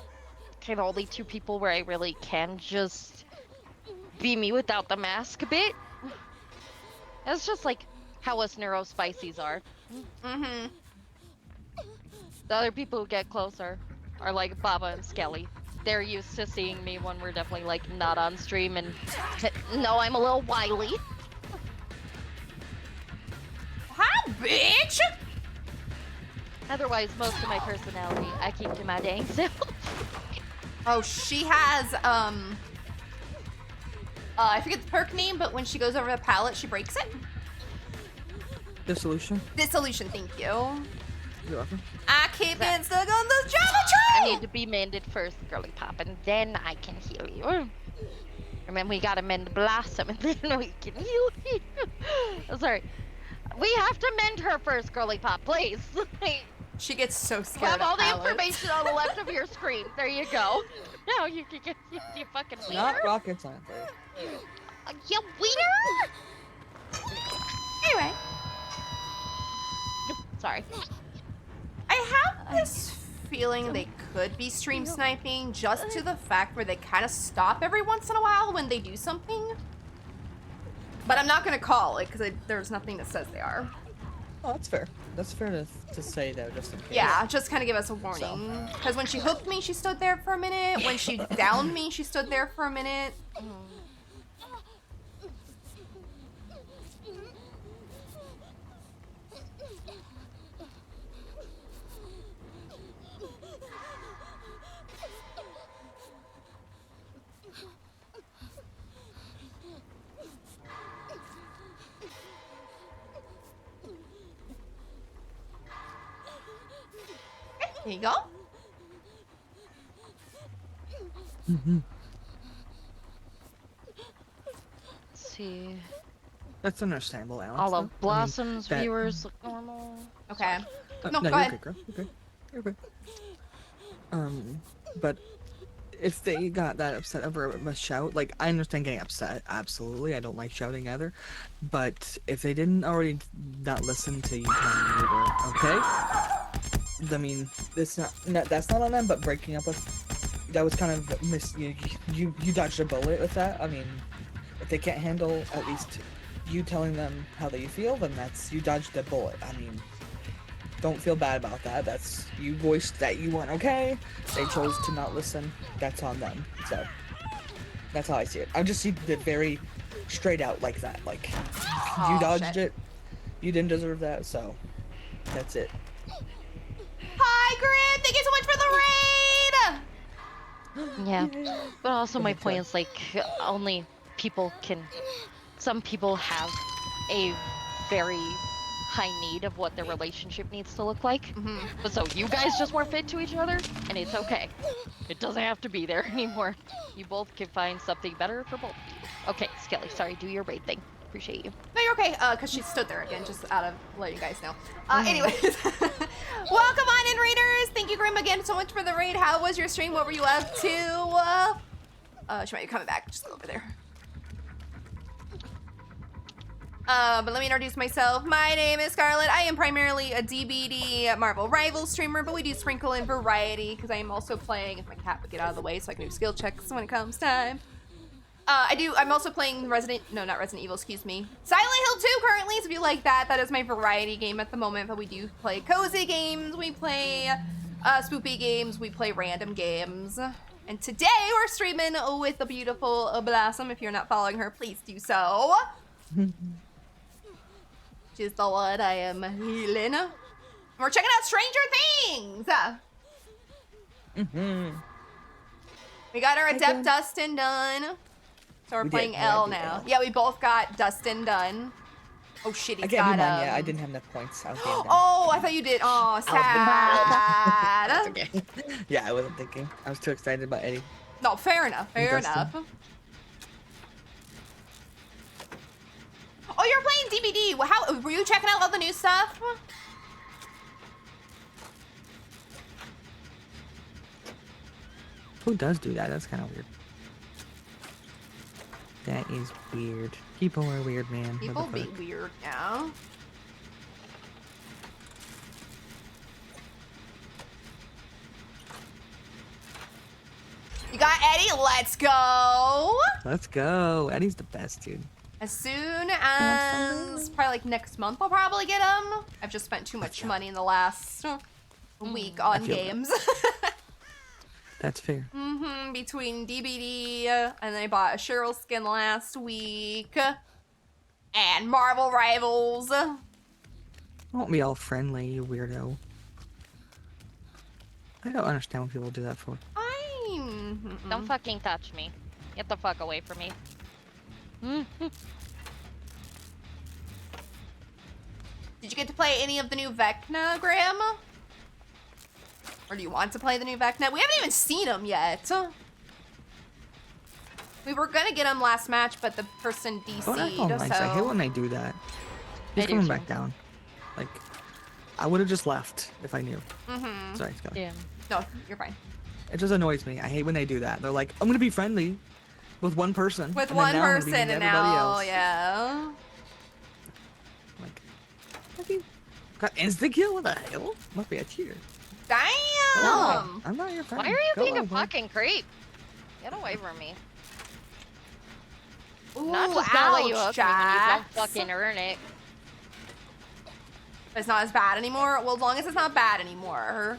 kind of only two people where I really can just be me without the mask a bit. It's just like how us neurospicies are. Mm-hmm. The other people who get closer are like Baba and Skelly. They're used to seeing me when we're definitely like not on stream and no, I'm a little wily. Hi, bitch! Otherwise, most of my personality I keep to my dang self. Oh, she has, I forget the perk name, but when she goes over the pallet, she breaks it. Dissolution. Dissolution, thank you. You're welcome. I keep getting stuck on the Java I tree! need to be mended first, girly pop, and then I can heal you. And then we gotta mend Blossom, and then we can heal you. Oh, sorry. We have to mend her first, girly pop, please. She gets so You scared have of all the pallets. information on the left of your screen. There you go. Now you can get you fucking Not wiener. rocket science. You wiener! Anyway, Sorry. I have this feeling they could be stream sniping just to the fact where they kind of stop every once in a while when they do something. But I'm not gonna call it because there's nothing that says they are. Oh, that's fair. That's fair to say though, just in case. Yeah, just kind of give us a warning. Because when she hooked me, she stood there for a minute. When she downed me, she stood there for a minute. There you go. Let's see. That's understandable, Alex. All though. of Blossom's that- viewers look normal. Okay. No, go you're ahead. okay, girl. You're okay. You're okay. But if they got that upset over a shout, like, I understand getting upset, absolutely. I don't like shouting either. But if they didn't already not listen to you telling you were okay, I mean, that's not on them. But breaking up with that was kind of you dodged a bullet with that. I mean, if they can't handle at least you telling them how they feel, then that's you dodged a bullet. I mean, don't feel bad about that. That's you voiced that you weren't okay. They chose to not listen. That's on them. So that's how I see it. I just see it very straight out like that. Like you dodged shit. it. You didn't deserve that. So that's it. Hi, Grim! Thank you so much for the raid! Yeah. But also Go my ahead, point sorry. is like only people can. Some people have a very high need of what their relationship needs to look like. But so you guys just weren't fit to each other, and it's okay. It doesn't have to be there anymore. You both can find something better for both of you. Okay, Skelly, sorry, do your raid thing. Appreciate you. No, you're okay, because she stood there again, just out of letting you guys know. Anyways, welcome on in, raiders. Thank you, Grim, again so much for the raid. How was your stream? What were you up to? She might be coming back. Just go over there. But let me introduce myself. My name is Scarlett. I am primarily a DBD Marvel Rivals streamer, but we do sprinkle in variety because I am also playing, if my cat would get out of the way so I can do skill checks when it comes time. I'm also playing not Resident Evil, excuse me. Silent Hill 2 currently, so if you like that, that is my variety game at the moment, but we do play cozy games, we play spoopy games, we play random games. And today we're streaming with the beautiful Blossom. If you're not following her, please do so. She's the one I am healing. We're checking out Stranger Things! We got our Adept Dustin done. So we're We playing did, yeah, L I did now. that. Yeah, we both got Dustin done. Oh shit, I he's can't got do mine yet. I didn't have enough points. I was getting done. Oh, I thought you did. Oh, sad. Okay. Yeah, I wasn't thinking. I was too excited about Eddie. No, fair enough. Fair Dustin. enough. Oh, you're playing DBD. Well, how were you checking out all the new stuff? Who does do that? That's kind of weird. That is weird. People are weird, man. People be weird now. let's go. Let's go. Eddie's the best, dude. As soon as probably like next month, I'll probably get them. I've just spent too much money in the last week on feel that. games. That's fair. Between DBD and I bought a Cheryl skin last week and Marvel Rivals. Won't be all friendly, you weirdo. I don't understand what people do that for. Don't fucking touch me. Get the fuck away from me. Did you get to play any of the new Vecna, Graham? Or do you want to play the new Vecna? We haven't even seen them yet. We were gonna get them last match, but the person DC'd, Don't act all nice. I hate when they do that. He's coming back down. Like, I would have just left if I knew. Sorry, Scott. Yeah. No, you're fine. It just annoys me. I hate when they do that. They're like, I'm gonna be friendly with one person. With and one then now I'm gonna be person, mean to and everybody now, else. yeah. Like, have you got insta kill? What the hell? Must be a cheater. Damn! I'm not your friend. Why are you Go being a away, bud. fucking creep? Get away from me. Ooh, Not just gonna let you ouch, hook me when you don't Jax. fucking earn it. It's not as bad anymore? Well, as long as it's not bad anymore.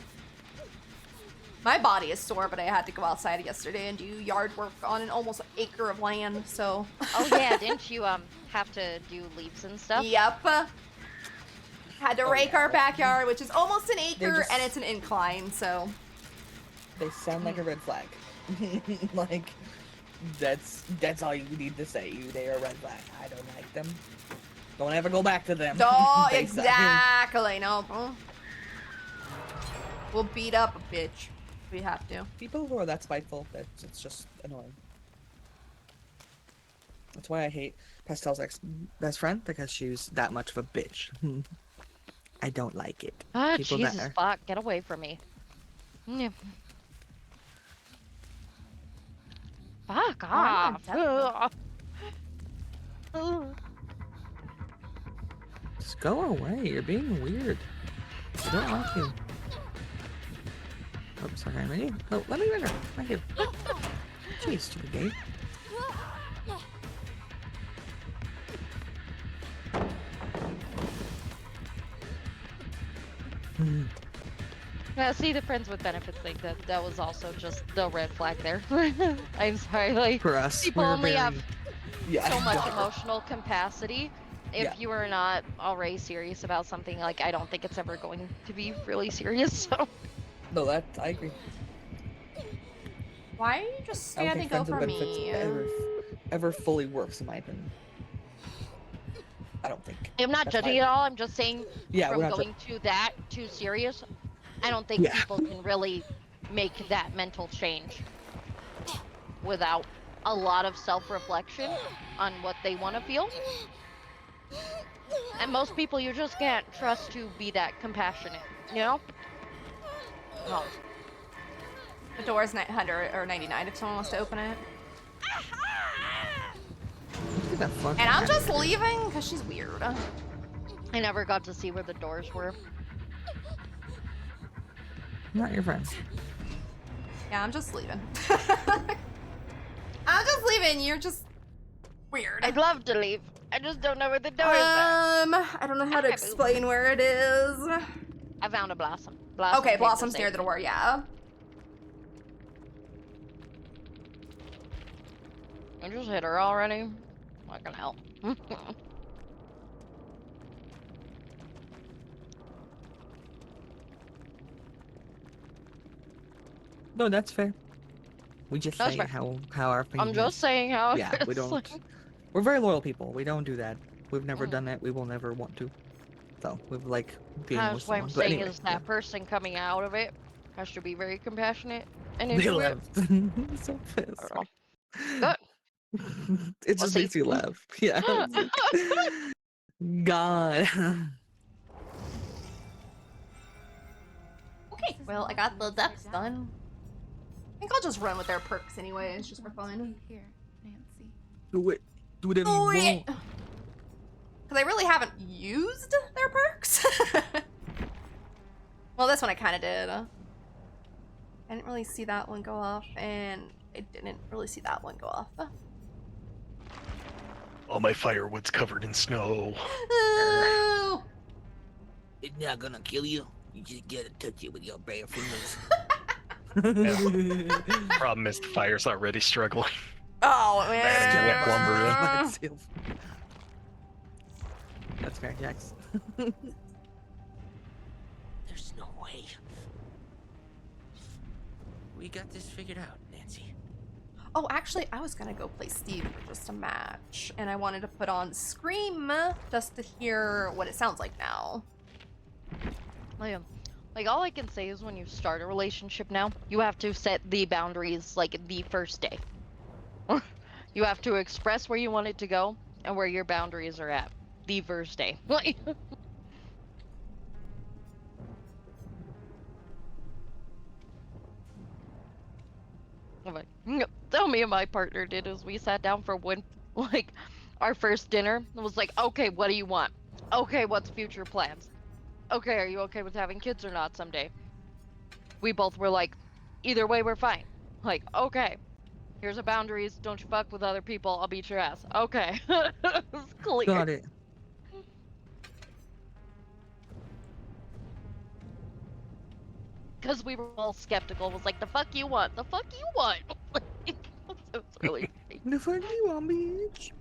My body is sore, but I had to go outside yesterday and do yard work on an almost acre of land, so. Oh yeah, didn't you have to do leaves and stuff? Yep. Had to rake our backyard, which is almost an acre, just- and it's an incline, so. They sound like a red flag. Like, that's all you need to say. They are a red flag. I don't like them. Don't ever go back to them. Oh, They suck. exactly. No. We'll beat up a bitch. We have to. People who are that spiteful, it's just annoying. That's why I hate Pastel's ex-best friend, because she's that much of a bitch. I don't like it. Ah, People Jesus, that are- fuck, get away from me. Yeah. Fuck I'm off. not Ugh. Just go away. You're being weird. I don't like you. Oops, sorry, I mean, oh, let me rid her. Thank you. Jeez, stupid gay. Yeah, see, the friends with benefits thing, that was also just the red flag there. I'm sorry, like, For us, people we're only very- have yeah, so much emotional capacity. If Yeah. you are not already serious about something, like, I don't think it's ever going to be really serious, so. No, that I agree. Why are you just I don't standing think friends over with benefits me? ever fully works, in my opinion. I don't think. I'm not That's judging my- at all, I'm just saying Yeah, from we're not. going to that too serious, I don't think Yeah. people can really make that mental change without a lot of self-reflection on what they want to feel. And most people you just can't trust to be that compassionate, you know? No. The door's 900 or 99 if someone wants to open it. Get the fuck And I'm out. just leaving because she's weird. I never got to see where the doors were. I'm not your friend. Yeah, I'm just leaving. I'm just leaving. You're just weird. I'd love to leave. I just don't know where the doors are. I don't know how to explain where it is. I found a blossom. Blossom Okay, came to Blossom's save near the me. door, yeah. I just hit her already. Not gonna help. No, that's fair. We just That's say fair. how our opinion I'm just is. saying how. Yeah, we it's don't. like- We're very loyal people. We don't do that. We've never Mm. done it. We will never want to. So we've like being with That's what I'm someone. But saying anyway, is that person coming out of it has to be very compassionate and they into it. left. So pissed. Oh. Good. It just see. makes you laugh. Yeah. God. Okay, well, I got the ducks done. I think I'll just run with their perks anyway. It's just for fun. Here, Nancy. Do it. Do whatever you Oh, want. yeah. Because I really haven't used their perks. Well, this one I kind of did. I didn't really see that one go off. And I didn't really see that one go off. All my firewood's covered in snow. Ooh. It's not gonna kill you. You just gotta touch it with your bare fingers. Problem is the fire's already struggling. Oh Adding wet lumber man. That's fair, Jax. There's no way. We got this figured out, Nancy. Oh, actually, I was gonna go play Steve for just a match, and I wanted to put on Scream just to hear what it sounds like now. Like, all I can say is when you start a relationship now, you have to set the boundaries, like, the first day. You have to express where you want it to go and where your boundaries are at the first day. I'm like, so me and my partner did is we sat down for our first dinner. It was like, okay, what do you want? Okay, what's future plans? Okay, are you okay with having kids or not someday? We both were like, either way, we're fine. Like, okay, here's the boundaries. Don't you fuck with other people. I'll beat your ass. Okay. It's clear. Got it. Because we were all skeptical. It was like, the fuck you want? The fuck you want? It's really funny. The fuck you want, bitch?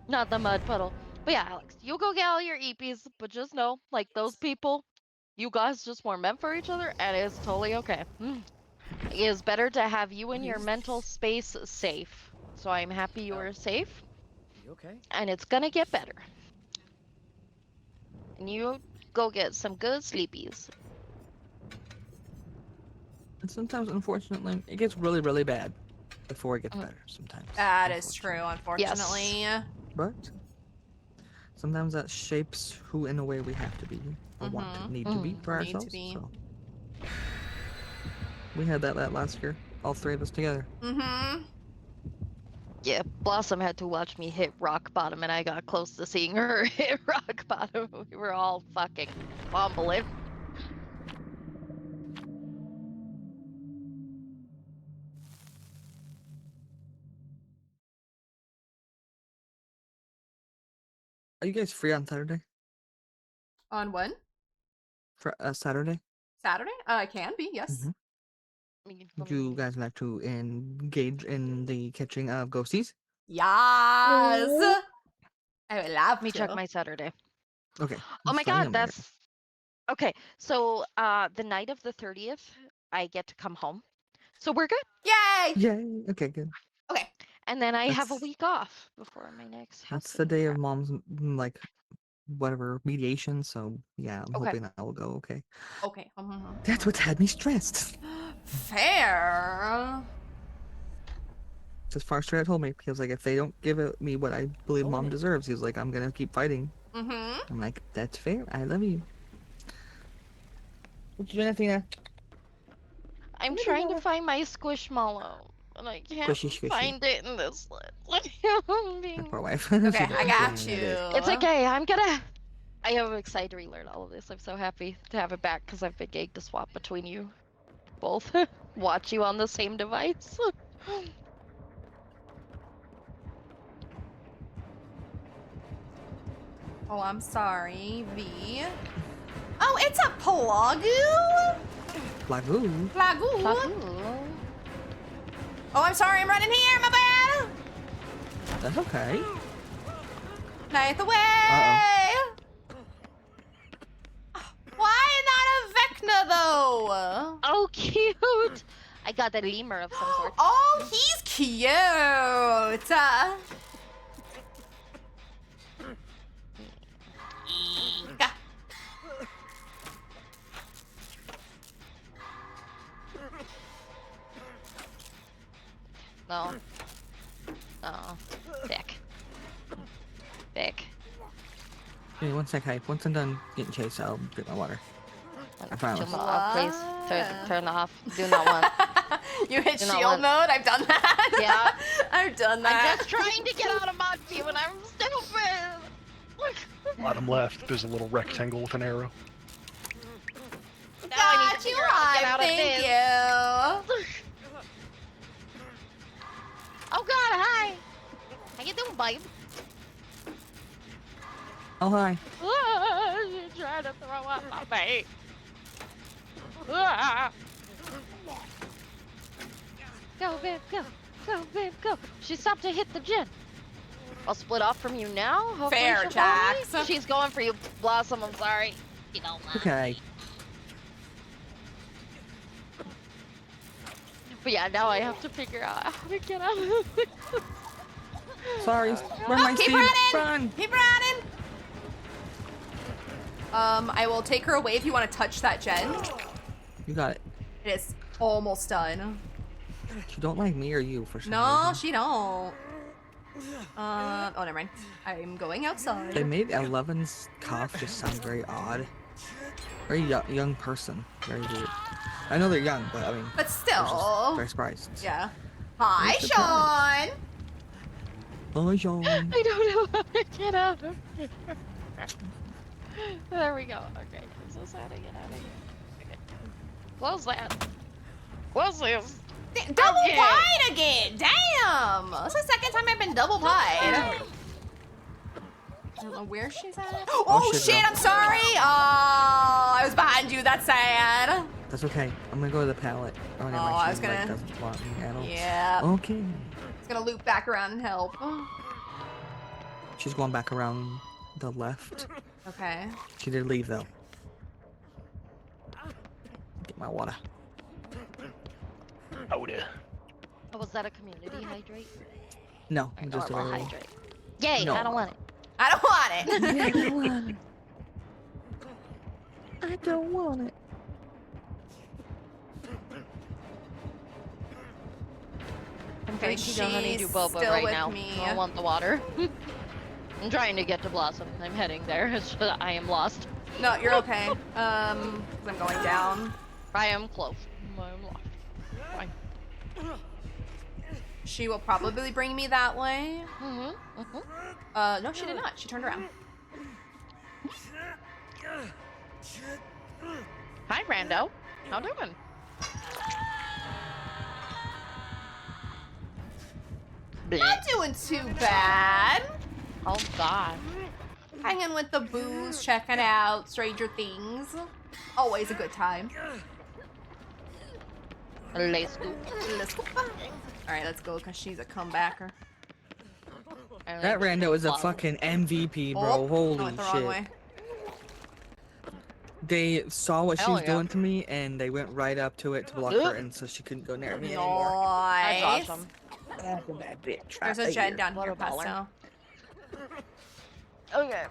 Not the mud puddle. But yeah, Alex, you go get all your EPs, but just know, like, those people, you guys just weren't meant for each other, and it's totally okay. It is better to have you in your mental space safe. So I'm happy you are safe, You okay? and it's gonna get better. And you go get some good sleepies. And sometimes, unfortunately, it gets really, really bad before it gets better. Sometimes. That is true, unfortunately. But sometimes that shapes who, in a way, we have to be or want to need to be for Need to ourselves. be. So we had that last year, all three of us together. Mm-hmm. Yeah, Blossom had to watch me hit rock bottom, and I got close to seeing her hit rock bottom. We were all fucking fumbling. Are you guys free on Saturday? On when? For Saturday? Saturday? I can be, yes. Mhm. Would you guys like to engage in the catching of ghosties? Yes! I would love Let me to. check my Saturday. Okay. Oh my just letting god, them know. that's okay. So the night of the 30th, I get to come home. So we're good. Yay! Yay! Okay, good. Okay. And then I have a That's- week off before my next house. That's the day of mom's like whatever mediation. So yeah, I'm Okay. hoping that will go okay. Okay. That's what had me stressed. Fair. Just far straight told me because like if they don't give me what I believe mom Oh. deserves, he's like I'm gonna keep fighting. Mm-hmm. I'm like that's fair. I love you. What you doing, Athena? I'm trying to find my squishmallow, and I can't Squishy. find it in this list. My poor wife. Okay, I got you. It's okay. I am excited to relearn all of this. I'm so happy to have it back because I've been getting to swap between you both. Watch you on the same device. Oh, I'm sorry, V. Oh, it's a Plagu? Flagoo. Plagu? Oh, I'm sorry, I'm running here, my bad. That's okay. Ninth away. Why not a Vecna, though? Oh, cute! I got a lemur of some sort. Oh, he's cute. Eek. No. Oh, thick. Thick. Hey, one sec, hype. Once I'm done getting chased, I'll get my water. I promise. Shield mode off, please. Turn off. Do not want. You hit You know shield what? mode? I've done that. Yeah. I've done that. I'm just trying to get out of mod view and I'm stupid. Bottom left, there's a little rectangle with an arrow. Get five. out of Thank this. you. Oh God, hi. How you doing, babe? Oh hi. You're trying to throw up my bait. Go, babe, go. Go, babe, go. She stopped to hit the gin. I'll split off from you now. Hopefully Fair, she'll follow me. Jax. She's going for you, Blossom. I'm sorry. You don't mind. Okay. But yeah, now I have to figure out how to get out of this. Sorry. Run, Oh, my keep Steve. running. Run. Keep running. I will take her away if you want to touch that gen. You got it. It is almost done. She don't like me or you for some No, reason. she don't. Oh, never mind. I'm going outside. They made 11's cough just sound very odd. Very young person. Very weird. I know they're young, but I mean, But I was still. just very surprised. Yeah. Hi, Where's the prize? Sean. Oh, Sean. I don't know how to get out of here. There we go. Okay, this is how to get out of here. Okay. Close that. Close this. Double Okay. pied again. Damn. That's the second time I've been double pied. I don't know where she's at. Oh, shit, shit, no. I'm sorry. Oh, I was behind you. That's sad. That's okay. I'm gonna go to the pallet. Oh, never Oh, mind. I She, was gonna- like, doesn't want me at all. Yeah. Okay. It's gonna loop back around and help. She's going back around the left. Okay. She did leave though. Get my water. Oda. Oh, was that a community hydrate? No, Or just a normal regular. hydrate? Yay, No. I don't want it. I don't want it. I don't want it. I don't want it. I'm Okay, drinking a honeydew she's boba still right with now. me. I don't want the water. I'm trying to get to Blossom. I'm heading there. It's just I am lost. No, you're okay. 'Cause I'm going down. I am close. I'm lost. Fine. She will probably bring me that way. No, she did not. She turned around. Hi, Rando. How doing? Not doing too bad. Oh God. Hanging with the booze, checking out Stranger Things. Always a good time. Let's go. Let's go. Alright, let's go because she's a comebacker. That rando is a fucking MVP, bro. Oh, I Holy went the wrong shit. way. They saw what she Hell was yeah. doing to me, and they went right up to it to block her, and so she couldn't go near me anymore. Nice. That's awesome. That's a bad bitch. There's a right gen here. down What here, a baller. Pesto. Okay.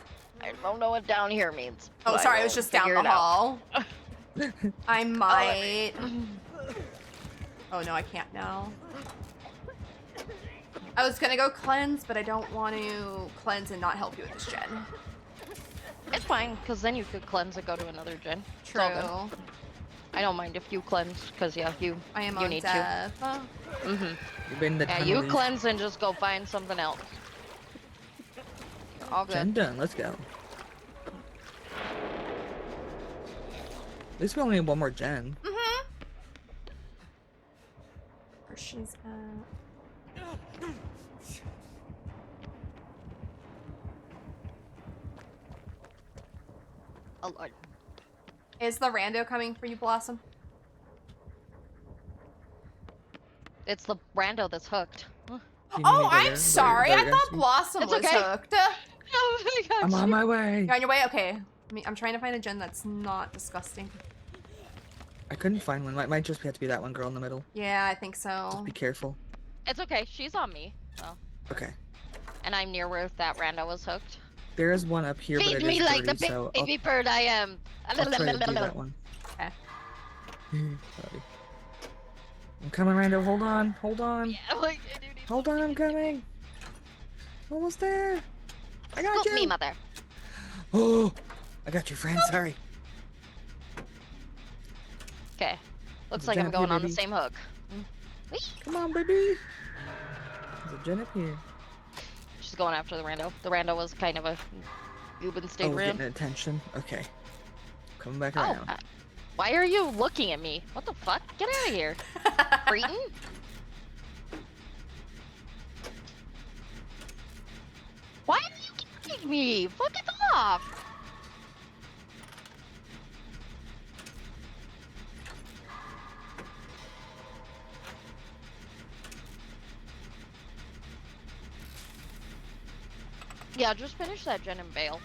I don't know what down here means. Oh, but sorry, I we'll was just down figure the it out. hall. I might. Oh no, I can't now. I was gonna go cleanse, but I don't want to cleanse and not help you with this gen. It's fine, because then you could cleanse and go to another gen. It's True. all good. I don't mind if you cleanse, because yeah, you I am you on need death. to. Mm-hmm. You've been the Yeah, ton you of these. cleanse and just go find something else. You're all Gen good. done. Let's go. At least we only need one more gen. Mm-hmm. Where she's at. Oh, Lord. Is the rando coming for you, Blossom? It's the rando that's hooked. Do you need Oh, me to go I'm there? sorry. Better I thought answer? Blossom It's was okay. hooked. Oh my gosh. I'm on my way. You're on your way? Okay. I'm trying to find a gen that's not disgusting. I couldn't find one. Might just have to be that one girl in the middle. Yeah, I think so. Just be careful. It's okay. She's on me. So. Okay. And I'm near where that rando was hooked. There is one up here, but Feed it me is like dirty, the so baby bird I am. I'll try to do that one. Okay. Sorry. I'm coming, Rando. Hold on. Hold on. Yeah, like, I do need Hold on, I'm coming. Almost there. I got Scoop you. me, mother. Oh, I got you, friend. Sorry. Okay. Looks There's like a I'm gen up going here, on the baby. same hook. Whee! Come on, baby. There's a gen up here. She's going after the rando. The rando was kind of a Cuban Oh, state we're ran. getting attention. Okay. Coming back Oh, around. Why are you looking at me? What the fuck? Get out of here. Breton? Why are you kicking me? Fuck it off! Yeah, just finish that gen and bail.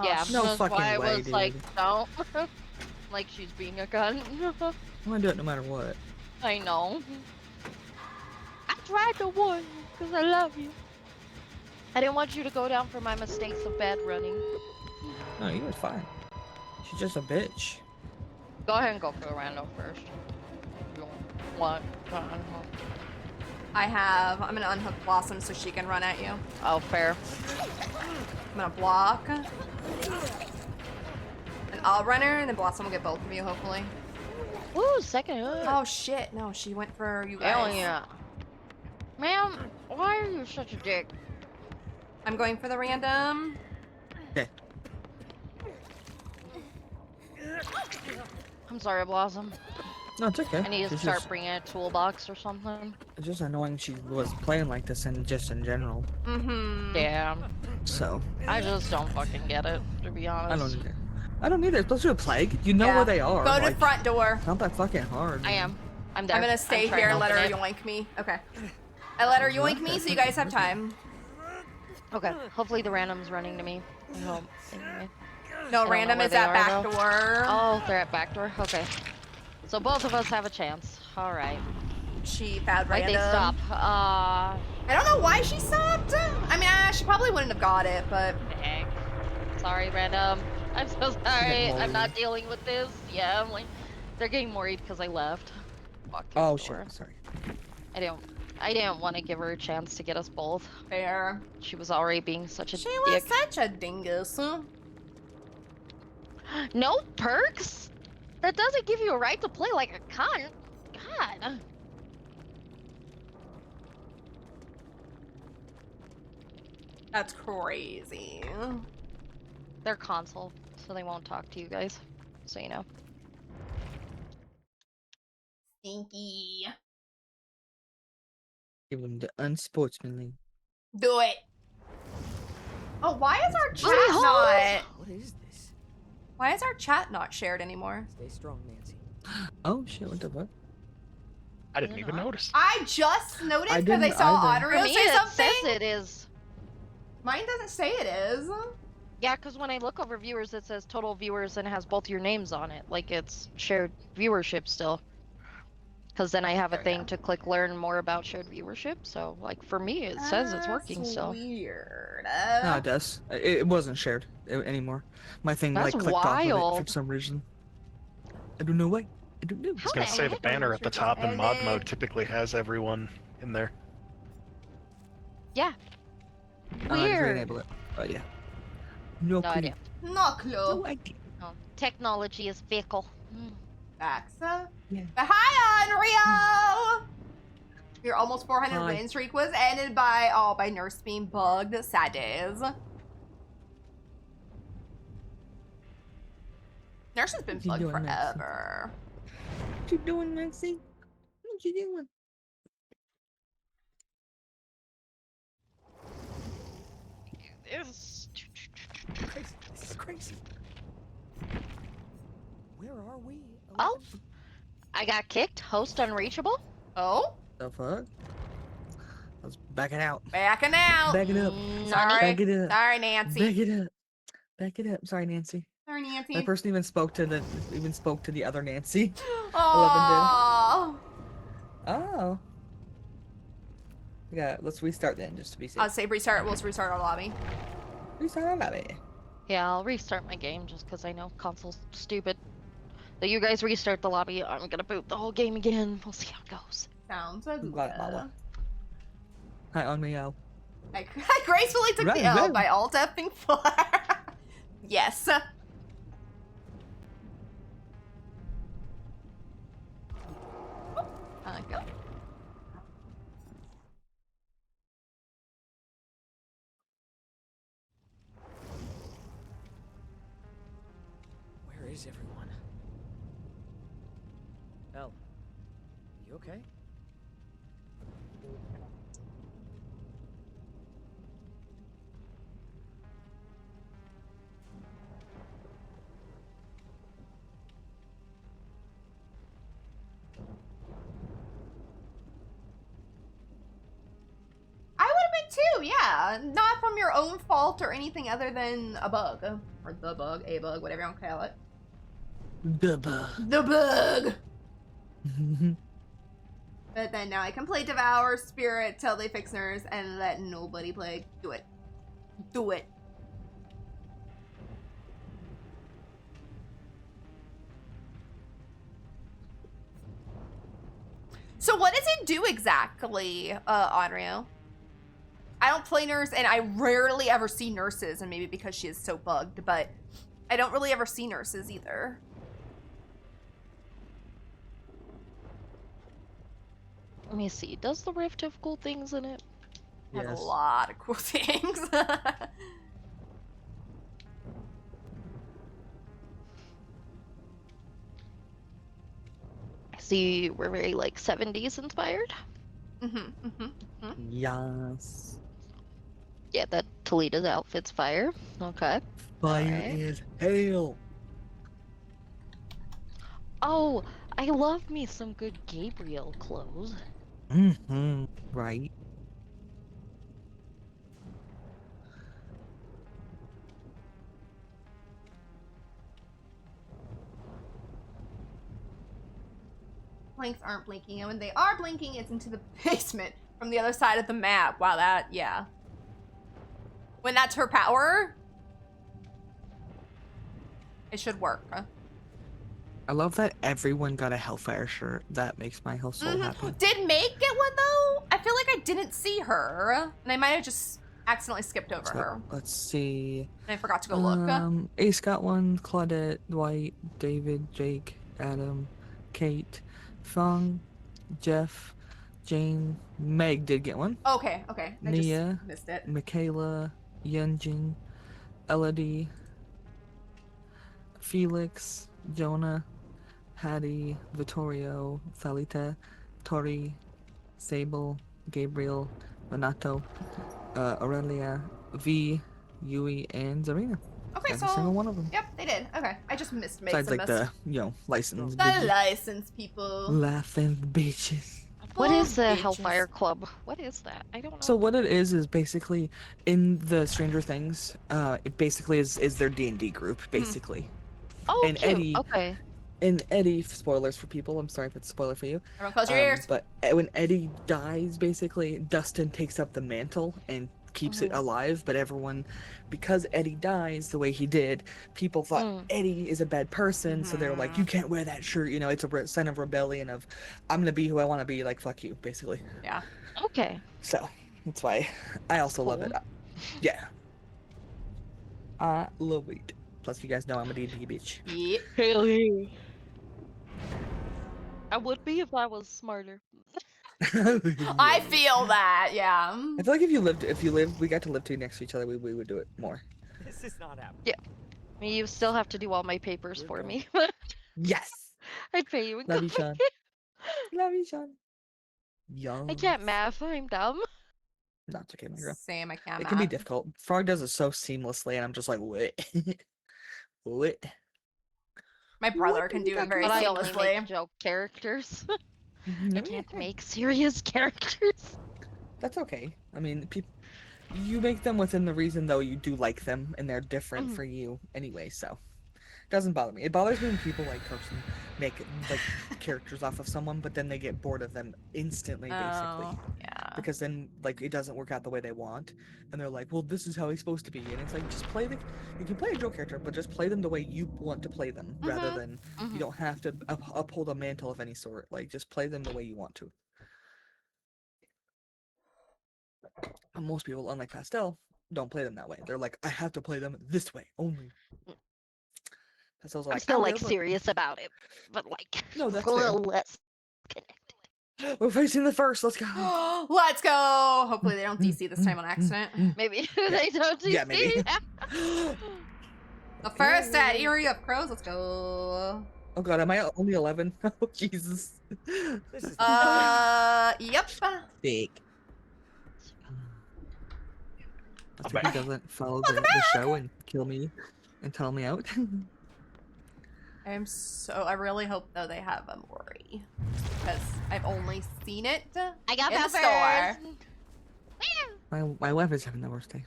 Yeah, no that's fucking why I way, was like, dude. don't. Like she's being a gun. I'm gonna do it no matter what. I know. I tried to warn you because I love you. I didn't want you to go down for my mistakes of bad running. No, you was fine. She's just a bitch. Go ahead and go for the rando first. You want to unhook? I'm gonna unhook Blossom so she can run at you. Oh, fair. I'm gonna block. And I'll run her, and then Blossom will get both of you, hopefully. Woo, second hook. Oh shit, no, she went for you guys. Hell yeah. Ma'am, why are you such a dick? I'm going for the random. Okay. I'm sorry, Blossom. No, it's okay. I need to It's start just, bringing a toolbox or something. it's just annoying she was playing like this and just in general. Mm-hmm. Yeah. So I just don't fucking get it, to be honest. I don't either. I don't either. Especially a plague. You know Yeah. where they are. Go to like, front door. Not that fucking hard. I man. am. I'm there. I'm gonna stay trying here to and let her open it. yoink me. Okay. I let her yoink me so you guys have time. Okay. Hopefully the random's running to me. I hope. Anyway. No, know random where is they at are, back though. door. Oh, they're at back door? Okay. So both of us have a chance. Alright. She found Why'd random. they stop? I don't know why she stopped. I mean, she probably wouldn't have got it, but Dang. Sorry, random. I'm so sorry. I'm worried. not dealing with this. Yeah, I'm like, they're getting worried because I left. Fuck this Oh door. shit. Sorry. I didn't want to give her a chance to get us both. fair. She was already being such a She was dick. such a dingus. No perks? That doesn't give you a right to play like a cunt. God. That's crazy. They're console, so they won't talk to you guys. So you know. Stinky. Give them the unsportsmanly. Do it. Oh, why is our chat Booty hole! not? What is this? Why is our chat not shared anymore? Stay strong, Nancy. Oh shit. What the fuck? I didn't even notice. I just noticed I because I didn't saw either. Audrey For me, say it something. says it is. Mine doesn't say it is. Yeah, because when I look over viewers, it says total viewers and it has both your names on it. Like it's shared viewership still. Because then I have a There we thing go. to click learn more about shared viewership. So, like, for me, it says it's working That's still. Weird. No, it does. It wasn't shared anymore. My thing That's like clicked off of it wild. for some reason. I don't know why. I don't know. I was How gonna the say the heck? banner at the top in mod Edit. mode typically has everyone in there. Yeah. I just Weird. re-enable it. Oh yeah. No, No clue. idea. No clue. No idea. No. Technology is fickle. Baxa. Yeah. But hi, Unreal! Your almost 400 Hi. win streak was ended by Nurse being bugged. Sad days. Nurse has been What you bugged doing, Maxie? forever. What you doing, Maxie? What you doing? It's... Crazy. This is crazy. Where are we? Oh. I got kicked. Host unreachable. Oh, The fuck? Let's back it out. backing out. Back it up. Sorry. Back it up. Sorry, Nancy. Back it up. Back it up. Sorry, Nancy. Sorry, Nancy. That person even spoke to the other Nancy. Oh. Oh. Yeah, let's restart then, just to be safe. I'll say restart. We'll restart our lobby. Restart our lobby. Yeah, I'll restart my game just because I know console's stupid. So you guys restart the lobby. I'm gonna boot the whole game again. We'll see how it goes. Sounds good. Got it, Mama. Hi, on me, out. I gracefully took Right, the L right. by alt Fing 4. Yes. is everyone? Elle, you okay? I would have been too, yeah. Not from your own fault or anything other than a bug. Or the bug, a bug, whatever you want to call it. The bug. The bug! But then now I can play Devour, Spirit, till they fix Nurse, and let nobody play. Do it. Do it. So what does it do exactly, Audrio? I don't play Nurse, and I rarely ever see Nurses, and maybe because she is so bugged, but I don't really ever see Nurses either. Let me see. Does the Rift have cool things in it? Has Yes. a lot of cool things. I see we're very like 70s inspired. Yes. Yeah, that Toledo's outfit's fire. Okay. Fire Alright. is hail. Oh, I love me some good Gabriel clothes. Mm-hmm. Right. Blinks aren't blinking, and when they are blinking, it's into the basement from the other side of the map. Wow, that, yeah. When that's her power, it should work. Huh? I love that everyone got a Hellfire shirt. That makes my whole soul happy. Did Meg get one though? I feel like I didn't see her, and I might have just accidentally skipped over So, her, let's see. and I forgot to go look. Ace got one. Claudette, Dwight, David, Jake, Adam, Kate, Fung, Jeff, Jane, Meg did get one. Okay, okay. I Nia, just missed it. Michaela, Yunjin, Elodie, Felix, Jonah, Hattie, Vittorio, Salita, Tori, Sable, Gabriel, Renato, Aurelia, V, Yui, and Zarina. Okay, Every single so one of them. yep, they did. Okay, I just missed. Besides, like, the, licensed the bitches. license people. Laughing bitches. What is the bitches. Hellfire Club? What is that? I don't know. So what it is basically in the Stranger Things, it basically is their D&D group, basically. Oh, and cute. Eddie- Okay. And Eddie, spoilers for people, I'm sorry if it's a spoiler for you. Everyone close your ears. But when Eddie dies, basically, Dustin takes up the mantle and keeps it alive, but everyone, because Eddie dies the way he did, people thought Eddie is a bad person, so they're like, you can't wear that shirt, you know, it's a sign of rebellion of, I'm gonna be who I want to be, like, fuck you, basically. Yeah. Okay. So, that's why I also love it. Yeah. I love it. Plus, you guys know I'm a D&D bitch. Yeah. Hell yeah. I would be if I was smarter. I feel that. Yeah. I feel like if we got to live next to each other, we would do it more. This is not happening. Yeah. I mean, you still have to do all my papers for me. Yes! I'd pay you in Love you, coffee. Sean. Love you, Sean. Young. I can't math. I'm dumb. No, it's okay, my girl. Same. I can't. It can be difficult. Frog does it so seamlessly, and I'm just like, what? What? My brother What can do do you it got very But I only seamlessly. make joke characters. I No, can't okay. make serious characters. That's okay. I mean, you make them within the reason, though, you do like them, and they're different for you anyway, so. Doesn't bother me. It bothers me when people, like, Kirsten, make, like, characters off of someone, but then they get bored of them instantly, basically. Oh, yeah. Because then, like, it doesn't work out the way they want, and they're like, well, this is how he's supposed to be, and it's like, just play you can play a joke character, but just play them the way you want to play them, rather than, you don't have to uphold a mantle of any sort, like, just play them the way you want to. And most people, unlike Pastel, don't play them that way. They're like, I have to play them this way, only. Pastel's I'm like, still "I like will, but-" serious about it, but like No, that's a little less connected. We're facing the first, let's go! Let's go. Hopefully they don't DC this time on accident. Maybe they don't. Yeah, maybe. see? The first at Eerie of Crows. Let's go. Oh god, am I only 11? Oh Jesus. This is not Yep. Big. Let's hope back. he doesn't follow the show and kill me and tell me out. I really hope though they have a Mori because I've only seen it I got in the that store. first. my wife is having the worst day.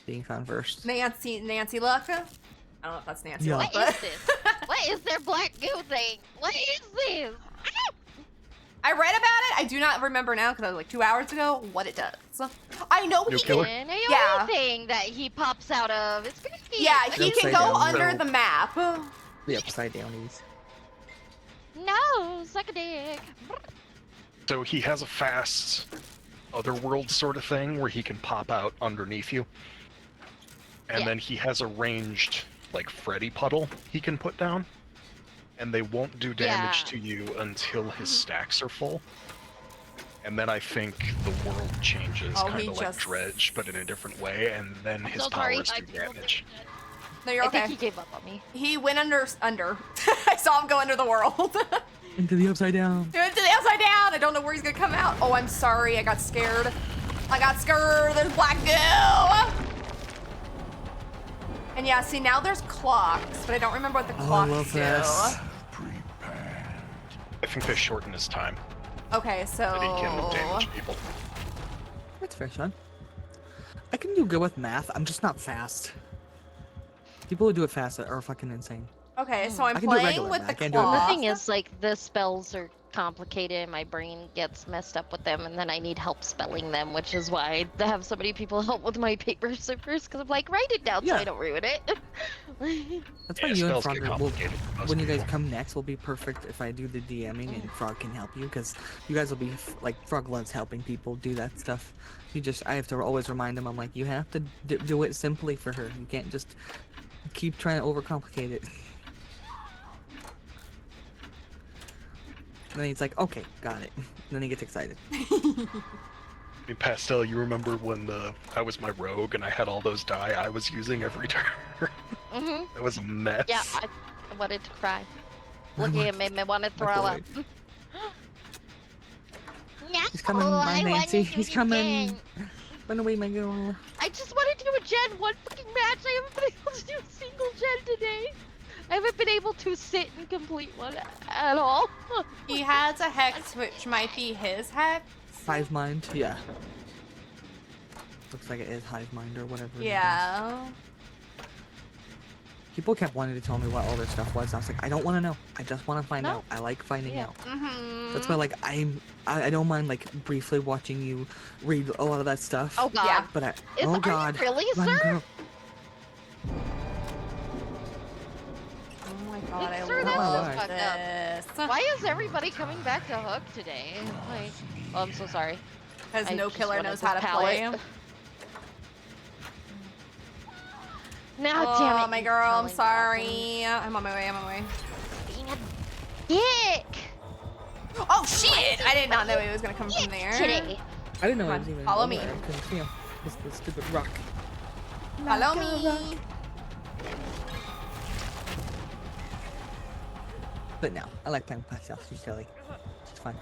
Being found first. Nancy Luck. I don't know if that's Nancy Yeah. Luck, What but is this? What is their black goo thing? What is this? I read about it. I do not remember now because I was like 2 hours ago what it does. I know New he killer? can. An AoE Yeah. thing that he pops out of. It's pretty neat. Yeah, I he mean, can upside go down, under so- the map. The upside downies. No, suck a dick. So he has a fast otherworld sort of thing where he can pop out underneath you. And Yeah. then he has a ranged, like, Freddy puddle he can put down. And they won't do damage Yeah. to you until his stacks are full. And then I think the world changes, Oh, kind he of like just- Dredge, but in a different way, and then I'm his so sorry. powers I do feel damage. No, you're I okay. think he gave up on me. He went under. I saw him go under the world. Into the upside down. He went to the upside down. I don't know where he's gonna come out. Oh, I'm sorry. I got scared. There's black goo. And yeah, see now there's clocks, but I don't remember what the Oh, I clocks love do. this. I think they shorten his time, Okay, so that he can damage people. That's fair, son. I can do good with math. I'm just not fast. People who do it fast are fucking insane. okay, so I'm I can do it playing regular, with but the I can't do it The clock. thing is, like, the spells are complicated and my brain gets messed up with them, and then I need help spelling them, which is why I have so many people help with my paper zippers, because I'm like, write it down so Yeah. I don't ruin it. That's why Yeah, you and spells get Frog will, complicated for most when you guys people. come next, will be perfect if I do the DMing and Frog can help you, because you guys will be like, Frog loves helping people do that stuff. I have to always remind him, I'm like, you have to do it simply for her. You can't just keep trying to overcomplicate it. And then he's like, okay, got it. And then he gets excited. I mean, Pastel, you remember when I was my rogue and I had all those die I was using every turn? hmm That was a mess. Yeah, I wanted to cry. Looking at me made me want to throw up. He's coming, No, my I wanna Nancy. do He's it coming. again. Run away, my girl. I just wanted to do a gen 1 fucking match. I haven't been able to do a single gen today. I haven't been able to sit and complete one at all. He has a hex, which might be his hex. Hive mind, yeah. Looks like it is hive mind or whatever. it is. Yeah. People kept wanting to tell me what all this stuff was. I was like, I don't want to know. I just want to find No. out. I like finding Yeah. out. Mm-hmm. That's why, like, I don't mind like briefly watching you read a lot of that stuff. Oh god. Yeah. But Are oh you god. really, Run, sir? girl. Oh my god, I Sir, that's love fucked up. this. Why is everybody coming back to Hook today? Like, oh, I'm so sorry. Because I no just killer wanted knows this how to play. palette. Now, Oh, damn it. my you girl, I'm telling sorry. I'm on my way, I'm on my way. Being a dick. Oh shit! I did not know he was gonna come from Dick there. today. I didn't know Come it on, was even. follow over me. there. I couldn't see him. It's the stupid rock. Follow Like a me. rock. But no, I like playing Pastel. She's silly. She's fun.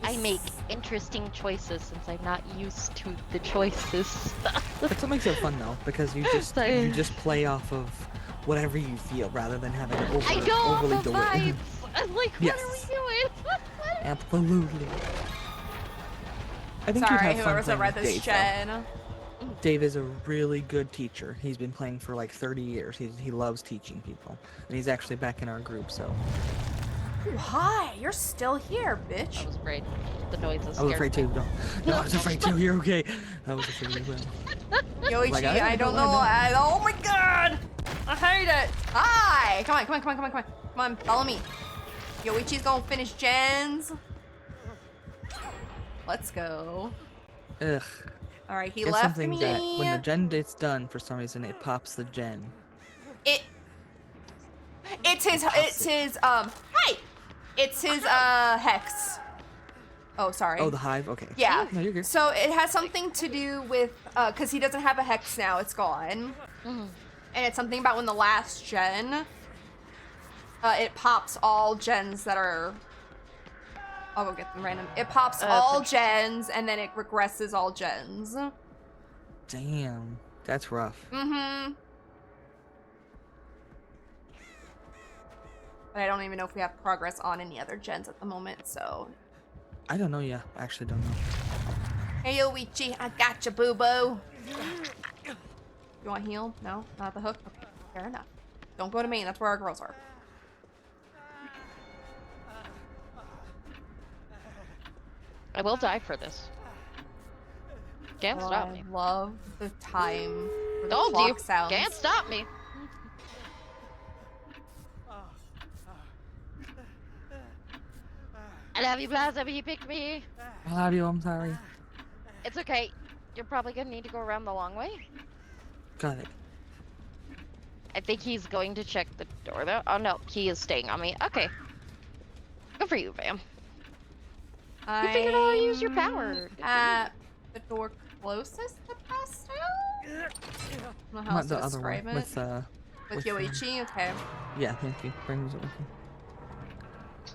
I make interesting choices since I'm not used to the choices. That's what makes it fun though, because you just play off of whatever you feel rather than having to I go off overly of do vibes. it. I'm like, what Yes. are we doing? Absolutely. I think Sorry, you'd have fun whoever's playing read with this Dave, though. Jen. Dave is a really good teacher. He's been playing for like 30 years. He loves teaching people, and he's actually back in our group. So Ooh, hi, you're still here, I bitch. was afraid. The noises I was scared afraid me. too. No, I was afraid too. You're okay. I was afraid as well. Yoichi, Like, I don't know. Oh my god! I hate it. Hi! Come on, come on, come on, come on, come on. Come on, follow me. Yoichi's gonna finish gens. Let's go. Ugh. Alright, he It's left something me. that when the gen date's done, for some reason, it pops the gen. It's his hi! It's his hex. Oh, sorry. Oh, the hive. Okay. Yeah. No, you're good. So it has something to do with because he doesn't have a hex now. It's gone, Mhm. and it's something about when the last gen. It pops all gens that are. I'll go get them random. It pops all interesting. gens, and then it regresses all gens. Damn, that's rough. Mm-hmm. But I don't even know if we have progress on any other gens at the moment, so. I don't know. Yeah, I actually don't know. Hey, Yoichi, I got you, boo-boo. You want heal? No? Not the hook? Okay, fair enough. Don't go to main, that's where our girls are. I will die for this. Can't stop me. I love the time for the Told clock you. sounds. Can't stop me. I love you, Blossom. He picked me. I love you. I'm sorry. It's okay. You're probably gonna need to go around the long way. Got it. I think he's going to check the door though. Oh no, he is staying on me. Okay. Good for you, Vam. You figured out how to use your power. At the door closest to Pastel? I don't know how else Not to the other describe one. it. With Yoichi? Okay. Yeah, thank you. Brings it with you.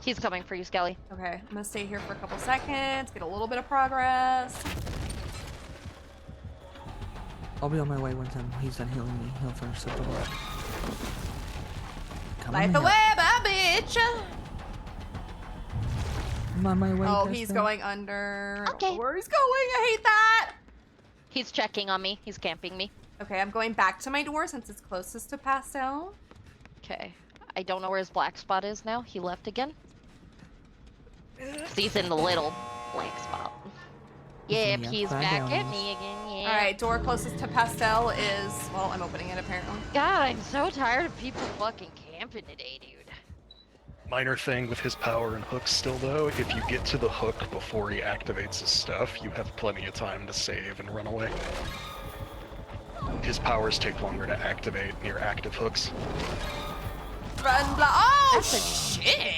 He's coming for you, Skelly. Okay, I'm gonna stay here for a couple seconds, get a little bit of progress. I'll be on my way once he's done healing me. He'll finish the door. Come Light on the out. web, bitch! I'm on my way. Oh, Pastel. he's going under. I don't Okay. know where he's going. I hate that. He's checking on me. He's camping me. Okay, I'm going back to my door since it's closest to Pastel. Okay. I don't know where his black spot is now. He left again. 'Cause he's in the little black spot. Yep, Yeah, he's upside back down at is- me again. Yeah. All right, door closest to Pastel is. Well, I'm opening it apparently. God, I'm so tired of people fucking camping today, dude. Minor thing with his power and hooks still though, if you get to the hook before he activates his stuff, you have plenty of time to save and run away. His powers take longer to activate near active hooks. Run, blah. Oh shit!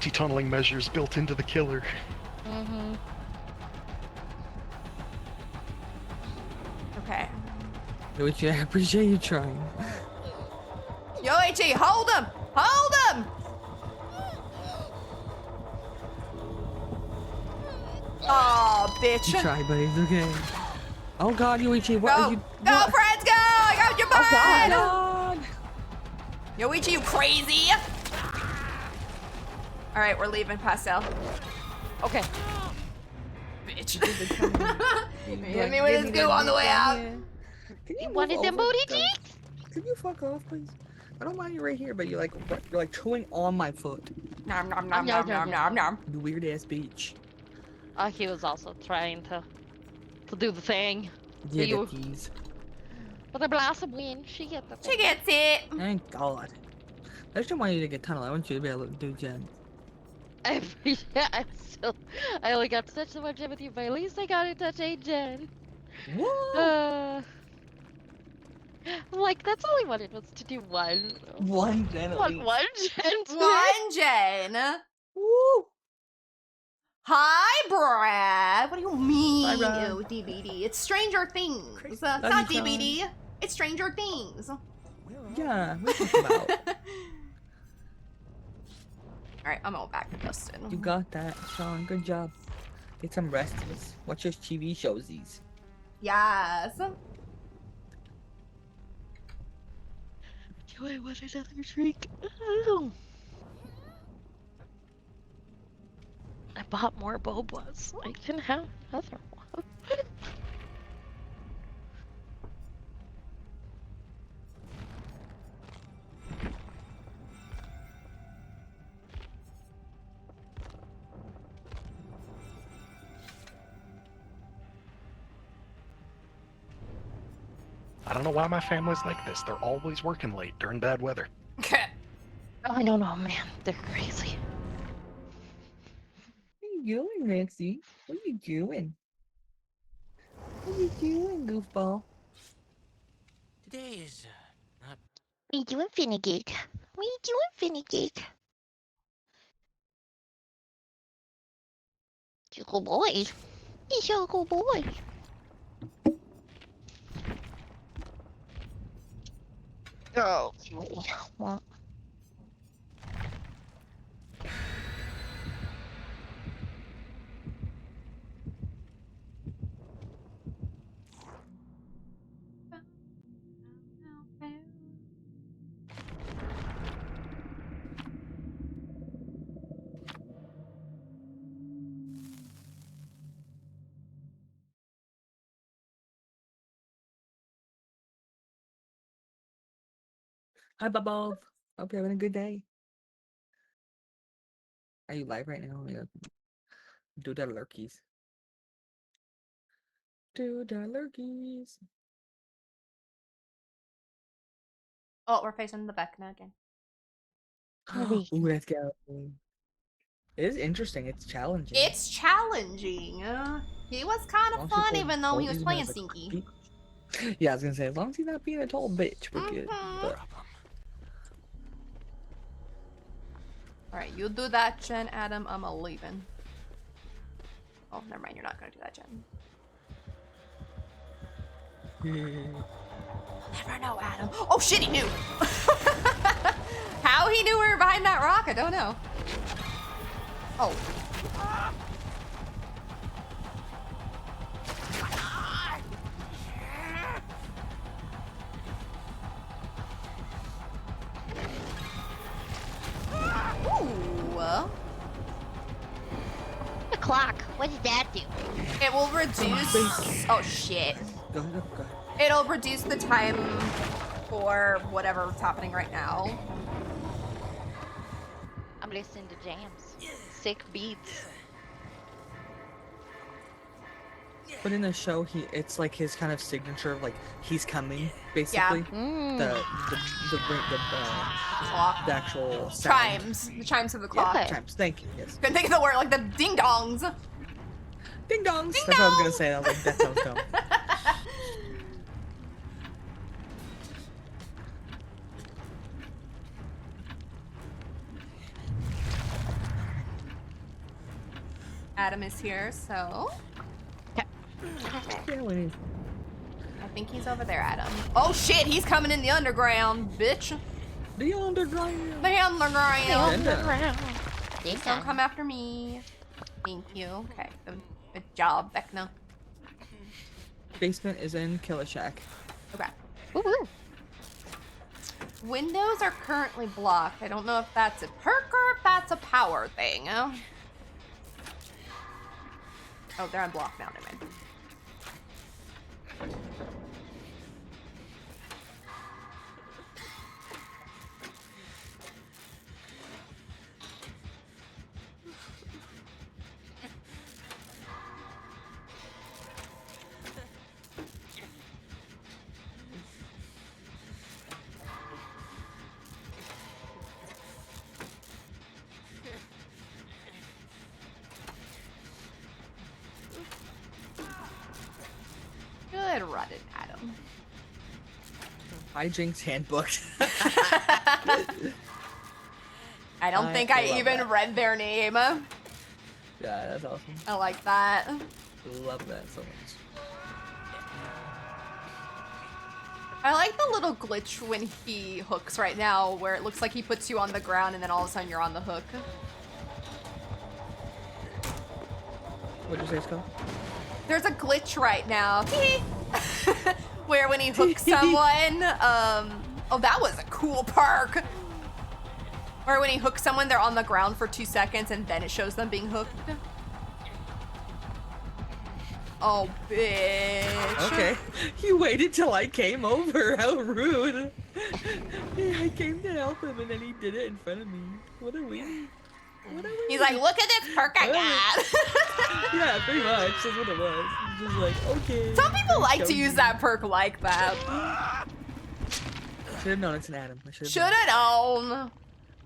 T-tunneling measures built into the killer. Mm-hmm. Okay. Yoichi, I appreciate you trying. Yoichi, hold him! Hold him! Oh, bitch. You tried, buddy. It's okay. Oh God, Yoichi, what Go, are you? go, what? friends, go! I got your Oh butt! God! Yoichi, you crazy! All right, we're leaving Pastel. Okay. Bitch. Hit me with his goo on the way out. Can You move wanted them over? booty Go. cheeks? Can you fuck off, please? I don't mind you right here, but you're like chewing on my foot. Nom nom nom nom nom nom nom. You weird ass bitch. He was also trying to do the thing. Yeah, You- the keys. But the Blossom win. She get the She thing. gets it. Thank God. I just don't want you to get tunnel. I want you to be able to do Jen. I appreciate. I only got to touch so much with you, but at least I got to touch 8 Gen. Whoa! Like that's all I wanted was to do one. One Jen at least. One Gen. today. One Jen. Woo! Hi, Brad. What do you mean? Hi, Brad. Ew, DVD. It's Stranger Things. It's Love not you, DVD. It's Stranger Things. All Yeah, what you talking about? right, I'm all back to Dustin. You got that, Sean. Good job. Get some rest. Watch your TV shows. These. Yes. Do I want another drink? Oh. I bought more bobas. I can have another one. I don't know why my family's like this. They're always working late during bad weather. I don't know, man. They're crazy. What are you doing, Nancy? What are you doing? What are you doing, goofball? Today is not What are you doing, Finnegan? What are you doing, Finnegan? He's a good boy. He's a good boy. Oh, well. Hi, Bubble. Hope you're having a good day. Are you live right now? Yeah. Do the lurkies. Do the lurkies. Oh, we're facing the Vecna again. Ooh, let's go. It is interesting. It's challenging. It's challenging. He was kind As long of as fun, people even though don't he was use him playing as a sneaky. creep. Yeah, I was gonna say, as long as he's not being a total bitch, we're good. Mhm. But All right, you do that, Jen. Adam, I'm a leaving. Oh, never mind. You're not gonna do that, Jen. Never know, Adam. Oh shit, he knew. How he knew we were behind that rock, I don't know. Oh. Ooh. The clock. What does that do? It will reduce. Oh shit. go ahead. It'll reduce the time for whatever's happening right now. I'm listening to jams. Sick beats. But in the show, it's like his kind of signature of like he's coming, basically. The Clock. the actual sound. Chimes. The chimes of the clock. Yeah. Chimes. Thank you. Yes. Couldn't think of the word, like the ding dongs. Ding dongs. Ding That's what I was gonna dongs. say. I was like, that sounds dumb. Adam is here, so Yeah, we- I think he's over there, Adam. Oh shit, he's coming in the underground, bitch. The underground. The underground. Underground. Please don't come after me. Thank you. Okay, good job, Vecna. Basement is in Killer Shack. Okay. Woo-woo. Windows are currently blocked. I don't know if that's a perk or if that's a power thing. Oh, they're unblocked now, never mind. Good running, Adam. Hijinks handbook. I don't think I love even that. read their name. Yeah, that's awesome. I like that. Love that so much. I like the little glitch when he hooks right now, where it looks like he puts you on the ground and then all of a sudden you're on the hook. What'd you say, Skull? There's a glitch right now, where when he hooks someone, oh, that was a cool perk. Or when he hooks someone, they're on the ground for 2 seconds and then it shows them being hooked. Oh, bitch. Okay. You waited till I came over. How rude. I came to help him and then he did it in front of me. What a weenie. What a weenie. He's like, look at this perk I got. Yeah, pretty much. That's what it was. Just like, okay. Some people like show to use you. that perk like that. Should have known it's an Adam. I should Should've known.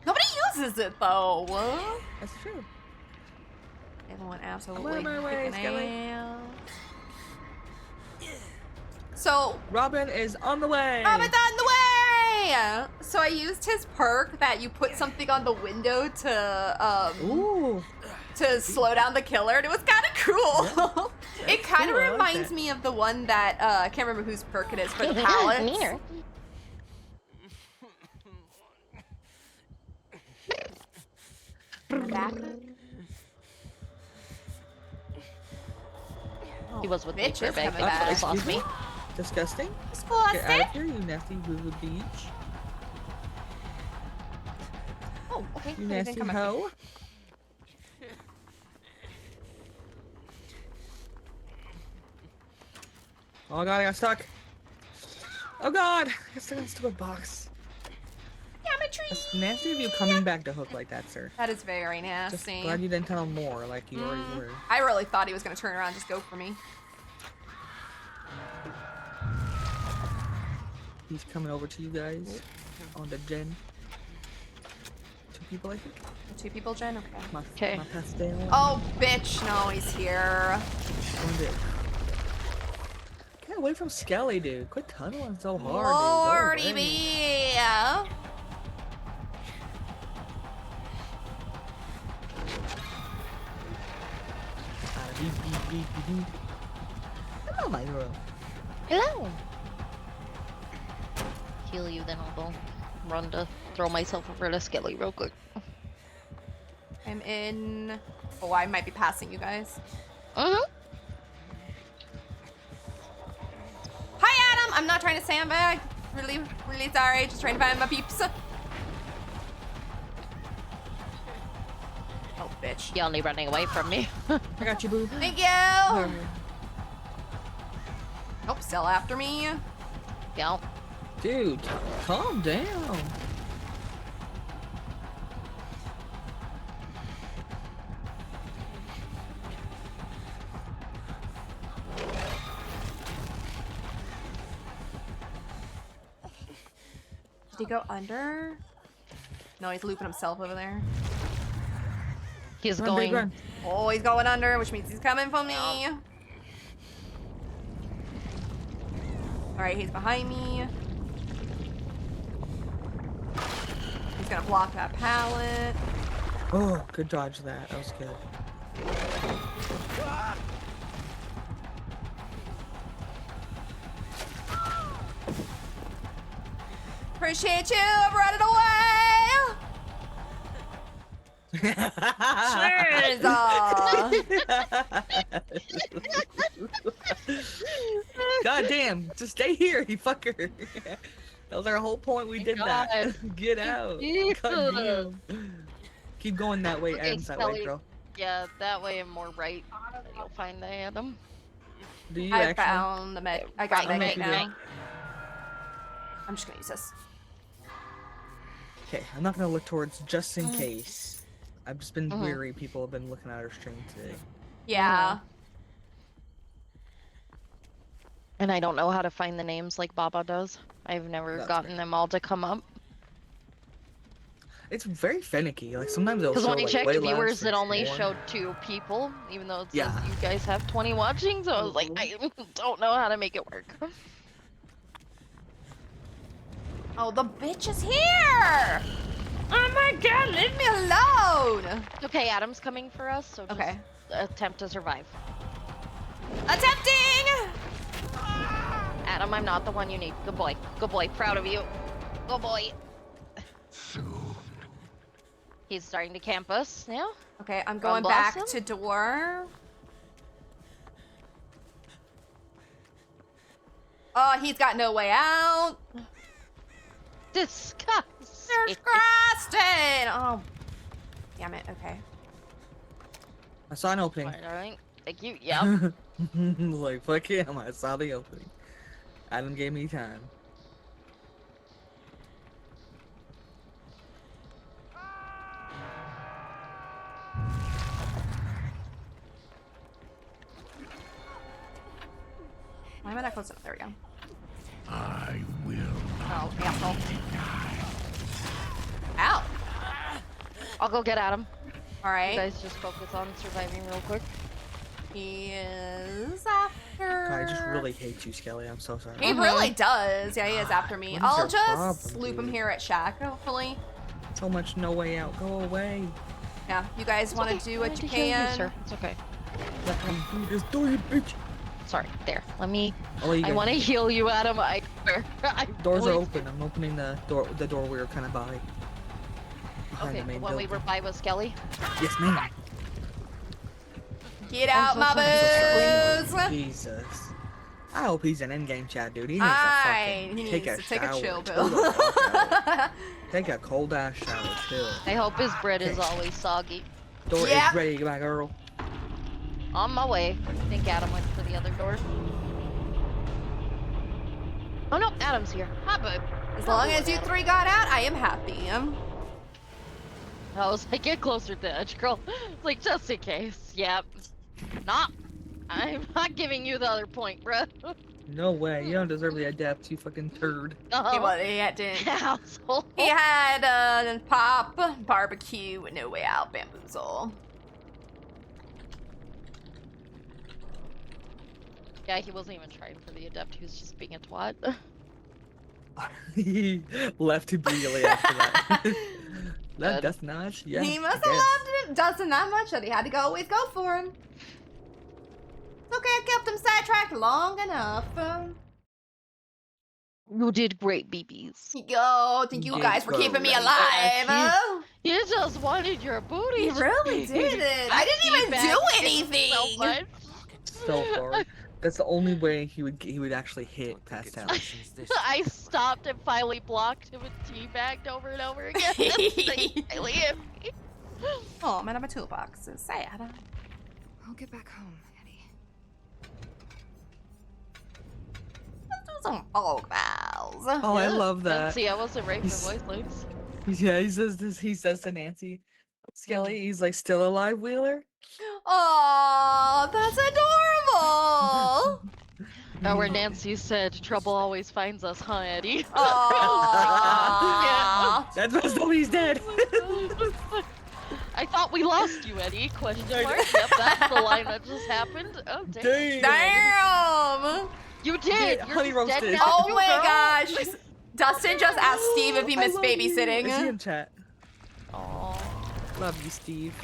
Nobody uses it though. That's true. Everyone I'm absolutely on my way, freaking Skelly. out. So, Robin is on the way. Robin's on the way! So I used his perk that you put something on the window Ooh. to slow down the killer, and it was kind of cool. It kind of cool, I like reminds that. me of the one that I can't remember whose perk it is for the pallets. Meaner. Come back. He was with me Bitch for a is bit, coming but back. he lost me. Disgusting. Get out Disgusting. of here, you nasty boo beach. Oh, okay. You Anything nasty come up. hoe. Oh god, I got stuck. Oh god, I got stuck in a stupid box. Geometry. It's nasty of you coming back to hook like that, sir. That is very Just nasty. glad you didn't tell him more like you already were. I really thought he was gonna turn around and just go for me. He's coming over to you guys on the gen. 2 people, I think. 2 people, Jen? Okay. Okay. My pastel. Oh, bitch. No, he's here. One day. Get away from Skelly, dude. Quit tunneling so hard, Lordy dude. Go away. be. Hello, my girl. Hello. Heal you, then I'll go run to throw myself over to Skelly real quick. I'm in. Oh, I might be passing you guys. Mm-hmm. Hi, Adam. I'm not trying to sandbag. Really, really sorry. Just trying to find my peeps. Oh, bitch. Y'all need running away from me. I got you, boo. Thank you. Oh, still after me. Yeah. Dude, calm down. Did he go under? No, he's looping himself over there. He's Run, going. big run. Oh, he's going under, which means he's coming for me. Alright, he's behind me. He's gonna block that pallet. Oh, good dodge that. That was good. Appreciate you running away! Cheers! God damn, just stay here, you fucker. That was our whole point. We did that. God. Get out. God damn. Keep going that way, Okay, Adam's that way, Skelly. girl. Yeah, that way and more right. You'll find the Adam. Do you I actually? found the med. I got Right, med right, now. right. I'm just gonna use this. Okay, I'm not gonna look towards just in case. I've just been Mhm. weary. People have been looking at our stream today. Yeah. And I don't know how to find the names like Baba does. I've never That's gotten fair. them all to come up. It's very finicky. Like sometimes it'll Because show when I like checked way viewers, less it or only more. showed 2 people, even though it says Yeah. you guys have 20 watching. So I was like, I don't know how to make it work. Oh, the bitch is here! Oh my god, leave me alone! Okay, Adam's coming for us, so just Okay. attempt to survive. Attempting! Adam, I'm not the one you need. Good boy. Good boy. Proud of you. Good boy. He's starting to camp us now. Okay, I'm Run going back Blossom? to door. Oh, he's got no way out. Disgust. Disgusting! Oh, damn it. Okay. I saw an opening. Alright. Thank you. Yep. Like fuck him. I saw the opening. Adam gave me time. Why am I not close enough? There we go. I will. Oh, asshole. Ow. I'll go get Adam. All You right. guys just focus on surviving real quick. He is after. God, I just really hate you, Skelly. I'm so sorry. He really does. Yeah, he is after me. What is I'll your just problem, loop him dude? here at Shack, hopefully. So much no way out. Go away. Yeah, you guys want to Okay, do I what wanted you to heal can. sir. It's okay. Let me do this, do you bitch. Sorry, there. Let me. Oh, you I go. want to heal you, Adam. I swear. Doors are really- open. I'm opening the door. The door we were kind of by. Behind Okay, the main when we building. were by with Skelly. Yes, ma'am. Get out, my I'm so sorry. booze. Jesus. I hope he's an in-game chat, dude. He needs He to needs fucking to take a shower. chill Chill pill. the fuck out. Take a cold ass shower. Chill. I hope his bread is Okay. always soggy. Door Yeah. is ready, my girl. On my way. I think Adam went for the other door. Oh no, Adam's here. Hi, bud. As long as you three got out, I am happy. I was like, get closer to the edge, girl. It's like, just in case. Yep. Nah. I'm not giving you the other point, bruh. No way. You don't deserve the adept, you fucking turd. No. He didn't. Asshole. He had pop, barbecue, no way out, bamboozle. Yeah, he wasn't even trying for the adept. He was just being a twat. He left immediately after that. That Good. death notch? Yeah. He must I have guess. loved it, Dustin that much that he had to always go for him. It's okay, I kept him sidetracked long enough. You did great, BBs. Yo, thank you Yeah, guys for keeping me great. alive. You just wanted your booty. You really did it. I didn't even do anything. So much. So far. That's the only way he would actually hit past out. I stopped and finally blocked him and teabagged over and over again. They finally hit me. Oh man, I'm a toolbox. It's sad. I'll get back home, Eddie. Let's do some folk vows. Oh, I love that. See, I wasn't right for He's- voice lines. Yeah, he says this. He says to Nancy, Skelly, he's like, still alive, Wheeler? Oh, that's adorable. Or where Nancy said, trouble always finds us, huh, Eddie? Aww. That's messed up, he's dead. I thought we lost you, Eddie. Question mark. Yep, that's the line that just happened. Oh, dang. Damn. You did. Yeah, You're honey just dead roasted. now, Oh too, my girl. gosh. Dustin just asked Steve if he I missed love you. Is he babysitting. in chat? Aw. Love you, Steve.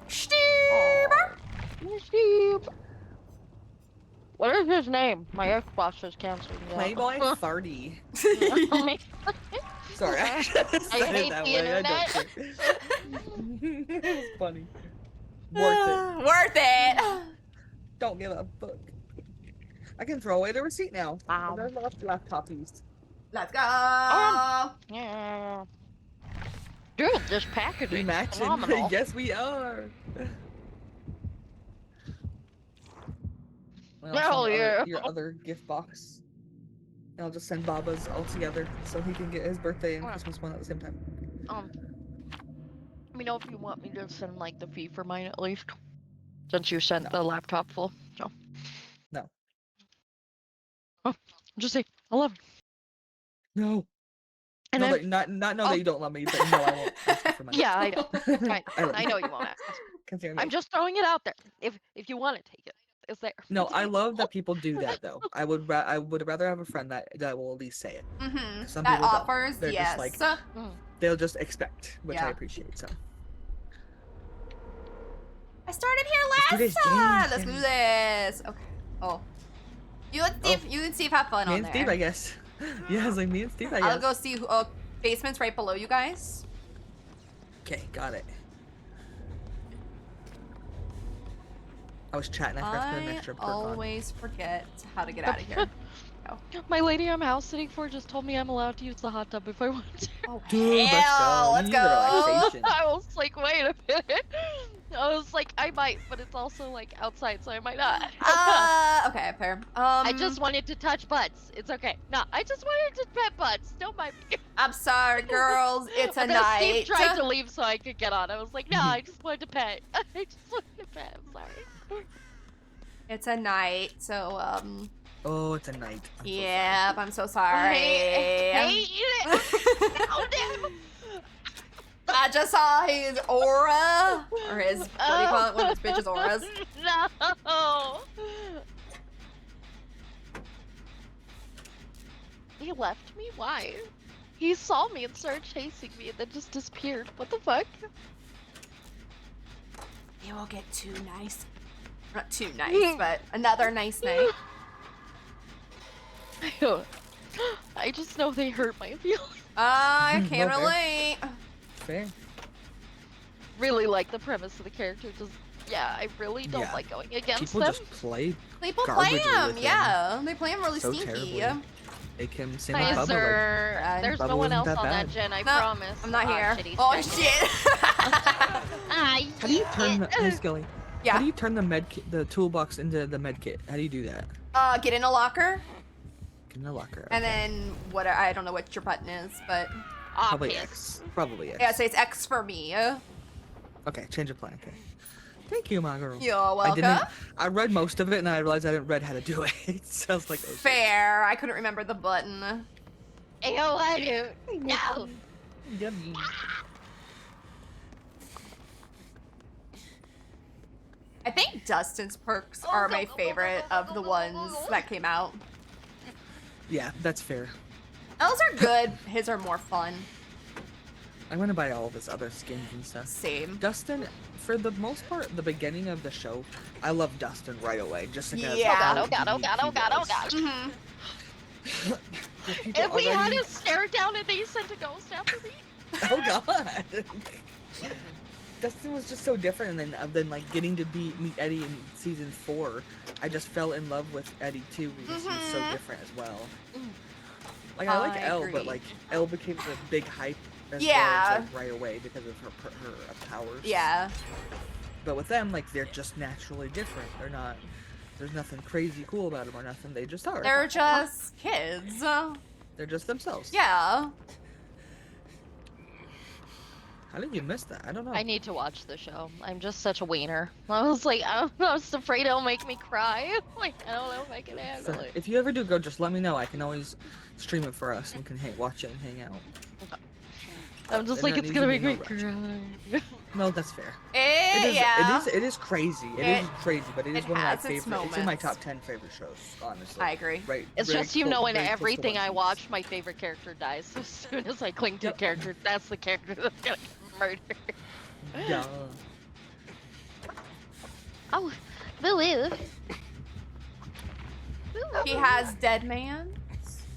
Steve. Steve. What is his name? My Xbox just canceled. me out. Playboy Farty. I Sorry, I said hate it that the way. I internet. don't care. It was funny. Worth Worth it. it. Don't give a fuck. I can throw away the receipt now. Wow. There's laptop used. Let's go. Yeah. Dude, this We packaging is matching. phenomenal. Yes, we are. Well, Hell send yeah. your other gift box. And I'll just send Baba's all together so he can get his birthday and Wow. Christmas one at the same time. Let me know if you want me to send like the fee for mine at least. Since you sent the laptop full. So. No. Oh, just say, I love it. No. And No, then, that, not know Oh. that you don't love me, but no, I won't ask you for money. yeah, I know. love I know you won't ask. Consider I'm me. just throwing it out there. If you want to take it, it's there. No, I love that people do that though. I would rather have a friend that will at least say it. Mm-hmm. Some That people don't. offers, They're yes. just like- Mm. They'll just expect, which I Yeah. appreciate. So I started here Let's do last this, time. James, Let's do James. this. Okay. Oh. You and Steve. You and Steve have fun me on and there. Steve, I guess. Yeah, it's like me and Steve, I I'll guess. go see who. Oh, basement's right below you guys. Okay, got it. I was chatting. I forgot to put an I extra perk on. always forget how to get out of here. My lady I'm house sitting for just told me I'm allowed to use the hot tub if I want to. Oh, Dude, hell, let's let's go. You need the go. relaxation. I was like, wait a minute. I was like, I might, but it's also like outside, so I might not. Okay, fair. I just wanted to touch butts. It's okay. No, I just wanted to pet butts. Don't mind me. I'm sorry, girls. It's a Because night. Steve tried to leave so I could get on. I was like, no, I just wanted to pet. I just wanted to pet. I'm sorry. It's a night, so Oh, it's a night. I'm so yep. I'm so I sorry. hate it. Oh, damn. I just saw his aura, or his what do you call it? One of his bitches' auras. No. He left me? Why? He saw me and started chasing me and then just disappeared. What the fuck? You will get too nice. Not too nice, but another nice night. I just know they hurt my feelings. I can't Okay. relate. Fair. Really like the premise of the character. Just yeah, I really don't Yeah. like going against People them. just play. People play Garbage him, with him. yeah. They play him really So stinky. terribly. Make him sing Hi, with Bubba. Like, sir. There's Bubba no one wasn't else that on that bad. gen, I No, promise. I'm not Ah, here. shit, he's Oh back. shit. Ah, how do you turn the, hey, Skelly? Yeah. How do you turn the the toolbox into the med kit? How do you do that? Get in a locker, In the locker. and okay. then what? I don't know what your button is, but Probably Obvious. X. Probably X. yeah, so it's X for me. Okay, change of plan. Okay. Thank you, my girl. You're I welcome. read most of it, and I realized I didn't read how to do it. So I was like, oh, shit. Fair. I couldn't remember the button. Ew, I do. No. Yummy. I think Dustin's perks are my favorite of the ones that came out. Yeah, that's fair. Those are good. His are more fun. I'm gonna buy all of his other skins and stuff. Same. Dustin, for the most part, the beginning of the show, I love Dustin right away. Just because Yeah. Oh god, oh god, oh god, oh god, oh god. hmm If we had a stare down and they sent a ghost after me. Oh god. Dustin was just so different, and then like getting to meet Eddie in season 4, I just fell in love with Eddie too because he's so different as well. Like I like I Elle, agree. but like Elle became the big hype as Yeah. far as, like, right away because of her powers. Yeah. But with them, like they're just naturally different. They're not. There's nothing crazy cool about them or nothing. They just are. They're just kids. They're just themselves. Yeah. How did you miss that? I don't know. I need to watch the show. I'm just such a wiener. I was like, I was afraid it'll make me cry. Like, I don't know if I can handle So, it. if you ever do go, just let me know. I can always stream it for us and we can watch it and hang out. I'm just And like, there it's needs gonna to make be me no cry. No, that's fair. Yeah. It is crazy. It is crazy, but it is it one of my has its favorite. It's in my moments. top 10 favorite shows, honestly. I agree. Right. It's very just, you close- know, in very close to everything One I Piece. watch, my favorite character dies. So as soon as I cling to a Yep. character, that's the character that's gonna get murdered. Yeah. Oh, boo. He has dead man.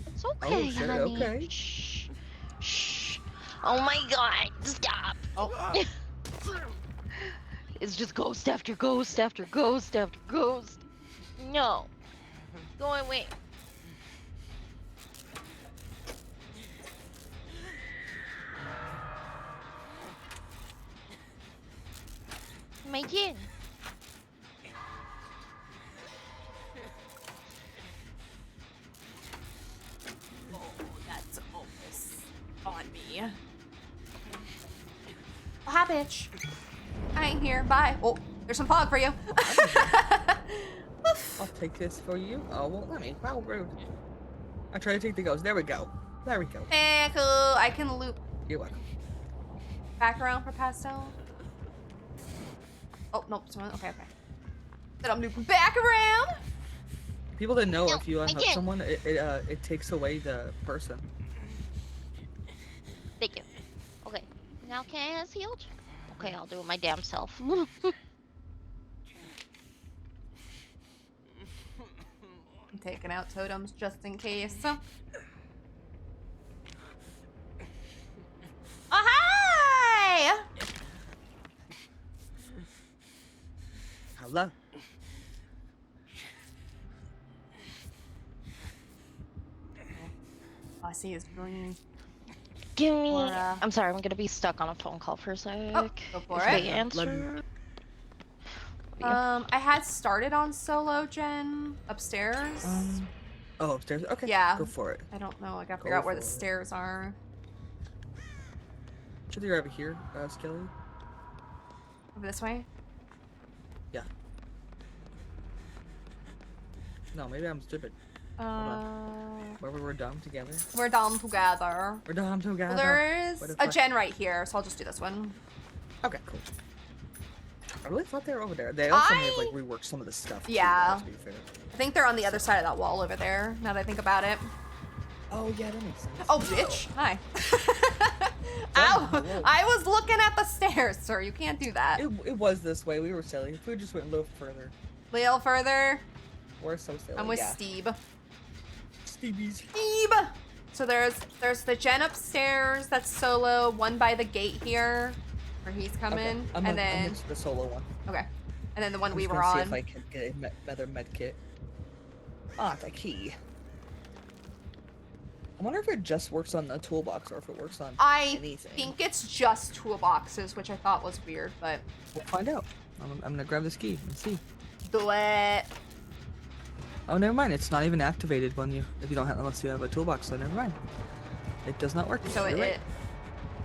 It's okay, shit, honey. okay. Shh. Shh. Oh my god, stop. Oh. It's just ghost after ghost after ghost after ghost. No. Go away. My chin. That's almost on me. Oh, hi, bitch. I ain't here. Bye. Oh, there's some fog for you. I'll take this for you. Oh, well, let me. How rude. I try to take the ghost. There we go. There we go. Eh, cool. I can loop You're welcome. back around for pastel. Oh, nope. Okay. Then I'm looping back around. People didn't know No, if you I unhook can't. someone, it takes away the person. Thank you. Okay. Now can I have healed? Okay, I'll do it my damn self. I'm taking out totems just in case. Oh, hi! Hello. Oh, I see his green. Give me. Laura. I'm sorry, I'm gonna be stuck on a phone call for a sec. Oh, go for If it. they answer. I had started on solo gen upstairs. Oh, upstairs? Okay. Yeah. Go for it. I don't know. I gotta Go figure out where the for it. stairs are. Should you're over here, Skelly? Over this way. Yeah. No, maybe I'm stupid. Where we were dumb together. We're down together. We're dumb together. Well, there is What if a I- gen right here, so I'll just do this one. Okay, cool. I really thought they were over there. They also may have I- like reworked some of the stuff. too, Yeah. to be fair. I think they're on the other side of that wall over there, now that I think about it. Oh yeah, that makes sense. Oh, bitch. Hi. Ow! Whoa. I was looking at the stairs, sir. You can't do that. It was this way. We were silly. If we just went a little further. Little further. We're so silly. I'm with yeah. Steve. Stevies. Steve! So there's the gen upstairs that's solo, one by the gate here, where he's coming, I'm and then into the solo one. okay, and then the one I'm we just were gonna see on. if I can get another med kit. Ah, it's a key. I wonder if it just works on the toolbox or if it works on I anything. think it's just toolboxes, which I thought was weird, but We'll find out. I'm gonna grab this key and see. do it. Oh, never mind. It's not even activated if you don't have unless you have a toolbox. So never mind. It does not work. So You're right.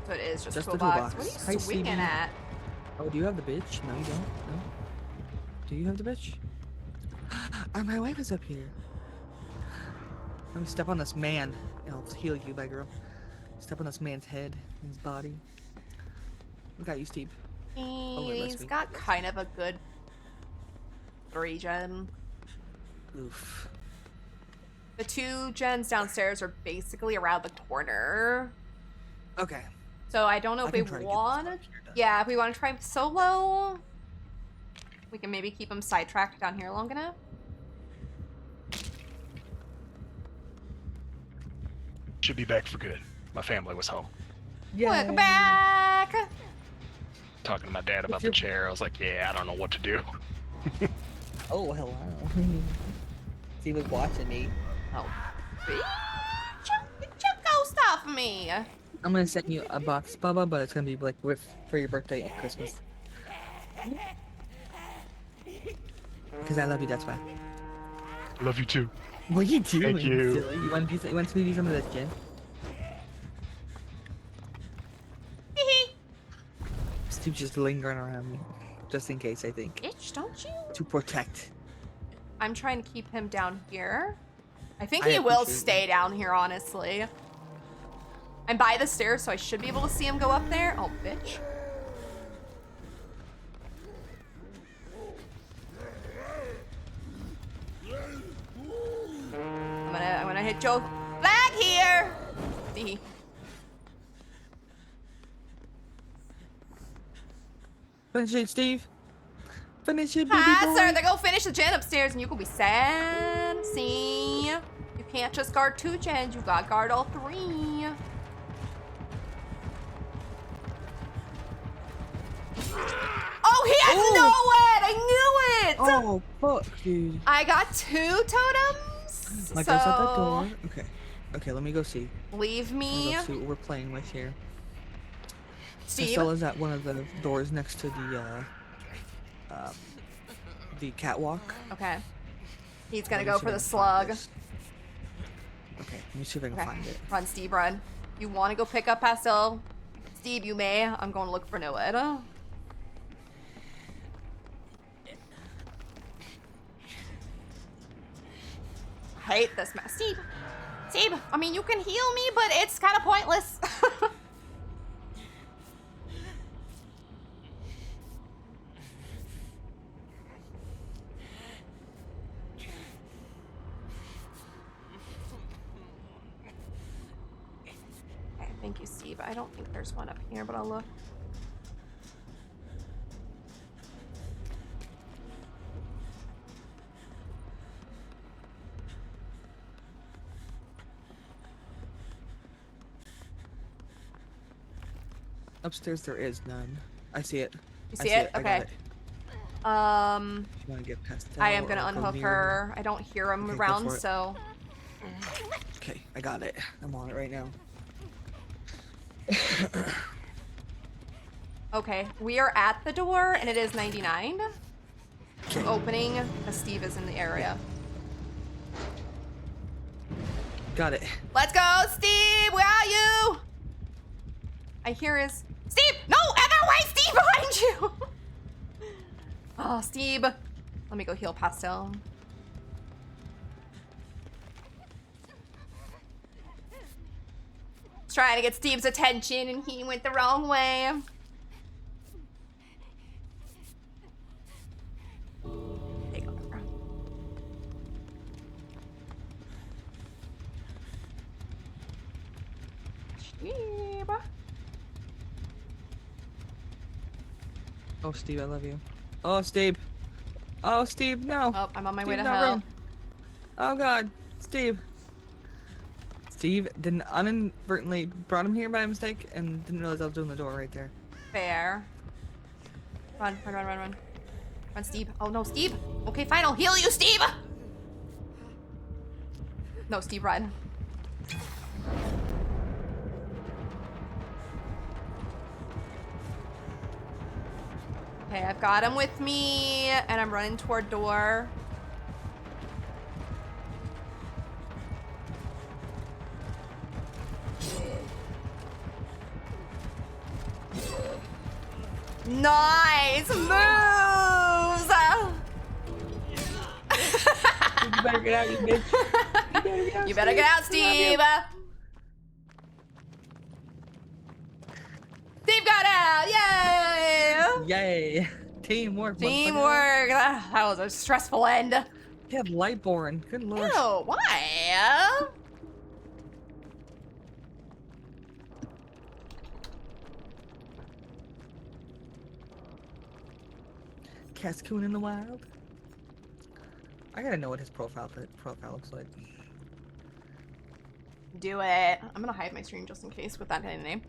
so it is just Just the toolbox. toolbox. What are you Hi, swinging CB. at? Oh, do you have the bitch? No, you don't. No. Do you have the bitch? Oh, my wife is up here. Let me step on this man. And I'll heal you, my girl. Step on this man's head, his body. Look at you, Steve. wait, let's He's be- got kind of a good 3-gen. Oof. The 2 gens downstairs are basically around the corner. Okay. So I don't know I if we can try to get this want to. stuff here done. Yeah, if we want to try solo, we can maybe keep him sidetracked down here long enough. Should be back for good. My family was home. Welcome back. Talking to my dad about What's the your- chair. I was like, yeah, I don't know what to do. Oh, hello. Steve was watching me. Oh, bitch! Ghost off me. I'm gonna send you a box, Bubba, but it's gonna be like for your birthday and Christmas. Because I love you, that's why. Love you too. What are you doing, Thank you. silly? You want to do some of this, Jen? Steve's just lingering around me, just in case, I think. Bitch, don't you? To protect. I'm trying to keep him down here. I think I he will appreciate stay down here, honestly. I'm by the stairs, so I should be able to see him go up there. Oh, bitch. I'm gonna hit Joe flag here. See. Finish it, Steve. Finish it, baby Hi, boy. sir. They go finish the gen upstairs, and you can be sad. See, you can't just guard 2 gens. You got to guard all 3. Oh, he has Oh. no it. I knew it. Oh, fuck, dude. I got 2 totems. My so girl's at that door. Okay. Okay, let me go see. leave Let me, me go see what we're playing with here. Steve. Costella's at one of the doors next to the catwalk. Okay. He's gonna Let me go see for if I the can find slug. this. Okay, let me see if I can Okay. find it. Run, Steve, run. You want to go pick up Pastel? Steve, you may. I'm going to look for Noah. I hate this mess. Steve, I mean, you can heal me, but it's kind of pointless. Okay, thank you, Steve. I don't think there's one up here, but I'll look. Upstairs there is none. I see it. You I see it? I got Okay. it. If you want to get past I am gonna unhook her. I don't hear him Okay, go around, for it. so Okay, I got it. I'm on it right now. okay. We are at the door, and it is 99. Okay. Opening, because Steve is in the area. Got it. Let's go, Steve! Where are you? I hear his... Steve! No! Other way! Steve, behind you! Oh, Steve. Let me go heal Pastel. Was trying to get Steve's attention, and he went the wrong way. Take over. Steve. Oh, Steve, I love you. Oh, Steve. Oh, Steve, no. Oh, I'm on my way Steve, to no, hell. run. Oh God, Steve. Steve didn't inadvertently brought him here by mistake and didn't realize I was doing the door right there. Fair. Run, run, run, run, run. Run, Steve. Oh no, Steve. Okay, fine, I'll heal you, Steve. No, Steve, run. Okay, I've got him with me, and I'm running toward door. Nice moves! You better get out, you bitch. You better get out, Steve. Steve got out! Yay! Yay. Teamwork. motherfucker. Teamwork. That was a stressful end. He had Lightborn. Good lord. Ew, why? Cascoon in the wild. I gotta know what his profile looks like. Do it. I'm gonna hide my stream just in case with that kind of name.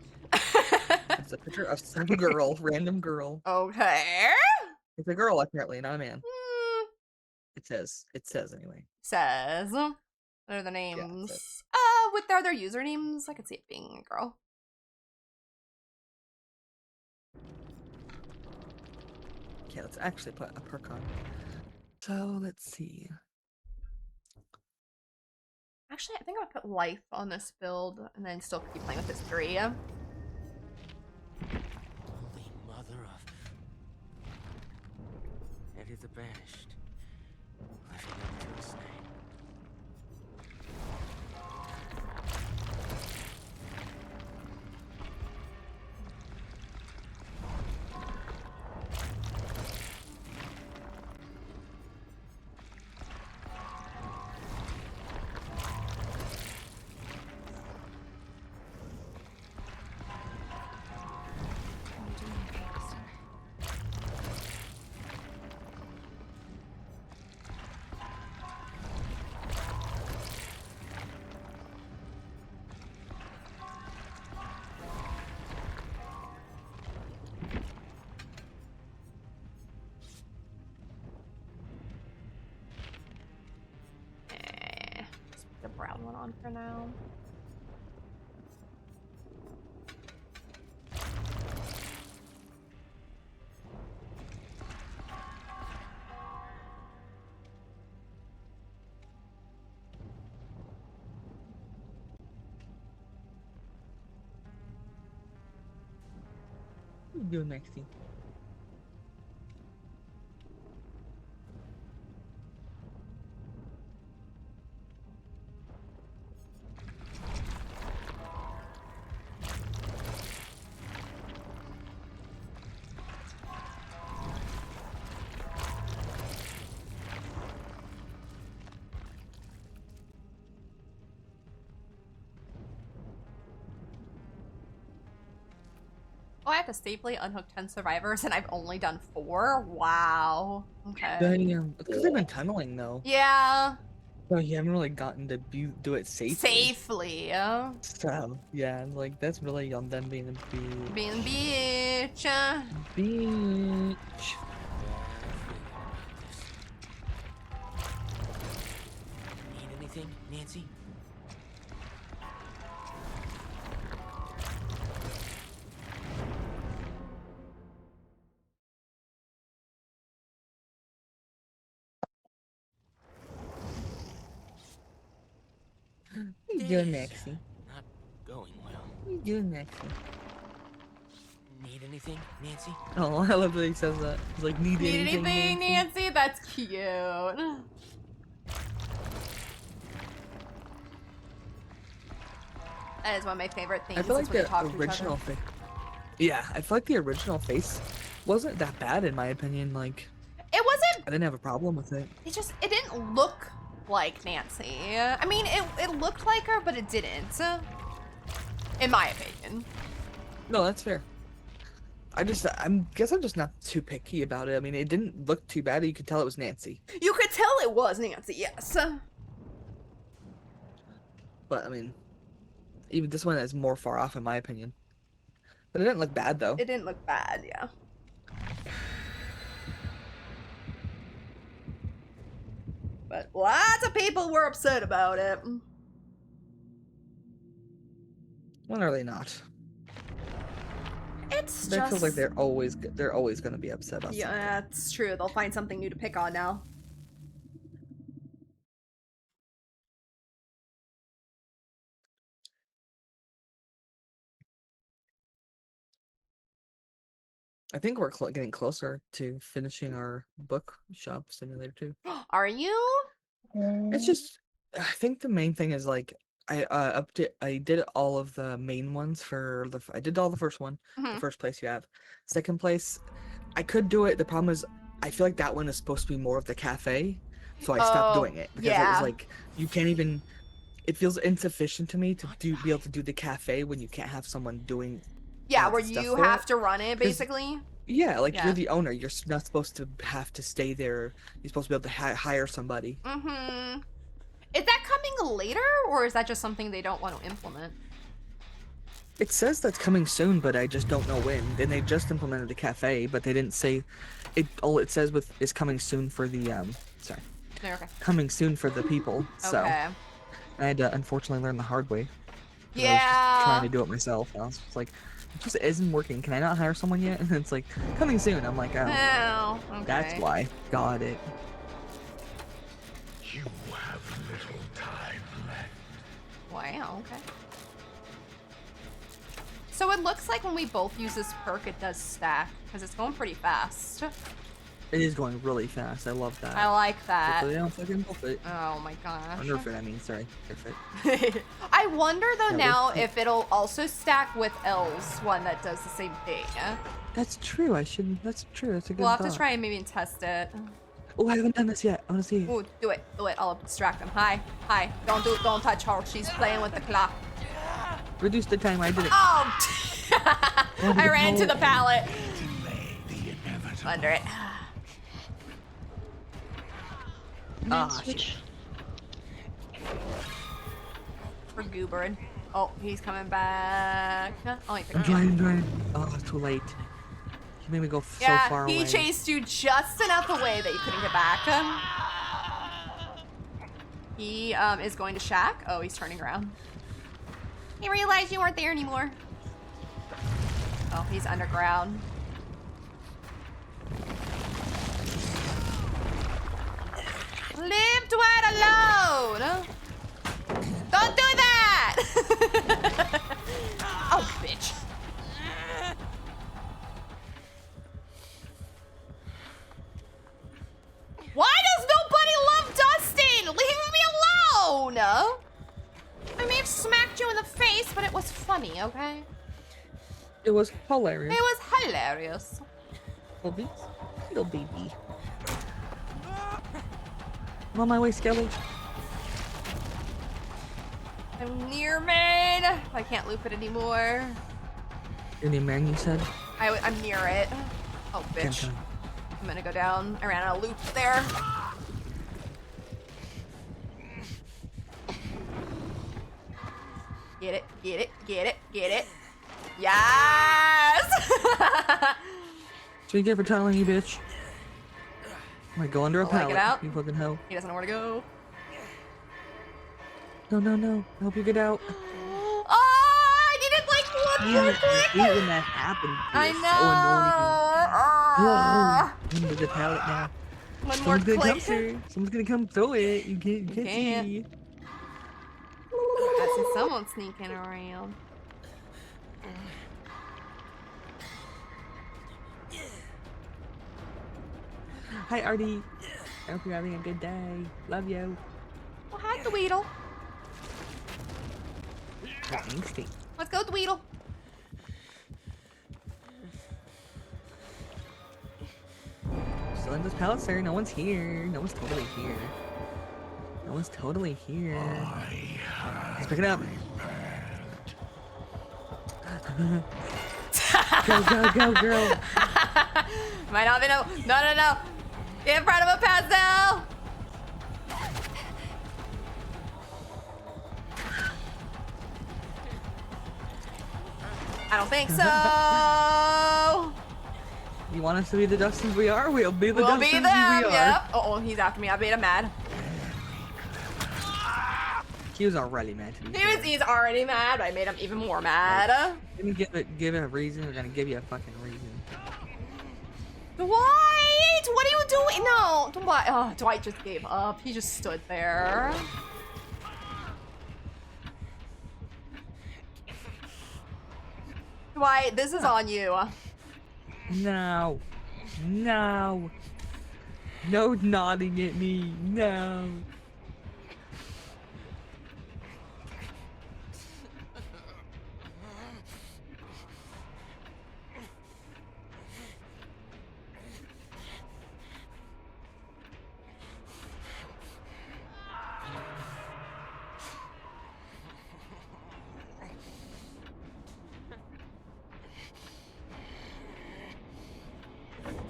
It's a picture of some girl, random girl. Okay. It's a girl apparently, not a man. Hmm. It says anyway. Says. What are the it names? says. With their usernames, I could see it being a girl. Okay, let's actually put a perk on. So let's see. Actually, I think I would put life on this build and then still keep playing with this 3. Holy mother of Eddie the Banished, living up to his name. Just put the brown one on for now. What are you doing, Maxie? Oh, I have to safely unhook 10 survivors and I've only done 4? Wow. Okay. Damn. It's because they've been tunneling though. Yeah. So you haven't really gotten to do it safely. Safely. So yeah, like that's really on them being a bitch. Being bitch. Bitch. Need anything, Nancy? What you doing, Maxie? Not going well. What you doing, Maxie? Need anything, Nancy? Oh, I love that he says that. He's like, need Need anything, anything, Nancy? Nancy? That's cute. That is one of my favorite things. I feel like is when they the talk to each original other. face. Yeah, I feel like the original face wasn't that bad in my opinion. Like, It wasn't. I didn't have a problem with it. It didn't look like Nancy. I mean, it looked like her, but it didn't. In my opinion. No, that's fair. I guess I'm just not too picky about it. I mean, it didn't look too bad. You could tell it was Nancy. You could tell it was Nancy, yes. But I mean, even this one is more far off in my opinion. But it didn't look bad though. It didn't look bad, yeah. But lots of people were upset about it. When are they not? It's They just... feel like they're always gonna be upset about something. Yeah, it's true. They'll find something new to pick on now. I think we're getting closer to finishing our bookshop simulator too. Are you? It's just, I think the main thing is like I did all of the main ones for I did all the first one, the first place you have. Second place, I could do it. The problem is, I feel like that one is supposed to be more of the cafe, so I stopped doing it because it was like you can't even. It feels insufficient to me to be able to do the cafe when you can't have someone doing. Yeah, lots where of stuff you for have it. to run it, basically. Yeah, like Yeah. you're the owner. You're not supposed to have to stay there. You're supposed to be able to hire somebody. Mm-hmm. Is that coming later, or is that just something they don't want to implement? It says that's coming soon, but I just don't know when. And they just implemented the cafe, but they didn't say it. All it says is coming soon for the sorry, Okay. coming soon for the people. So Okay. I had to unfortunately learn the hard way. 'Cause I was Yeah. just trying to do it myself. And I was just like, it just isn't working. Can I not hire someone yet? And it's like coming soon. I'm like, oh, Oh, okay. that's why. Got it. You have little time left. Wow, okay. So it looks like when we both use this perk, it does stack, because it's going pretty fast. It is going really fast. I love that. I like that. Hopefully they don't fucking buff it. Oh my gosh. Or nerf it, I mean, sorry. Nerf it. I wonder though Yeah, now let's see. if it'll also stack with L's one that does the same thing. That's true. That's true. That's a good We'll have to thought. try and maybe test it. Oh, I haven't done this yet. I want to see. Ooh, do it. I'll distract him. Hi. Don't touch her. She's playing with the clock. Reduce the time. I did it. Oh! I ran to the pallet. Delay the inevitable. Under it. Ah, Switch. For Gooberin. Oh, he's coming back. Oh, wait. I'm trying. Oh, it's too late. You made me go so Yeah, far away. he chased you just enough away that you couldn't get back. He is going to shack. Oh, he's turning around. He realized you weren't there anymore. Oh, he's underground. Leave Dwight alone! Don't do that! Oh, bitch. Why does nobody love Dustin? Leave me alone! I may have smacked you in the face, but it was funny, okay? It was hilarious. It was hilarious. Little baby. I'm on my way, Skelly. I'm near main. I can't loop it anymore. Your name, man, you said? I'm near it. Oh, bitch. I'm gonna go down. I ran out of loop there. Get it, get it, get it, get it. Yes! So you get for tunneling, you bitch. I'm gonna go under a Will I pallet. get out? You fucking hoe. He doesn't know where to go. No. I hope you get out. Oh, I needed like one Damn more it, I click. hate when that happens. I It's know. so annoying. Under the pallet now. One more Someone's gonna come, click. sir. Someone's gonna come throw it. You can't can't. see. I see someone sneaking around. Hi, Artie. I hope you're having a good day. Love you. Well, hi, Dweedle. Angsty. Let's go, Dweedle. Still in this pallet, sir. No one's here. No one's totally here. No one's totally here. I have Let's pick it up. prepared. Go, go, go, girl. Might not be no. No, no, no. Get in front of a pastel. I don't think so. You want us to be the Dustins we are? We'll be the We'll Dustins be them. we are. Yep. Oh, he's after me. I made him mad. He was already mad to be He's already mad, but I made him even more mad. Didn't give it a reason. We're gonna give you a fucking reason. Dwight, what are you doing? No, Dwight. Oh, Dwight just gave up. He just stood there. Dwight, this is on you. No. No. No nodding at me. No.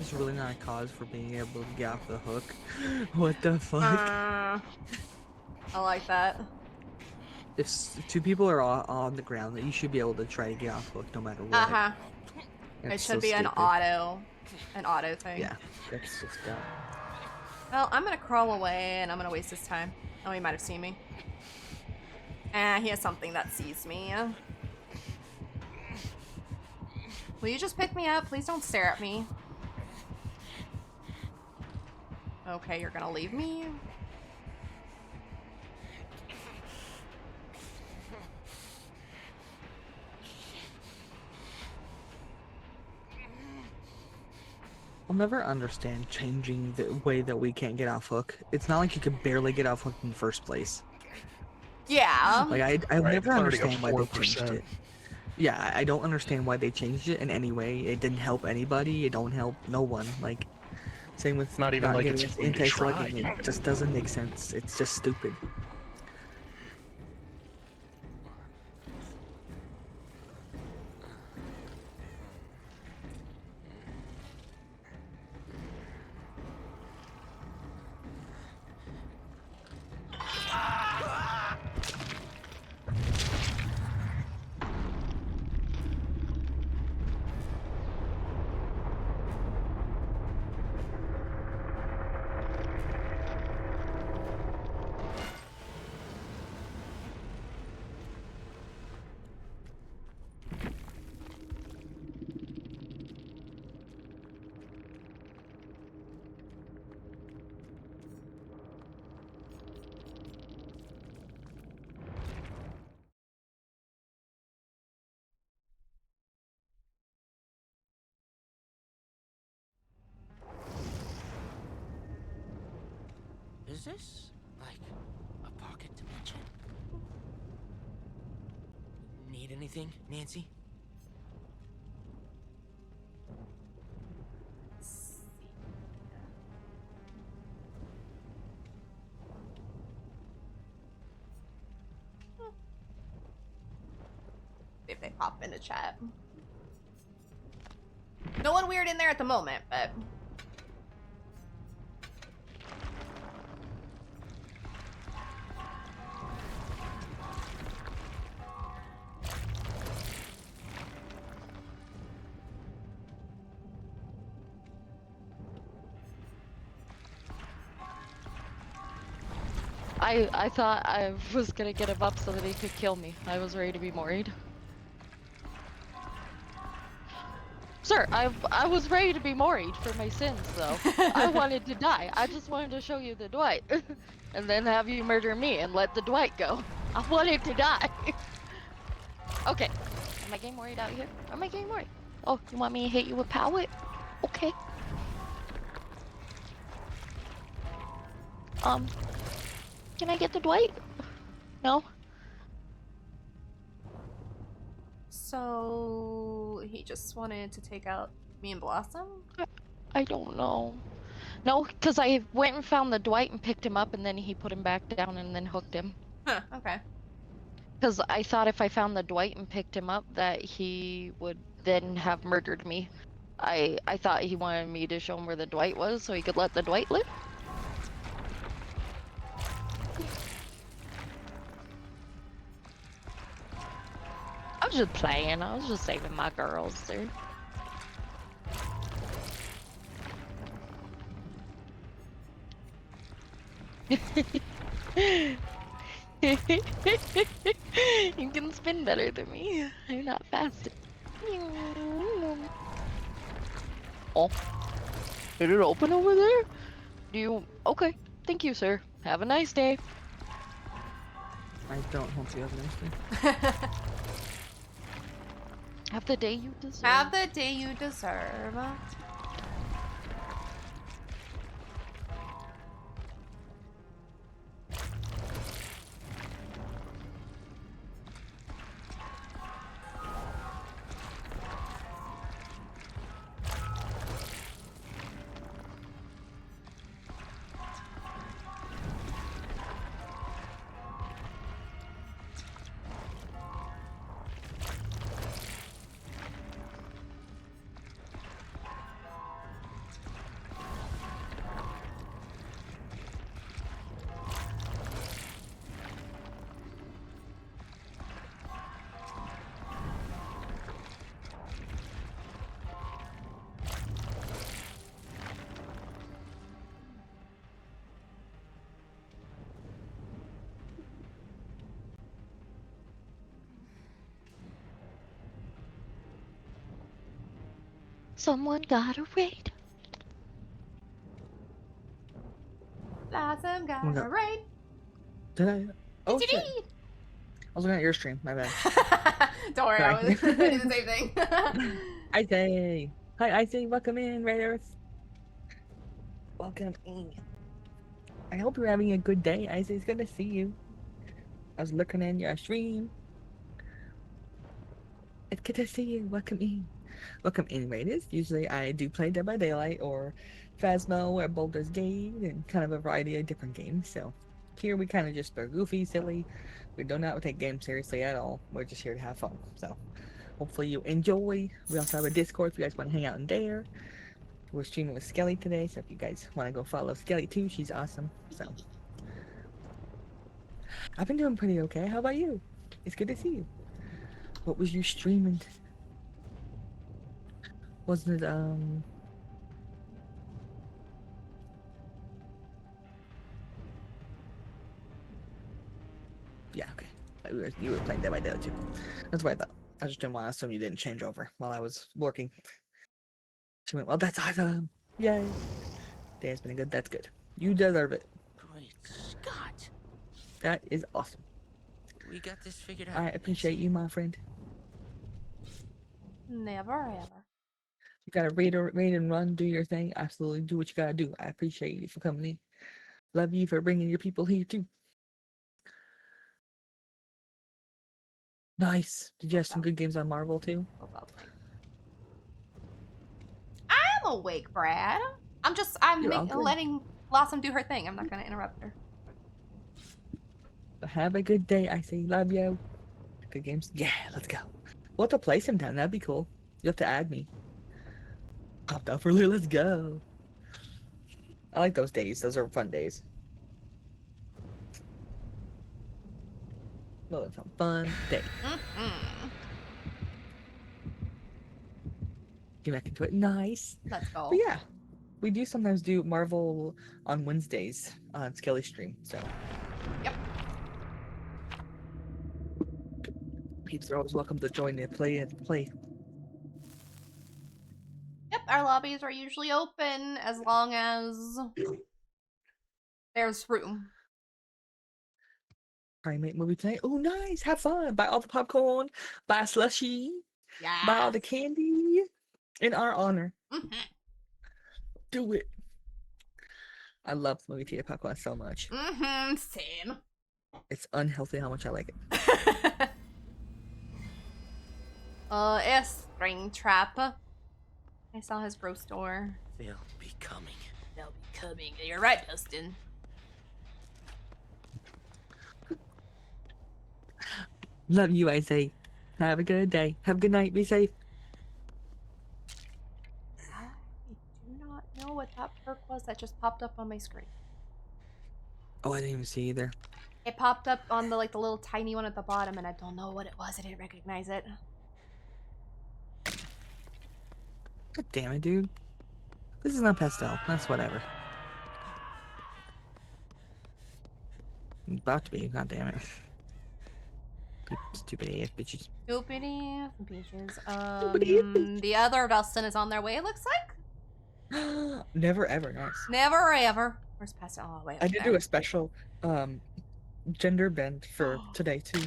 It's really not a cause for being able to get off the hook. What the fuck? I like that. If two people are on the ground, that you should be able to try to get off the hook no matter what. It It's should so be an stupid. auto thing. Yeah, that's just dumb. Well, I'm gonna crawl away and I'm gonna waste his time. Oh, he might have seen me. He has something that sees me. Will you just pick me up? Please don't stare at me. Okay, you're gonna leave me? I'll never understand changing the way that we can't get off hook. It's not like you could barely get off hook in the first place. Yeah. Like I'll Right, never it's already understand a why they changed 4%. it. Yeah, I don't understand why they changed it in any way. It didn't help anybody. It don't help no one. Like, same with Not even like getting it's this free to anti-slugging. try. It just doesn't make sense. It's just stupid. Is this like a pocket dimension? Need anything, Nancy? If they pop into chat. No one weird in there at the moment, but I thought I was gonna get him up so that he could kill me. I was ready to be worried. Sir, I was ready to be worried for my sins, though. I wanted to die. I just wanted to show you the Dwight. And then have you murder me and let the Dwight go. I wanted to die. Okay. Am I getting worried out here? Am I getting worried? Oh, you want me to hit you with power? Okay. Can I get the Dwight? No? so he just wanted to take out me and Blossom? I don't know. No, because I went and found the Dwight and picked him up and then he put him back down and then hooked him. Huh, okay. Because I thought if I found the Dwight and picked him up that he would then have murdered me. I thought he wanted me to show him where the Dwight was so he could let the Dwight live. I was just playing. I was just saving my girls there. You can spin better than me. I'm not fast. Oh, did it open over there? Do you? Okay. Thank you, sir. Have a nice day. I don't hope you have a nice day. Have the day you deserve. Have the day you deserve. Someone got a raid. Blossom got No. a raid. Did I? Oh Did shit! I was looking at your stream. My bad. Don't worry, I was Sorry. doing the same thing. I say, hi, I say, welcome in, Raiders. Welcome in. I hope you're having a good day. I say it's good to see you. I was looking in your stream. It's good to see you. Welcome in. Welcome in, Raiders. Usually I do play Dead by Daylight or Phasmo or Baldur's Gate and kind of a variety of different games. So here we kind of just are goofy, silly. We do not take games seriously at all. We're just here to have fun. So hopefully you enjoy. We also have a Discord if you guys want to hang out in there. We're streaming with Skelly today, so if you guys want to go follow Skelly too, she's awesome. So I've been doing pretty okay. How about you? It's good to see you. What was your streaming? Wasn't it yeah, okay. You were playing Dead by Daylight too. That's what I thought. I just didn't want to assume you didn't change over while I was working. She went, well, that's awesome. Yay. Day has been good. That's good. You deserve it. Great Scott. That is awesome. We got this figured out. I appreciate you, my friend. Never ever. You gotta raid and run, do your thing. Absolutely do what you gotta do. I appreciate you for coming in. Love you for bringing your people here too. Nice. Did you have some good games on Marvel too? I'm awake, Brad. I'm You're all good. letting Blossom do her thing. I'm not gonna interrupt her. Have a good day. I say love you. Good games. Yeah, let's go. We'll have to play sometime. That'd be cool. You have to add me. Popped up earlier. Let's go. I like those days. Those are fun days. Well, it's a fun day. Get back into it. Nice. Let's go. But yeah, we do sometimes do Marvel on Wednesdays on Skelly Stream. So. Yep. Peeps are always welcome to join and play. Yep, our lobbies are usually open as long as there's room. Primate movie tonight. Oh, nice. Have fun. Buy all the popcorn. Buy a slushie. Yeah. Buy all the candy in our honor. Do it. I love movie theater popcorn so much. Same. It's unhealthy how much I like it. A string trap. I saw his bro store. They'll be coming. They'll be coming. You're right, Dustin. Love you, I say. Have a good day. Have a good night. Be safe. just popped up on my screen. Oh, I didn't even see either. It popped up on the the little tiny one at the bottom, and I don't know what it was. I didn't recognize it. God damn it, dude. This is not pastel. That's whatever. About to be. God damn it. Stupid AF bitches. Stupid beaches. Stupid The other Dustin is on their way. It looks like. Never ever. Nice. Never ever. Where's pastel? Oh, wait. I did do a special gender bend for today too.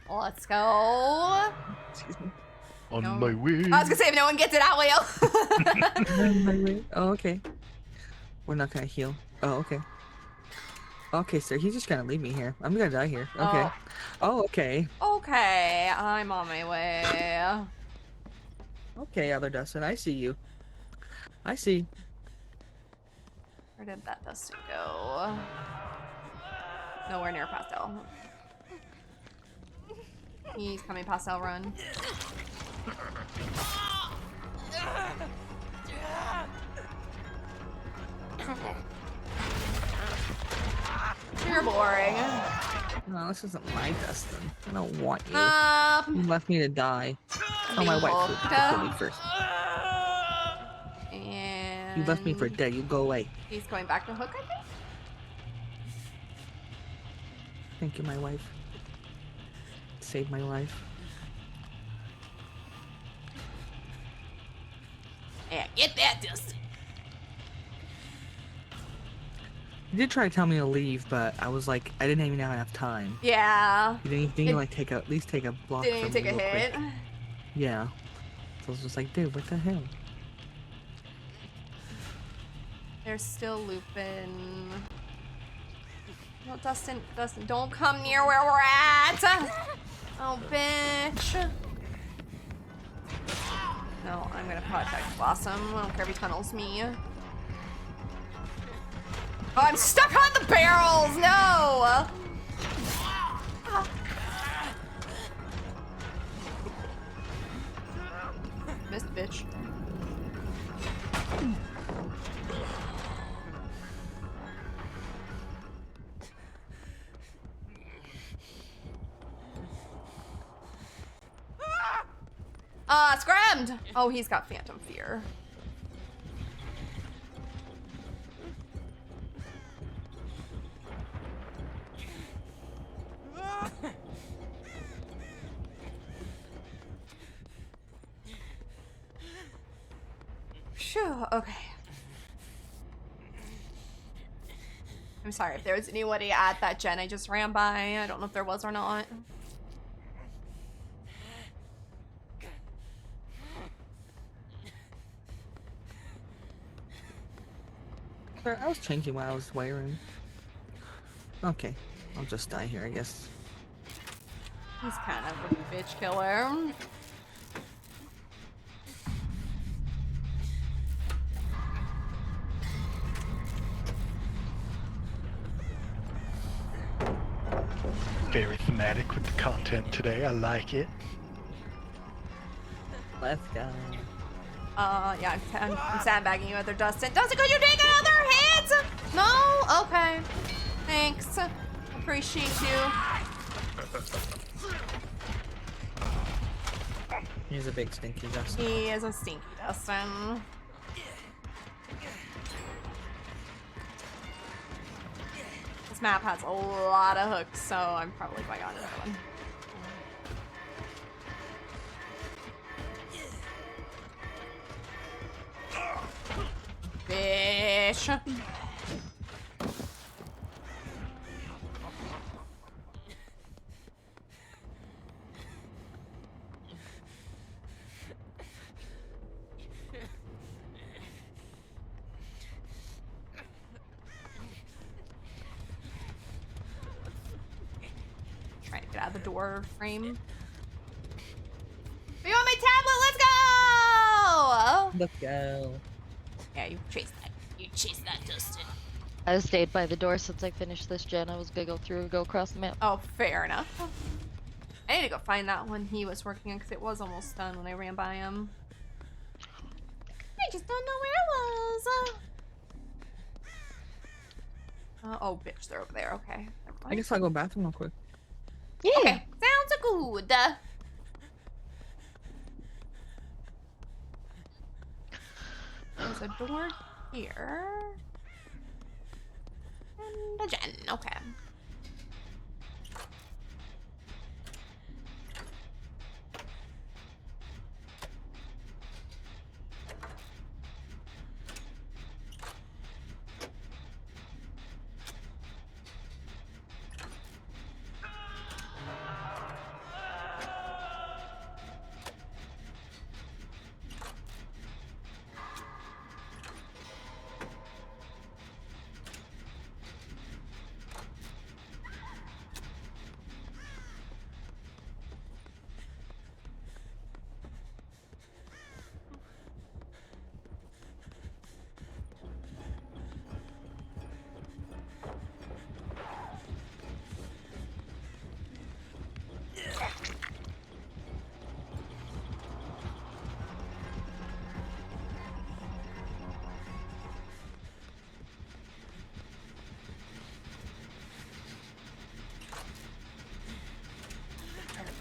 Let's go. Excuse me. On No. my way. I was gonna say if no one gets it out, Leo. Oh, okay. We're not gonna heal. Oh, okay. Okay, sir. He's just gonna leave me here. I'm gonna die here. Okay. Oh, okay. Okay, I'm on my way. Okay, other Dustin. I see you. I see. Where did that Dustin go? Nowhere near pastel. He's coming pastel run. You're boring. No, this isn't my Dustin. I don't want you. You Um, left me to die. Oh, my wife would kill me first. And You left me for dead. You go away. he's going back to Hook, I think. Thank you, my wife. Saved my life. Yeah, get that Dustin. You did try to tell me to leave, but I was like, I didn't even have enough time. Yeah. You didn't like take a, at least take a block. Didn't even from take me a real hit. quick. Yeah. So I was just like, dude, what the hell? They're still looping. No, Dustin, don't come near where we're at. Oh, bitch. No, I'm gonna protect Blossom. I don't care if he tunnels me. Oh, I'm stuck on the barrels. No. Missed, bitch. Scrammed! Oh, he's got Phantom Fear. Phew, okay. I'm sorry if there was anybody at that gen I just ran by. I don't know if there was or not. I was changing while I was wearing. Okay, I'll just die here, I guess. He's kind of a bitch killer. Very thematic with the content today. I like it. Let's go. Yeah, I'm sandbagging you other Dustin. Dustin, could you take another hit? No? Okay. Thanks. Appreciate you. He's a big stinky Dustin. He is a stinky Dustin. This map has a lot of hooks, so I'm probably going on another one. Fish. Trying to get out of the door frame. Are you on my tablet? Let's go! Let's go. Yeah, you chase that. You chase that, Dustin. I stayed by the door since I finished this gen. I was gonna go through and go across the map. Oh, fair enough. I need to go find that one he was working on because it was almost done when I ran by him. I just don't know where it was. Oh, bitch, they're over there. Okay. I guess I'll go bathroom real quick. Yeah. Okay, sounds good. There's a door here. And a gen. Okay.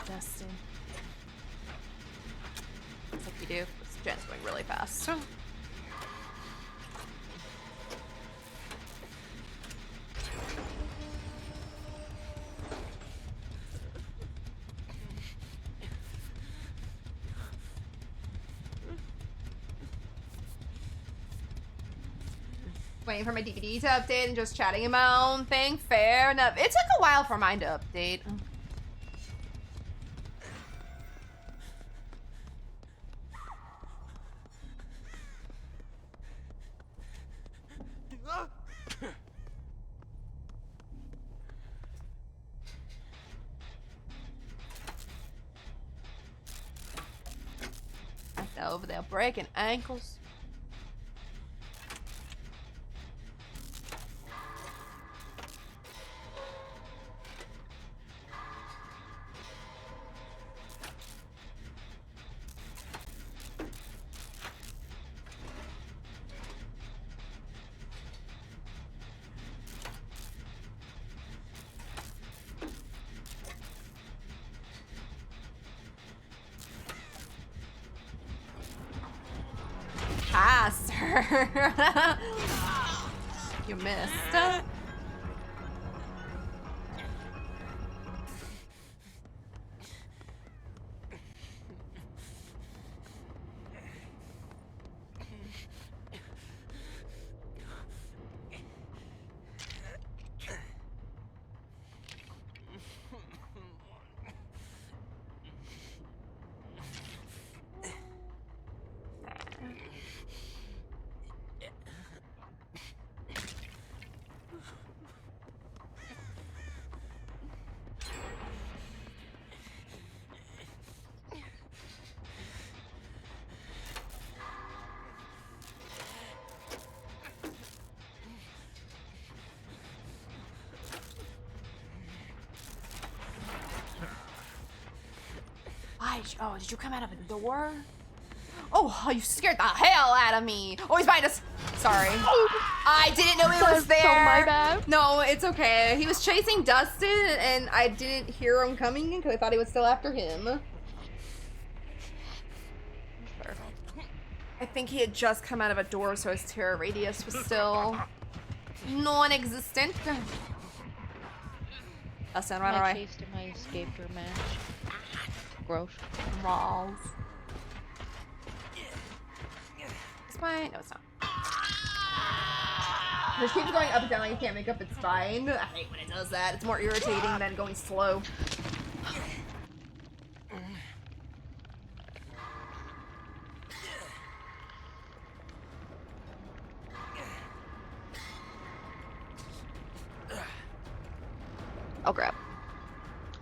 Dustin. Looks like you do. This gen's going really fast. Waiting for my DVD to update and just chatting in my own thing. Fair enough. It took a while for mine to update. Over there breaking ankles. Pass her. You missed. Oh, did you come out of a door? Oh, you scared the hell out of me. Oh, he's behind us. Sorry. I didn't know he was there. So my bad. No, it's okay. He was chasing Dustin, and I didn't hear him coming because I thought he was still after him. I think he had just come out of a door, so his terror radius was still non-existent. Dustin, run away. Chased him, I escaped her match. Gross. Malls. It's fine. No, it's not. This keeps going up and down like you can't make up its spine. I hate when it does that. It's more irritating than going slow. Oh crap.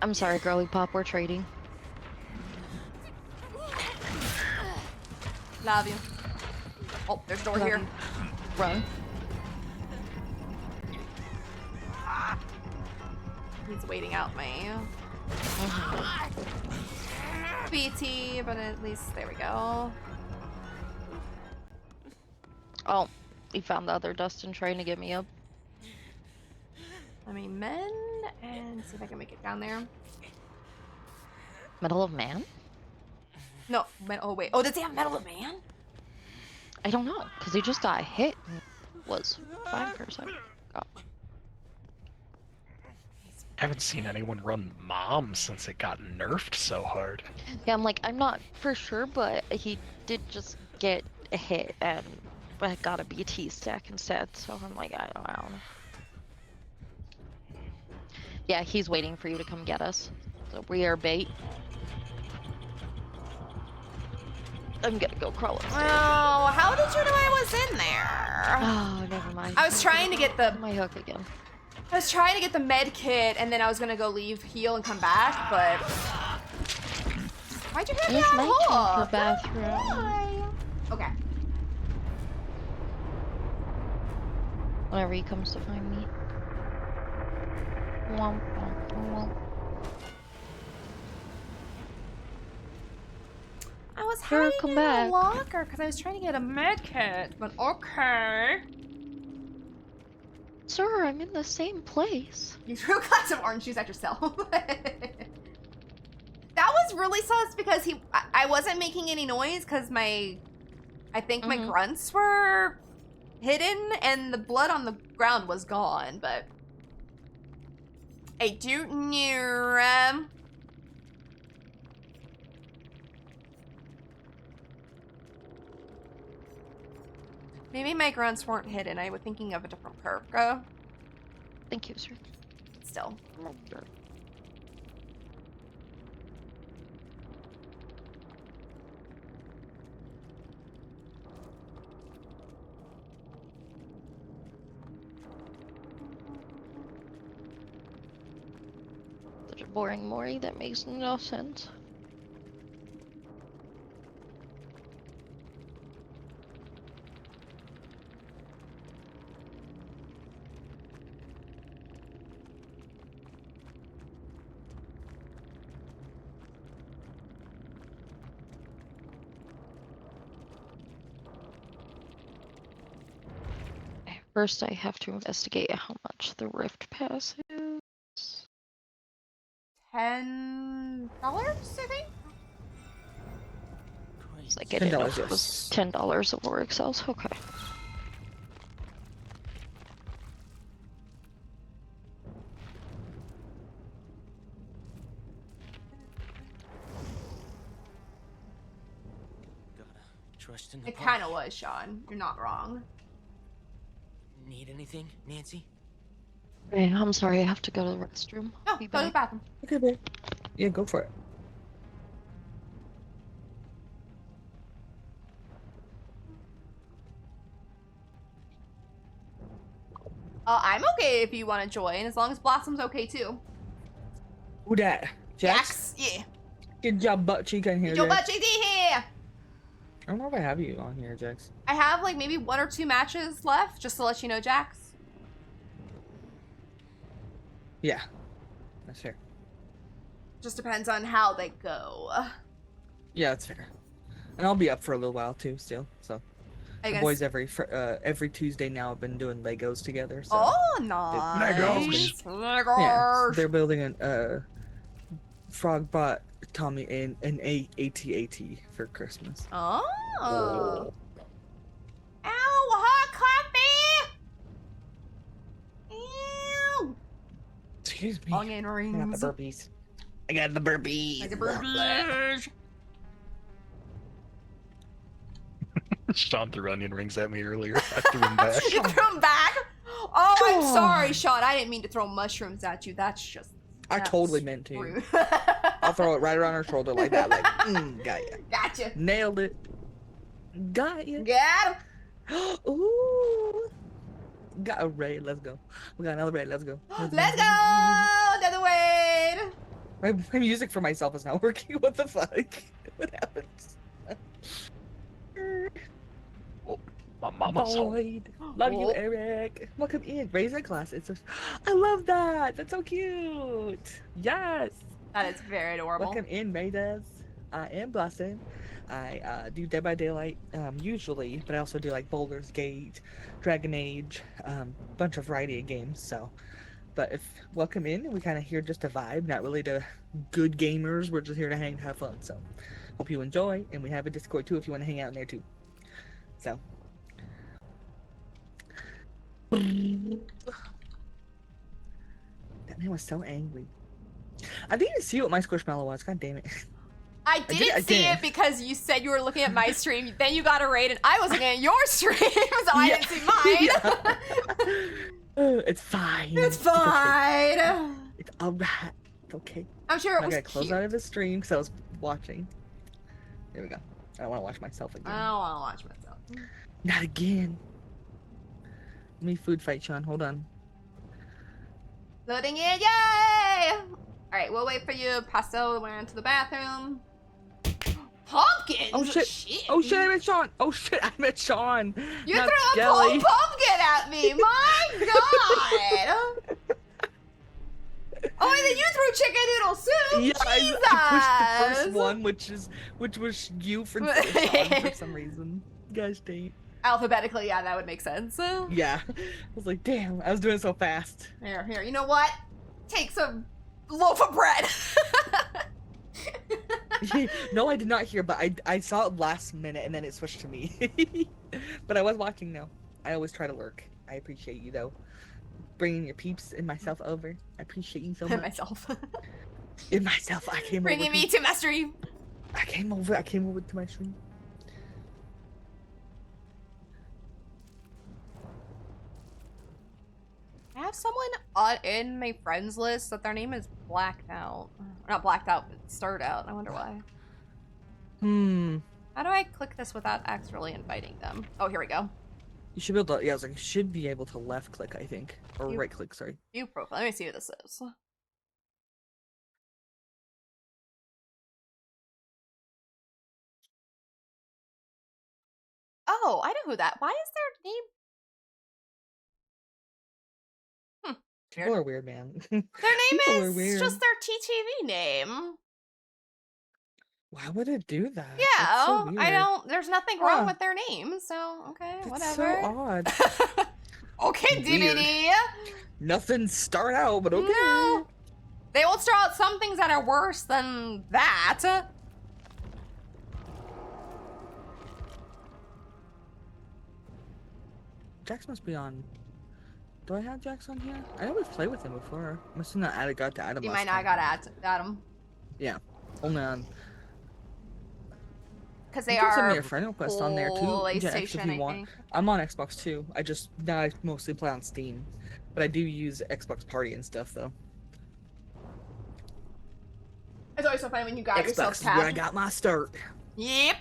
I'm sorry, girly pop, we're trading. Love you. Oh, there's a door here. Run. He's waiting out my BT, but at least there we go. Oh, he found the other Dustin trying to get me up. Let me mend and see if I can make it down there. Medal of Man? No, oh wait. Oh, does he have Medal of Man? I don't know, because he just got hit and was fine for a second. Oh. Haven't seen anyone run Mom since it got nerfed so hard. Yeah, I'm like, I'm not for sure, but he did just get a hit and I got a BT stack instead, so I'm like, I don't know. Yeah, he's waiting for you to come get us. So we are bait. I'm gonna go crawl upstairs. Oh, how did you know I was in there? Oh, never mind. I was trying to get the my hook again. I was trying to get the med kit, and then I was gonna go leave, heal, and come back, but why'd you hit me This on might come to the hook? bathroom. Why? Okay. Whenever he comes to find me. Womp, womp, womp. I was Sure, hiding come in back. the locker because I was trying to get a med kit, but okay. Sir, I'm in the same place. You threw a glass of orange juice at yourself. That was really sus because I wasn't making any noise because I think my grunts were hidden and the blood on the ground was gone, but I don't know. Maybe my grunts weren't hidden. I was thinking of a different perk. Thank you, sir. Still. Such a boring Mori that makes no sense. First, I have to investigate how much the Rift Pass is. $10, I think? It's like I didn't know if $10, it was $10 of Auric cells. Okay. Gotta trust in the It kind of was, Sean. You're not wrong. Need anything, Nancy? Hey, I'm sorry, I have to go to the restroom. No, Be go to the back. bathroom. Okay, babe. Yeah, go for it. I'm okay if you want to join, as long as Blossom's okay too. Who that? Jax? Yeah. Good job, butt cheek on here, Yo, Jax. but JD here. I don't know if I have you on here, Jax. I have like maybe 1 or 2 matches left, just to let you know, Jax. Yeah. That's fair. Just depends on how they go. Yeah, that's fair. And I'll be up for a little while too, still. So I the guess. boys every Tuesday now have been doing Legos together. So Oh, nice. Legos. Legos. yeah, so they're building Frog bought Tommy an AT-AT for Christmas. Oh. Ow, hot coffee. Ew. Excuse me. Onion I got rings. the burpees. I got the burpees. Like a burpees. Sean threw onion rings at me earlier. I threw them back. You threw them back? Oh, I'm sorry, Sean. I didn't mean to throw mushrooms at you. That's just. I that's totally meant to. rude. I'll throw it right around her shoulder like that. Like, got ya. Gotcha. Nailed it. Got ya. Got him. Ooh. Got a raid. Let's go. We got another raid. Let's go. Let's go. Another way. My music for myself is not working. What the fuck? What happens? Oh, my mama's home. Boyd. Love you, Oh. Eric. Welcome in. Razor class. I love that. That's so cute. Yes. That is very adorable. Welcome in, Raiders. I am Blossom. I do Dead by Daylight usually, but I also do like Baldur's Gate, Dragon Age, bunch of variety of games. So But if welcome in, we kind of here just to vibe, not really to good gamers. We're just here to hang and have fun. So hope you enjoy, and we have a Discord too if you want to hang out in there too. So. That man was so angry. I didn't even see what my squishmallow was. God damn it. I didn't see it because you said you were looking at my stream. Then you got a raid, and I was looking at your stream, so I didn't see mine. It's fine. It's fine. It's alright. It's okay. I'm sure it I was gotta close cute. out of the stream because I was watching. There we go. I don't want to watch myself again. I don't want to watch myself. Not again. Let me food fight, Sean. Hold on. Loading in, yay! Alright, we'll wait for you. Pasto went to the bathroom. Pumpkins! Oh shit! Oh shit! I met Sean! Oh shit! I met Sean! You Not threw Skelly. a pumpkin at me! My god! Oh, and then you threw chicken noodle soup! Yeah, Jesus! I pushed the first one, which was you for Sean for some reason. Gosh dang. Alphabetically, yeah, that would make sense. Yeah. I was like, damn, I was doing it so fast. Here, you know what? Take some loaf of bread. No, I did not hear, but I saw it last minute and then it switched to me. But I was watching now. I always try to lurk. I appreciate you though. Bringing your peeps and myself over. I appreciate you so much. Myself. In myself, I came Bringing over. me to my stream. I came over to my stream. I have someone in my friends list that their name is blacked out. Not blacked out, but starred out. I wonder why. How do I click this without actually inviting them? Oh, here we go. You should be able to, yeah, I was like, you should be able to left click, I think. Or You- right click, sorry. View profile. Let me see who this is. Oh, I know who that. Why is their name? People are weird, man. Their name People are is weird. just their TTV name. Why would it do that? Yeah, That's so I weird. don't. There's nothing wrong Huh. with their name, so okay, That's whatever. so odd. Okay, Weird. DVD. Nothing start out, but okay. No. They will throw out some things that are worse than that. Jax must be on. Do I have Jax on here? I know we've played with him before. Must have not got to Adam. You last might not time. got Adam. Yeah. Only on. Because they You can send are me a friend request on there too, Jax, if PlayStation, you I want. think. I'm on Xbox too. Now I mostly play on Steam, but I do use Xbox Party and stuff though. It's always so funny when you got yourself Xbox is where I tabbed. got my start. Yep.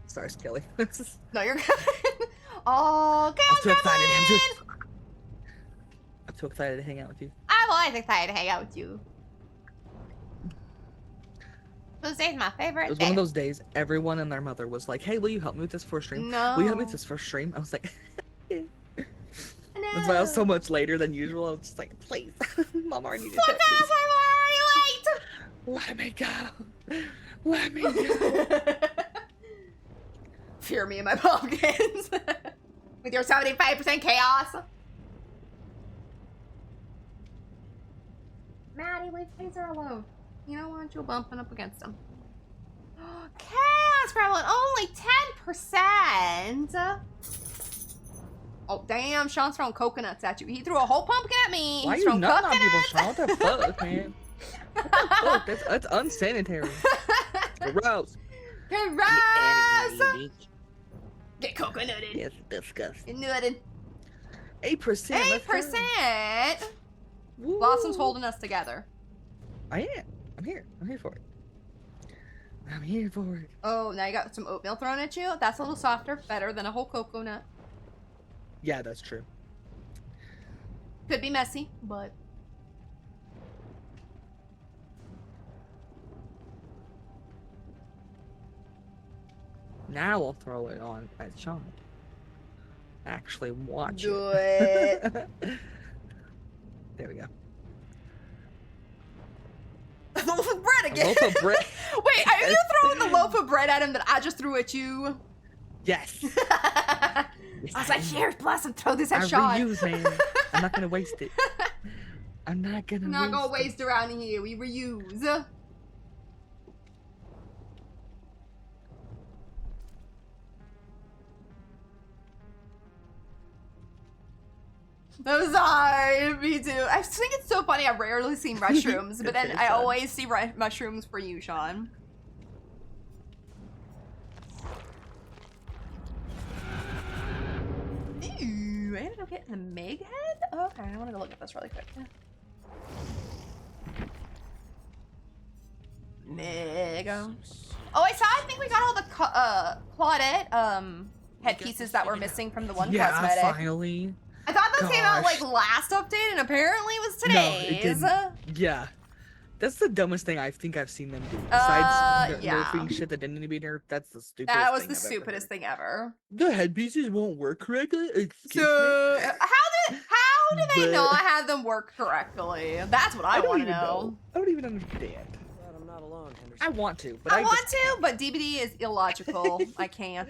Sorry, Skelly. No, you're good. Oh, I'm too excited. Catherine! I'm too excited to hang out with you. I'm always excited to hang out with you. Tuesday's my favorite It was day. one of those days everyone and their mother was like, hey, will you help me with this for stream? No. Will you help me with this for stream? I was like, No. that's why I was so much later than usual. I was just like, please, Mom already needed What that. I'm Let me go. Let me go. Fear me and my pumpkins. With your 75% chaos. Maddie, leave Taser alone. You don't want you bumping up against him. Chaos prevalent, only 10%. Oh, damn, Sean's throwing coconuts at you. He threw a whole pumpkin at me. Why are He's you throwing nutting on people, coconuts. Sean? What the fuck, man? What the fuck? That's unsanitary. Gross. Gross. Get coconutted. It's disgusting. Get nutted. 8%. 8%. Woo. Blossom's holding us together. I am. I'm here. I'm here for it. I'm here for it. Oh, now you got some oatmeal thrown at you. That's a little softer. Better than a whole coconut. Yeah, that's true. Could be messy, but... Now we'll throw it on at Sean. Actually watch Do it. it. There we go. Loaf of bread again. Loaf of bread. Wait, are you throwing the loaf of bread at him that I just threw at you? Yes. I was like, here, Blossom, throw this at I Sean. reuse, man. I'm not gonna waste it. I'm not gonna I'm not gonna waste waste around here. We reuse. I'm sorry, me too. I just think it's so funny. I've rarely seen mushrooms, but then I always see mushrooms for you, Sean. Ooh, I ended up getting the Meg head? Okay, I want to go look at this really quick. Meg. Oh, I think we got all the Claudette headpieces that were missing from the one cosmetic. Finally. I thought those came out like Gosh. last update, and apparently it was No, it today's. didn't. Yeah. That's the dumbest thing I think I've seen them do. Besides Yeah. nerfing shit that didn't need to be nerfed, that's the stupidest That was thing the I've ever stupidest heard. thing ever. The headpieces won't work correctly? Excuse So me? how do they But- not have them work correctly? That's what I don't want to even know. I don't even understand. Glad I'm not alone, Henderson. I want to, but I want just to, but DBD is illogical. I can't.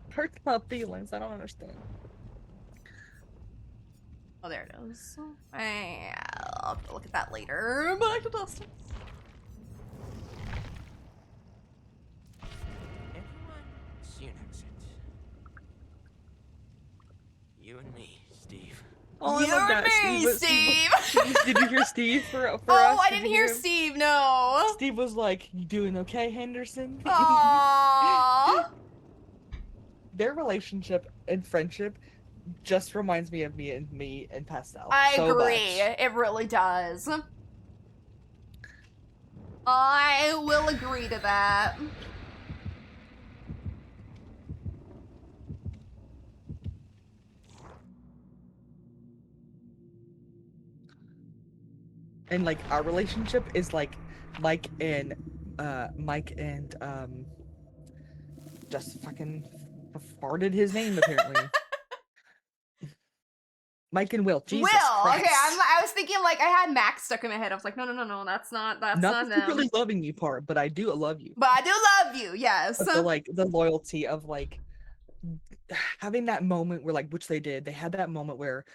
hurts my feelings. I don't understand. Oh, there it is. I'll have to look at that later. Back to Dustin. Everyone, Unexit. You and me, Steve. Oh, You I love and that. me, Steve. Did you hear Steve for us? Oh, I Did didn't you hear him? Steve. No. Steve was like, "You doing okay, Henderson?" Aww. Their relationship and friendship just reminds me of me and Pastel. I so agree. much. It really does. I will agree to that. And like our relationship is like Mike and just fucking farted his name apparently. Mike and Will. Jesus Will. Christ. Okay, I was thinking like I had Max stuck in my head. I was like, no, that's not Not them. the secretly loving you part, but I do love you. But I do love you, yes. But the loyalty of like having that moment where like which they did. They had that moment where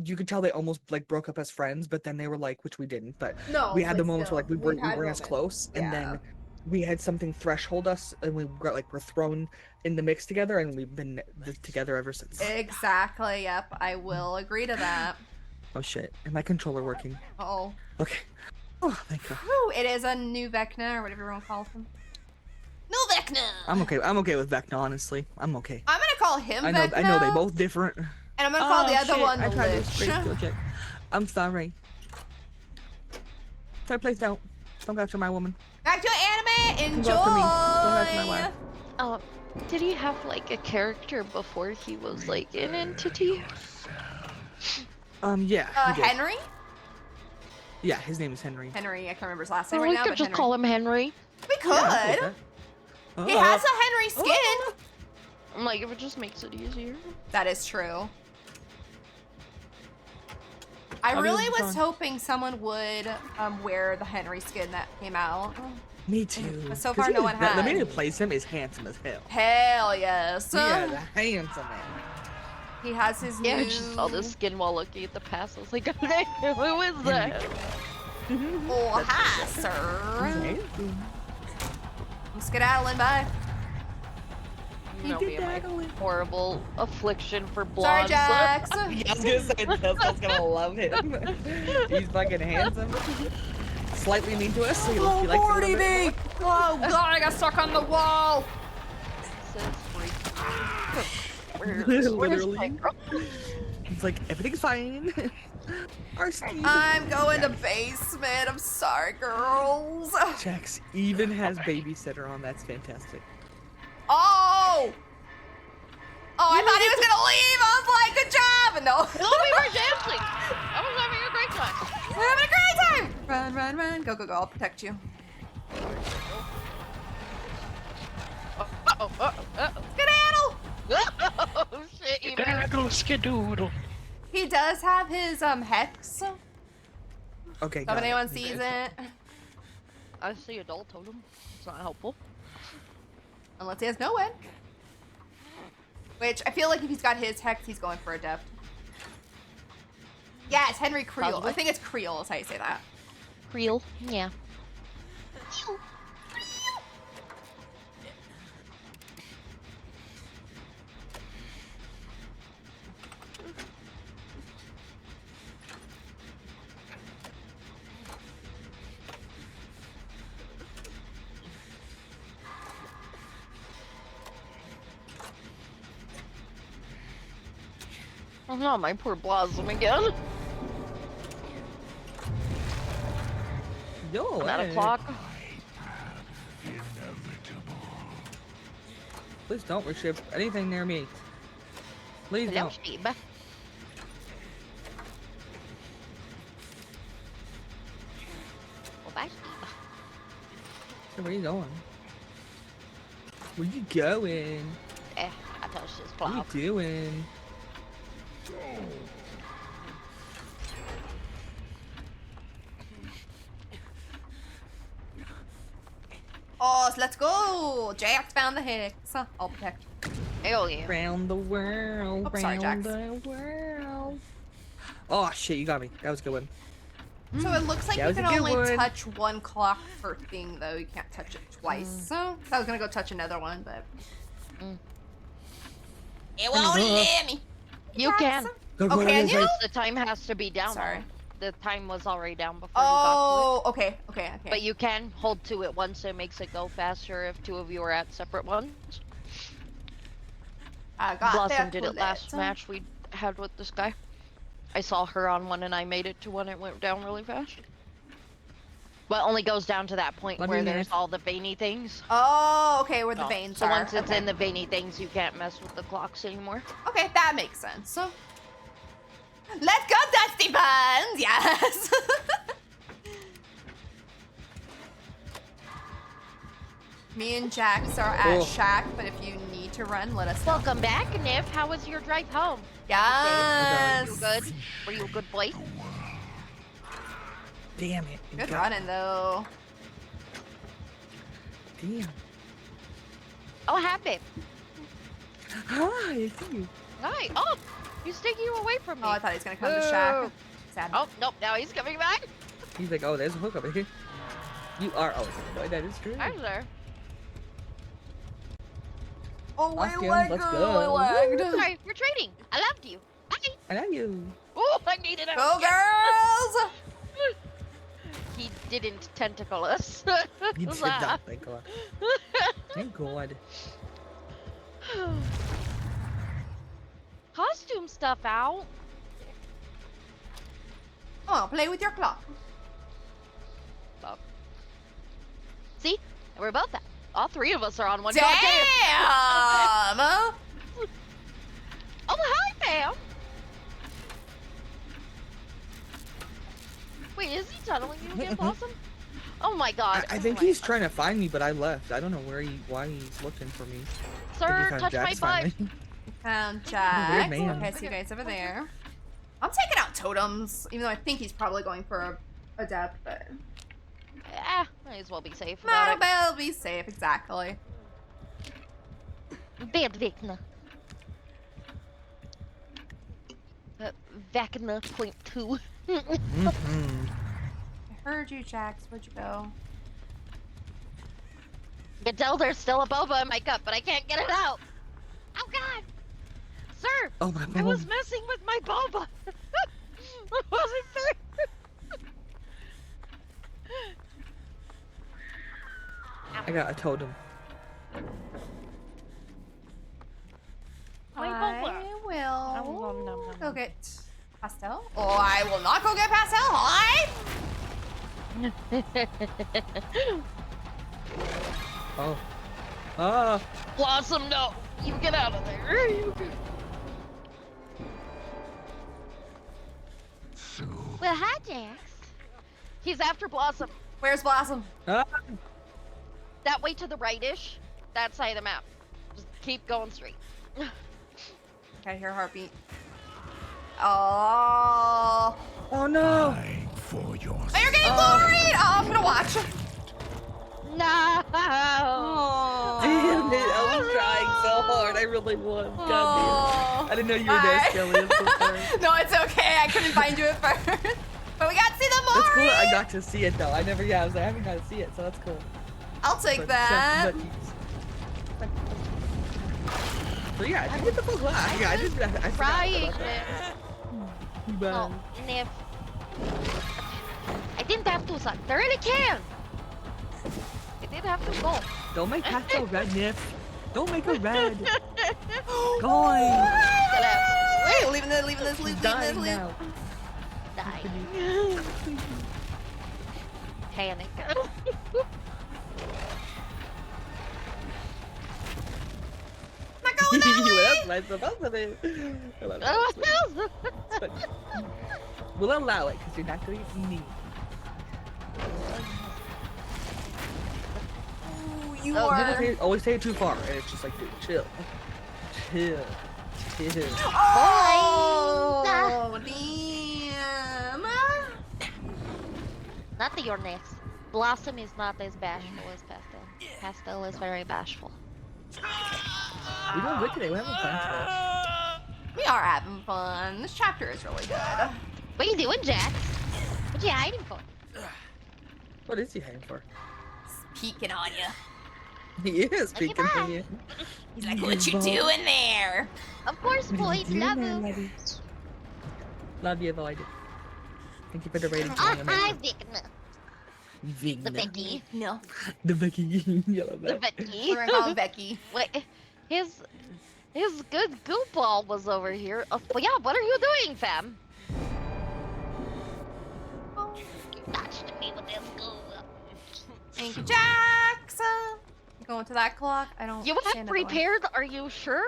you could tell they almost like broke up as friends, but then they were like, which we didn't, but No, we had the but moments where still, like we weren't had as moments. close, and Yeah. then we had something threshold us, and we got like we're thrown in the mix together, and we've been together ever since. Exactly. Yep. I will agree to that. Oh shit! And my controller working? Oh. Okay. Oh, thank God. Whew, it is a new Vecna or whatever everyone calls him. New Vecna. I'm okay. I'm okay with Vecna, honestly. I'm okay. I'm gonna call him I know. Vecna. I know they both different. And I'm gonna call the other shit, one I the tried to Lich. straight skill check. I'm sorry. Sorry, please don't. Don't go after my woman. Back to anime. Don't go after me. Don't go after my Enjoy. wife. Did he have like a character before he was like an entity? Yeah. he did. Henry? Yeah, his name is Henry. Henry, I can't remember his last name Or right we now, could but just Henry. call him Henry. We could. Yeah, okay. He has a Henry skin. I'm like, if it just makes it easier. That is true. I I'll be really with was John. hoping someone would wear the Henry skin that came out. Me too. But so 'Cause far he no is- one The has. man who plays him is handsome as hell. Hell yes. Yeah, the handsome man. He has his Yeah, new... I just saw this skin while looking at the past. I was like, okay, who is that? Oh, hi, sir. Handsome. I'm skedaddling by. You know me and my horrible affliction for Sorry, blondes. Jax. Yeah, I was gonna say Tesla's gonna love him. He's fucking handsome. Slightly mean to us. He likes it a little bit me. Oh, God, I got stuck on the wall. Literally. It's like everything's fine. Our Steve. I'm going to basement. I'm sorry, girls. Jax even has babysitter on. That's fantastic. Oh! Oh, I thought he was gonna leave. I was like, good job. And no. No, we were dancing. I was having a great time. We're having a great time. Run, run, run. Go, go, go. I'll protect you. Skedaddle. Oh shit, you better. Skedaddle, skedoodle. He does have his hex. Okay. So got if anyone it. sees Okay. it, I see adult totem. It's not helpful. unless he has no one. Which I feel like if he's got his hex, he's going for a depth. Yeah, it's Henry Creel. Possibly. I think it's Creel is how you say that. Creel. Yeah. Oh no, my poor Blossom again. Yo, I'm out of hey. clock. Please don't reship anything near me. Please Hello, don't. Steve. Oh, bye, Steve. So where you going? Where you going? I touched his What clock. you doing? Oh, so let's go. Jax found the Hex. I'll protect. Hell yeah. Round the world, Oops, sorry, round Jax. the world. Oh shit, you got me. That was a good one. So it looks like That you was a can good only one. touch one clock per thing, though. You can't touch it twice. So I was gonna go touch another one, but it won't let me. You can. Go, Oh, can you? The time has to be down. Sorry. The time was already down before you got Oh, okay. to it. But you can hold to it once, so it makes it go faster if two of you are at separate ones. I got Blossom that did it last bullet. match we had with this guy. I saw her on one and I made it to one. It went down really fast. But it only goes down to that point Let me where in there's there. all the veiny things. Oh, okay, where the Oh, veins so are. once it's Okay. in the veiny things, you can't mess with the clocks anymore. Okay, that makes sense. So let's go, Dusty Buns! Yes! Me and Jax are at Oh. Shack, but if you need to run, let us know. Welcome back, Niv. How was your drive home? Yes! You good? Were you a good boy? Damn it. Good God running, though. Damn. Oh, happy. Hi, it's you. Hi. Oh, he's taking you away from me. Oh, I thought he was gonna come to Shack. Boo. Sad. Oh, nope. Now he's coming back. He's like, oh, there's a hook over here. You are always a boy. That is true. I'm there. Oh, Off him, let's go. I lagged. Sorry, we're trading. I loved you. Bye. I love you. Oh, I needed it. Go, girls! He didn't tentacle us. You did not think of it. Thank God. Costume stuff out. Oh, play with your clock. See? We're both at. All three of us are on one Damn! clock. Oh, hi, Pam. Wait, is he tunneling you again, Blossom? Oh my god. I think he's trying to find me, but I left. I don't know why he's looking for me. Sir, Maybe touch my Jack's butt. finally. Found Weird Jack. man. Okay, so you guys over there. I'm taking out totems, even though I think he's probably going for a death, but Might as well be safe might about as well be safe, exactly. it. Bad Vecna. Vecna point 2. Mm-hmm. I heard you, Jax. Where'd you go? You can tell there's still a boba in my cup, but I can't get it out. Oh god! Sir! Oh my I was God. messing with my boba! I wasn't there! I got a totem. My I boba! will Nom, nom, nom, nom. go get Pastel. Oh, I will not go get Pastel. Hi! Oh. Ah. Blossom, no! You get out of there! So Well, hi, Jax. He's after Blossom. Where's Blossom? Ah. That way to the right-ish. That side of the map. Just keep going straight. Okay, I hear a heartbeat. Oh. Oh no. fight for your Oh, you're getting gloried! Oh, I'm gonna watch. No! Oh. Damn it. I was trying so hard. I really was. God Oh, damn. I didn't know you were there, bye. Skelly. I'm so sorry. No, it's okay. I couldn't find you at first. But we got to see the That's cool. Mori. I got to see it though. I haven't got to see it, so that's cool. I'll take But- that. So yeah, I did get the full glass. Yeah, I did. I forgot Crying. about that. Oh, Nif. I didn't have to, son. I really can. I didn't have to go. Don't make Pastel red, Nif. Don't make her red. Going. Wait, leaving this loop, She's leaving this dying loop. now. Die. Panic. Not going that What way. else am I supposed to do? But we'll allow it because you're not going to me. Ooh, you People are. always take it too far, and it's just like, dude, chill. Chill. Oh, damn. Not the your next. Blossom is not as bashful as Pastel. Pastel is very bashful. We're doing good today. We're having fun today. We are having fun. This chapter is really good. What you doing, Jax? What you hiding for? What is he hiding for? Peeking on you. He is speaking for you. He's like, what you doing there? Of course, boys, love you. Love you, though I do. Thank you for the rating. Hi, Vigna. Vigna. The Becky. No. The Becky. Yellow The Becky. Becky. We're gonna call him Becky. Wait, his good goop ball was over here. Oh, well, yeah, what are you doing, fam? Oh, you touched me with this goop. Thank you, Jackson. You going to that clock? I don't. You see have another one. prepared? Are you sure?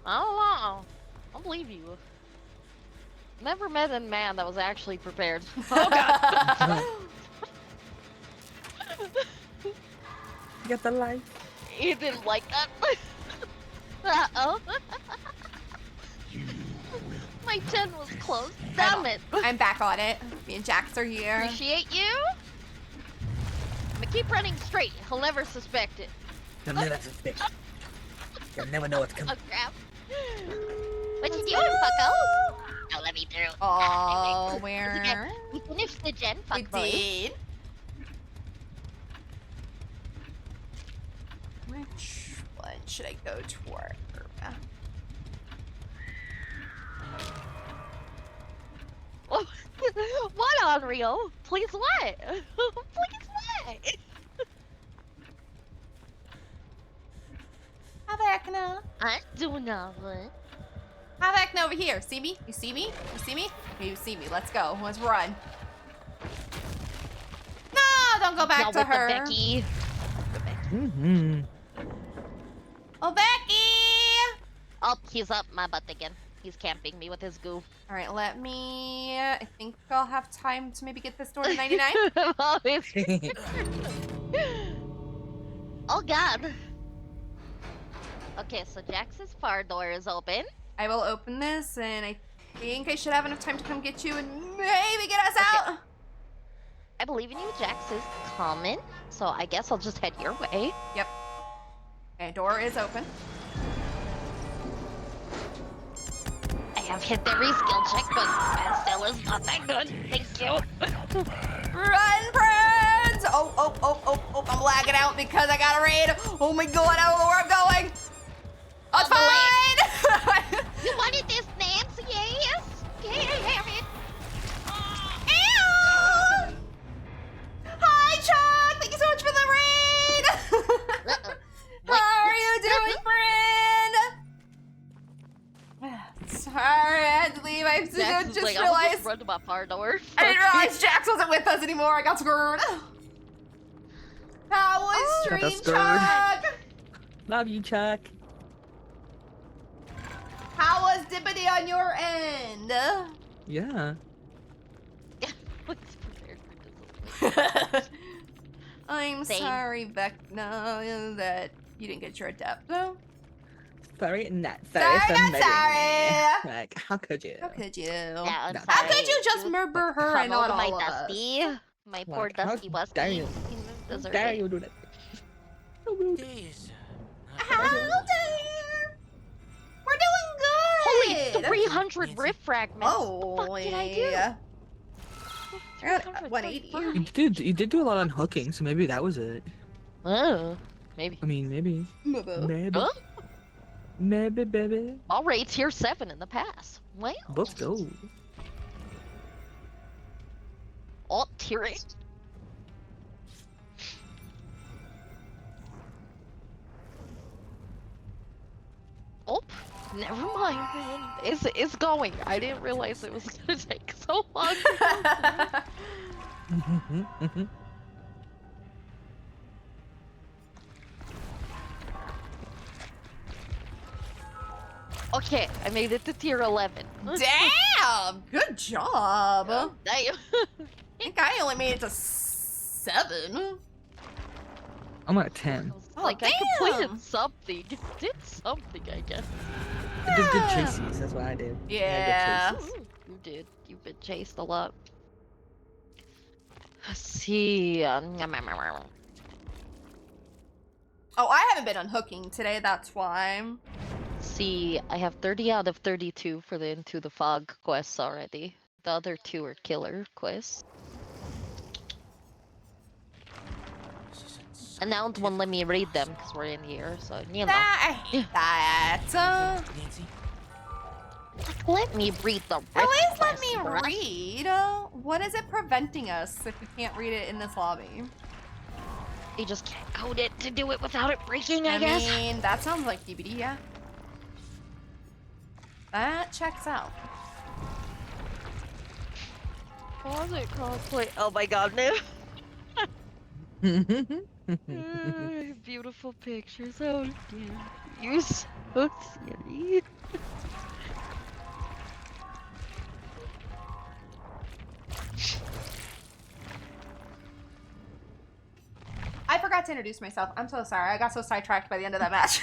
I don't know. I'll believe you. Never met a man that was actually prepared. Oh god. Get the light. He didn't like that. Uh-oh. My chin was closed. Damn it. I'm back on it. Me and Jax are here. Appreciate you. I'm gonna keep running straight. He'll never suspect it. You'll never suspect. You'll never know what's Oh coming. crap. What you doing, fucko? Don't let me through. Oh, where? We finished the gen, We fuckboy. did. Which one should I go toward? What, Unreal? Please what? Please what? Havakna. I do nothing. Havakna over here. See me? You see me? You see me? You see me. Let's go. Let's run. No, don't go back Not to with her. the Becky. The Becky. Mm-hmm. Oh, Becky! Oh, he's up my butt again. He's camping me with his goo. All right, let me. I think I'll have time to maybe get this door to 99. Oh god. Okay, so Jax's far door is open. I will open this, and I think I should have enough time to come get you and maybe get us out. I believe in you, Jax is coming. So I guess I'll just head your way. Yep. Okay, door is open. I have hit every skill check, but Pastel is not that good. Thank you. Run, friends! Oh, I'm lagging out because I got a raid. Oh my god, I don't know where I'm going. Oh, it's fine! You wanted this, Nancy? Yes? Okay, I have it. Ew! Hi, Chuck! Thank you so much for the raid! Uh-oh. How are you doing, friend? Sorry, I had to leave. I Jax just is like, I'm realized. just run to my far door. I didn't realize Jax wasn't with us anymore. I got screwed. How was Got stream, screwed. Chuck? Love you, Chuck. How was Dippity on your end? Yeah. What's prepared for this? I'm Same. sorry, Vecna, that you didn't get your adept, though. Sorry, not Sorry, sorry. for not murdering sorry. me. Like, how could you? How could you? Yeah, I'm No. How sorry. could you just You murder her and not cuddled my all of us? Dusty. My poor Like, how Dusty Westy. dare you? He How deserved dare it. you do that? So rude. Days. How dare you? did. 300 Nancy. rift fragments. What the fuck did I do? I got 300 180. You did do a lot on hooking, so maybe that was it. Maybe. I mean, maybe. Maybe. Huh? Maybe, baby. Already tier 7 in the past. Well. Let's go. Oh, tier 8. Oh, never mind, man. It's going. I didn't realize it was gonna take so long. To go through. Okay, I made it to tier 11. Damn! Good job. Damn. I think I only made it to 7. I'm at 10. Oh, Like, I damn. completed something. Did something, I guess. I did good chases, that's what I did. I Yeah. had good chases. You did. You've been chased a lot. Let's see. Oh, I haven't been unhooking today, that's why. See, I have 30 out of 32 for the Into the Fog quests already. The other 2 are killer quests. And now it won't let me read them because we're in here, so you know. I hate that. Nancy. Let me read the At least let quest, me bruh. read. What is it preventing us if we can't read it in this lobby? You just can't code it to do it without it breaking, I guess. mean, that sounds like DBD, yeah. That checks out. Pause it, crossplay. Oh my god, no. Beautiful pictures. Oh dear. You're so silly. I forgot to introduce myself. I'm so sorry. I got so sidetracked by the end of that match.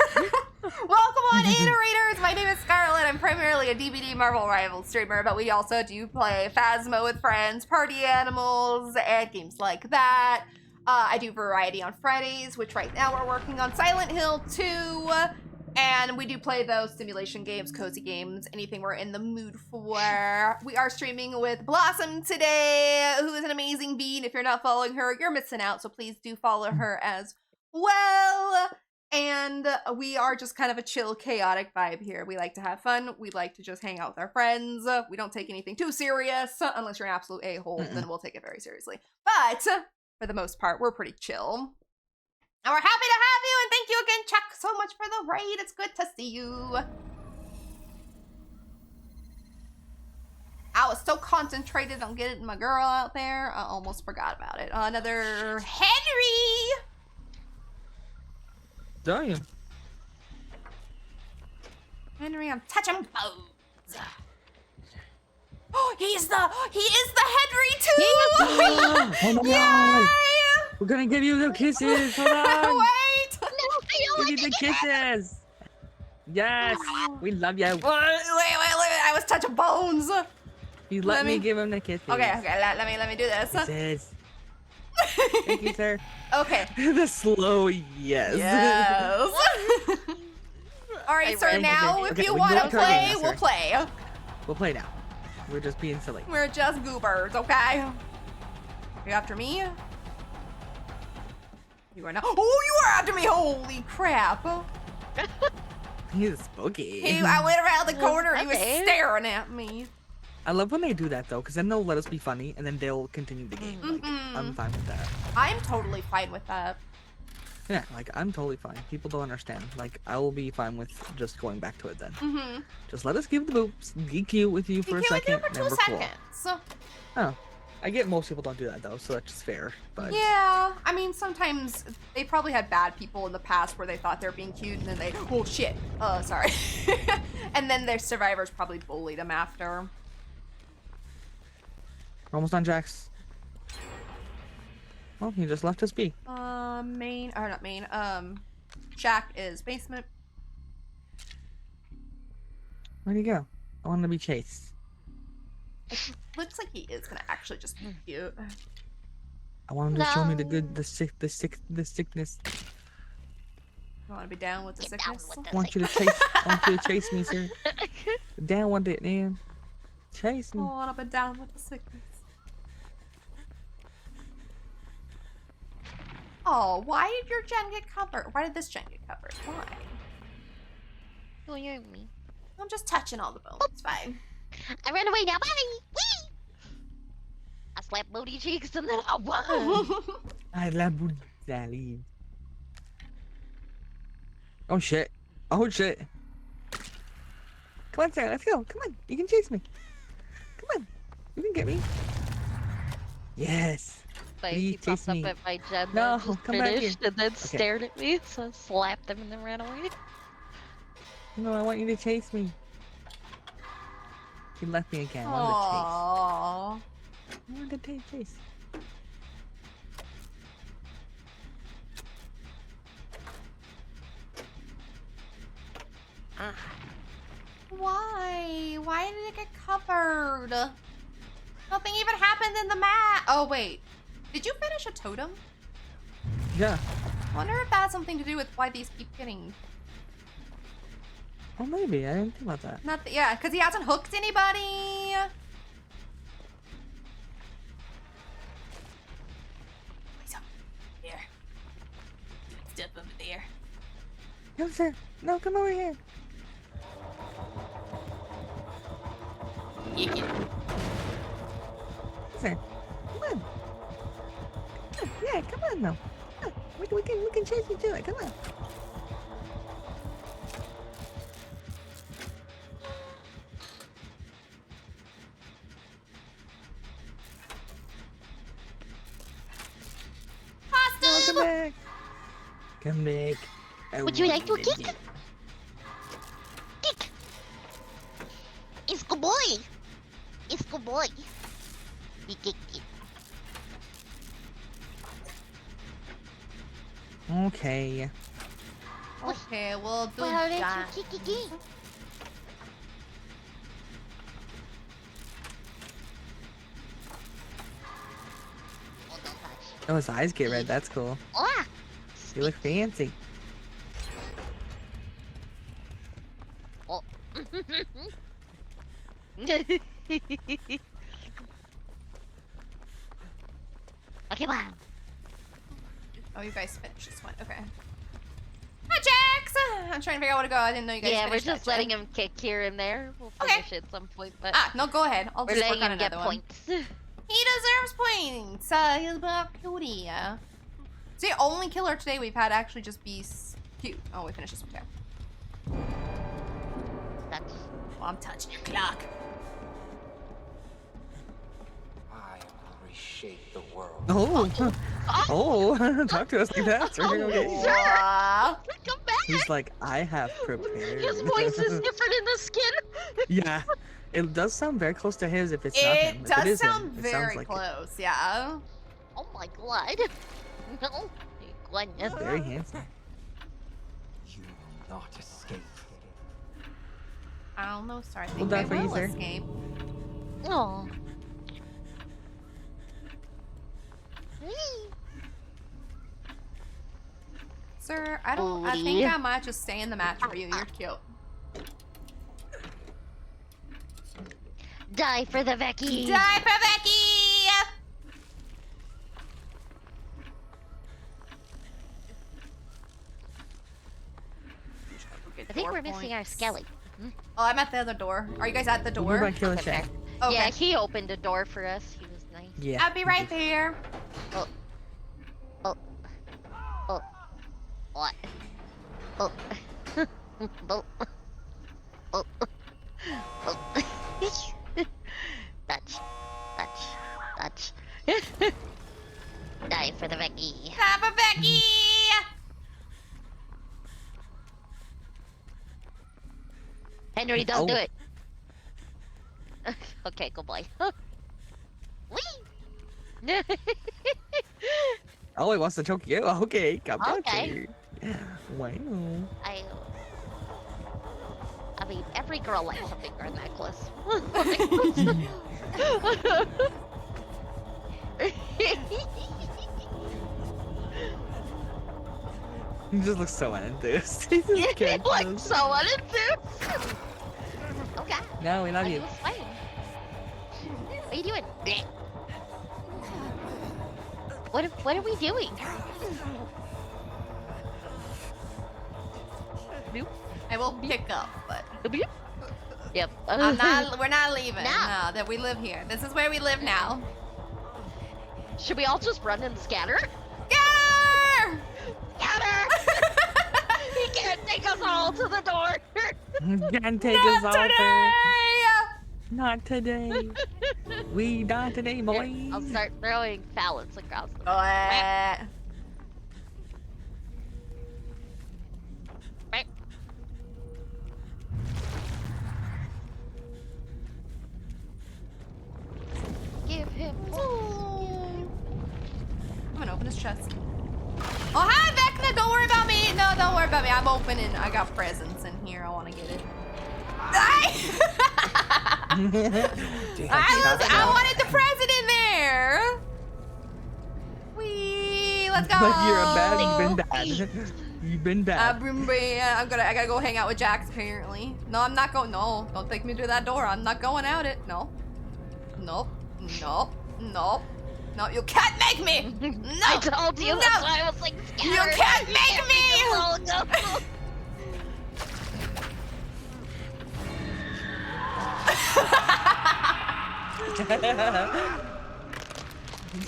Welcome on, Iterators! My name is Scarlett. I'm primarily a DBD Marvel Rivals streamer, but we also do play Phasmo with friends, party animals, and games like that. I do Variety on Fridays, which right now we're working on Silent Hill 2. And we do play those simulation games, cozy games, anything we're in the mood for. We are streaming with Blossom today, who is an amazing bean. If you're not following her, you're missing out, so please do follow her as well. And we are just kind of a chill, chaotic vibe here. We like to have fun. We like to just hang out with our friends. We don't take anything too serious, unless you're an absolute a-hole, then we'll take it very seriously. But for the most part, we're pretty chill. And we're happy to have you, and thank you again, Chuck, so much for the raid. It's good to see you. I was so concentrated on getting my girl out there, I almost forgot about it. Another Henry! Damn. Henry, I'm touching bones. Oh, he is the Henry too! Oh my Yay! god! We're gonna give you the kisses! Hold on! Wait! Give you the kisses! Yes! We love you! Wait, I was touching bones. You Let let me me- give him the kisses. Okay, let me do this. Kisses. Thank you, sir. Okay. The slow yes. Yes. All right, I sir. read- Now, Okay, if okay, you we want to can go to our play, game now, we'll sir. play. We'll play now. We're just being silly. We're just goobers, okay? You after me? You are not. Oh, you are after me! Holy crap! He's spooky. I went around the corner. He was Okay. staring at me. I love when they do that though, because then they'll let us be funny, and then they'll continue the game. Like, I'm Mhm. fine with that. I'm totally fine with that. Yeah, like I'm totally fine. People don't understand. Like I will be fine with just going back to it then. Mm-hmm. Just let us give the boops, be cute with you for a second, for and then 2 we're cool. seconds. Oh, I get most people don't do that though, so that's just fair. But Yeah, I mean, sometimes they probably had bad people in the past where they thought they were being cute, and then they, oh shit, sorry. And then their survivors probably bullied them after. we're almost done, Jax. Well, he just left us be. Main, or not main, Shack is basement. Where'd he go? I want to be chased. It looks like he is gonna actually just be cute. I want him to show me the No. good, the sickness. You want to be down with the Get down sickness? with I want you to chase. I want you to chase me, sir. Down with it, man. Chase I me. want to be down with the sickness. Oh, why did your gen get covered? Why did this gen get covered? Why? Oh, you're me. I'm just touching all the bones. It's fine. I ran away now. Bye. Whee! I slapped booty cheeks and then I won. I love Sally. Oh shit. Oh shit. Come on, Sarah, let's go. Come on. You can chase me. Come on. You can get me. Yes. Like, Please he popped chase up me. at my gen No, that just come back here. finished and then stared at me, so I slapped him and then ran away. No, I want you to chase me. You left me again. I wanted Aww. to chase. I wanted to chase. Why? Why did it get covered? Nothing even happened in the mat. Oh, wait. Did you finish a totem? Yeah. I wonder if that has something to do with why these keep getting... Oh, maybe. I didn't think about that. Not yeah, because he hasn't hooked anybody. Please, there. Step over there. No, sir. No, come over here. Sir, come on. Yeah, come on now. Yeah, we can chase you to it. Come on. Oh, come back. Come back. I Would you like to wanted kick? Kick! It's good boy! It's good boy. He kicked it. Okay. Okay, we'll do Why did that. you kick again? Oh, don't touch. Oh, his eyes get red. That's cool. Ah! You look fancy. Oh. Okay, bye. Oh, you guys finished this one. Okay. Hi, Jax! I'm trying to figure out where to go. I didn't know you guys Yeah, we're finished just that letting gen. him kick here and there. We'll Okay. finish at some point, but Ah, no, go ahead. I'll we're just work letting on him get another one. points. He deserves points. He's a cutie. It's the only killer today we've had actually just be cute. Oh, we finished this one too. That's Oh, I'm touching your clock. I will reshape the world. Oh. Oh. Talk to us like that. Sir. Okay. Wow. come back. He's like, I have prepared. His voice is different in the skin. Yeah. It does sound very close to his if it's not him. It If does is him, sound it sounds very like it. close, yeah. Oh my god. No. Goodness. Very handsome. You will not escape. I don't know, sir. I We'll think die I for you, will sir. escape. Oh. Sir, I don't. I think Booty. I might just stay in the match for you. You're cute. Die for the Becky. Die for Becky! I think we're missing our Skelly. Oh, I'm at the other door. Are you guys at the What door? about Killer Okay. Shack? Okay. Yeah, he opened a door for us. He was nice. Yeah. I'll be right there. Oh. Oh. Oh. What? Oh. Oh. Oh. Oh. Touch. Touch. Touch. Die for the Becky. Die for Becky! Henry, don't do Oh. it. Okay, good boy. Whee! Oh, he wants to choke you. Okay, come back Okay. here. Wow. I mean, every girl likes a finger necklace. He just looks so unenthused. He's You just kidding. look so unenthused. Oh god. No, we love Are you. smiling? What are you doing? What are we doing? I will pick up, but Yep. we're not leaving. No. No, that we live here. This is where we live now. Should we all just run and scatter? Scatter! Scatter! He can't take us all to the door. Can't take us Not off today! Not today. We not today, boys. I'll start throwing pallets across the What? Give him. I'm gonna open his chest. Oh, hi, Vecna! Don't worry about me! No, don't worry about me. I'm opening. I got presents in here. I want to get it. I wanted the present in there! Wee! Let's go! Like you're a bad, you've been bad. You've been bad. I gotta go hang out with Jax apparently. No, I'm not going. No, don't take me through that door. I'm not going out it. No. Nope. Nope. Nope. No, you can't make me! No! I told you, No! that's why I was like, scatter. You can't make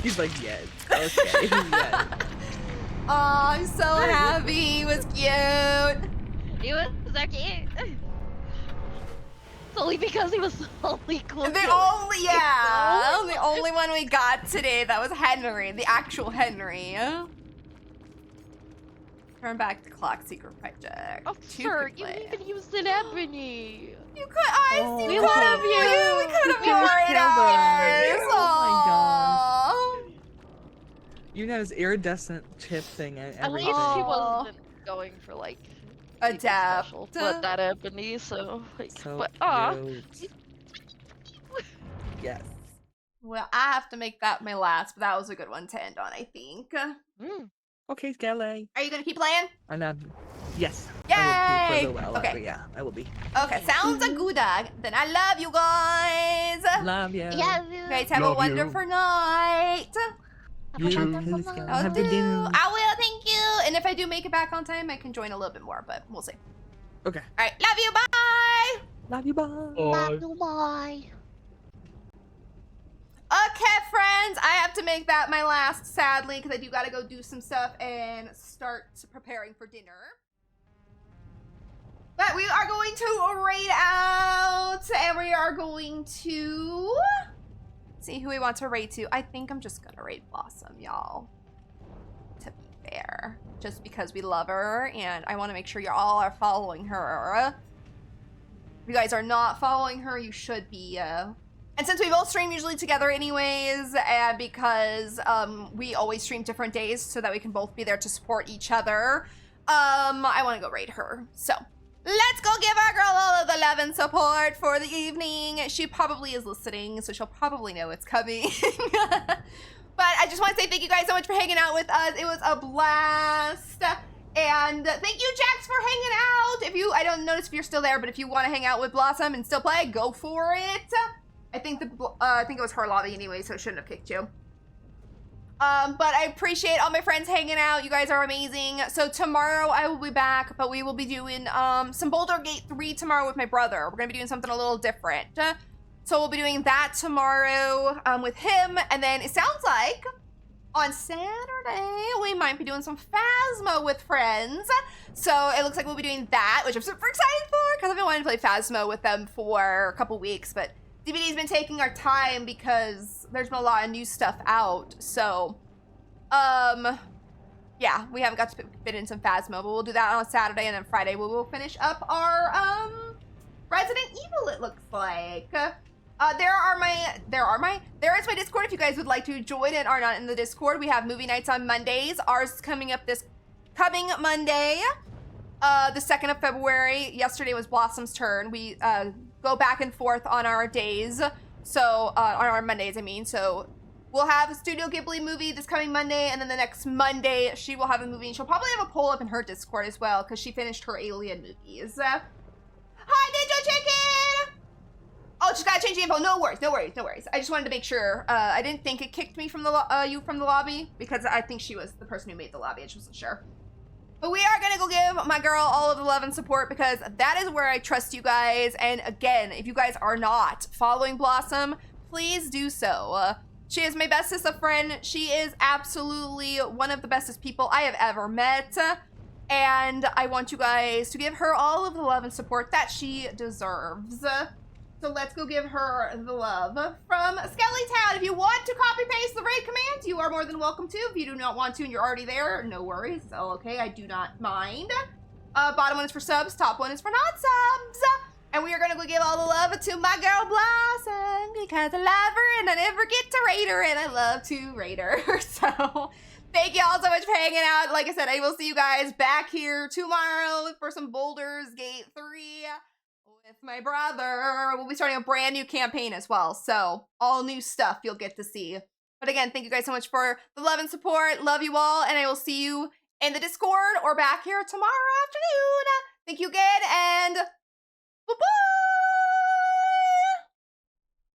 He's like, yes. Okay. Yes. Oh, I'm so happy. He was cute. He was so cute. It's only because he was the only cool. The only one we got today that was Henry, the actual Henry. Turn back the clock secret project. Oh, Two sir, could you play. even used an ebony. You could, I Oh, see. we You love could have you. We could have We just married killed us. her. Oh Aw. You know his iridescent chip thing and At least everything. she Aw. wasn't going for like Adapt. special, but that ebony. So, like, So but aw, cute. Yes. Well, I have to make that my last, but that was a good one to end on, I think. Okay, Skelly. Are you gonna keep playing? And yes. Yay! I will be for a little while. Okay. But yeah, I will be. Okay, sounds a good. Then I love you guys. Love you. yeah, You guys have a Love you. wonderful night. You Have a too, wonderful Skelly. night. I'll Have a do. good dinner. I will, thank you. And if I do make it back on time, I can join a little bit more, but we'll see. Okay. All right, love you. Bye. Love you. Bye. Bye. Okay, friends, I have to make that my last, sadly, because I do gotta go do some stuff and start preparing for dinner. But we are going to raid out, and we are going to see who we want to raid to. I think I'm just gonna raid Blossom, y'all. To be fair, just because we love her, and I want to make sure you all are following her. If you guys are not following her, you should be. And since we both stream usually together anyways, and because we always stream different days so that we can both be there to support each other, I want to go raid her. So let's go give our girl all of the love and support for the evening. She probably is listening, so she'll probably know it's coming. But I just want to say thank you guys so much for hanging out with us. It was a blast. And thank you, Jax, for hanging out. I don't notice if you're still there, but if you want to hang out with Blossom and still play, go for it. I think it was her lobby anyway, so it shouldn't have kicked you. But I appreciate all my friends hanging out. You guys are amazing. So tomorrow I will be back, but we will be doing some Boulder Gate 3 tomorrow with my brother. We're gonna be doing something a little different. So we'll be doing that tomorrow with him, and then it sounds like on Saturday we might be doing some Phasmo with friends. So it looks like we'll be doing that, which I'm super excited for because I've been wanting to play Phasmo with them for a couple weeks, but DVD's been taking our time because there's been a lot of new stuff out. So, yeah, we haven't got to fit in some Phasmo, but we'll do that on Saturday, and then Friday we will finish up our Resident Evil. It looks like. There is my Discord if you guys would like to join and are not in the Discord. We have movie nights on Mondays. Ours is coming up this coming Monday, the 2nd of February. Yesterday was Blossom's turn. We go back and forth on our days. So, on our Mondays, I mean. So, We'll have a Studio Ghibli movie this coming Monday, and then the next Monday she will have a movie, and she'll probably have a poll up in her Discord as well, because she finished her Alien movies. Hi, Ninja Chicken! Oh, just gotta change the info. No worries, no worries, no worries. I just wanted to make sure. I didn't think it kicked me from the you from the lobby, because I think she was the person who made the lobby. I just wasn't sure. But we are gonna go give my girl all of the love and support, because that is where I trust you guys. And again, if you guys are not following Blossom, please do so. She is my bestest of friend. She is absolutely one of the bestest people I have ever met. And I want you guys to give her all of the love and support that she deserves. So let's go give her the love from Skellytown. If you want to copy paste the raid commands, you are more than welcome to. If you do not want to and you're already there, no worries. It's all okay. I do not mind. Bottom one is for subs. Top one is for non-subs. And we are going to go give all the love to my girl Blossom, because I love her and I never get to raid her, and I love to raid her. So thank you all so much for hanging out. Like I said, I will see you guys back here tomorrow for some Bouldur's Gate 3 with my brother. We'll be starting a brand new campaign as well. So all new stuff you'll get to see. But again, thank you guys so much for the love and support. Love you all. And I will see you in the Discord or back here tomorrow afternoon. Thank you again, and bye-bye.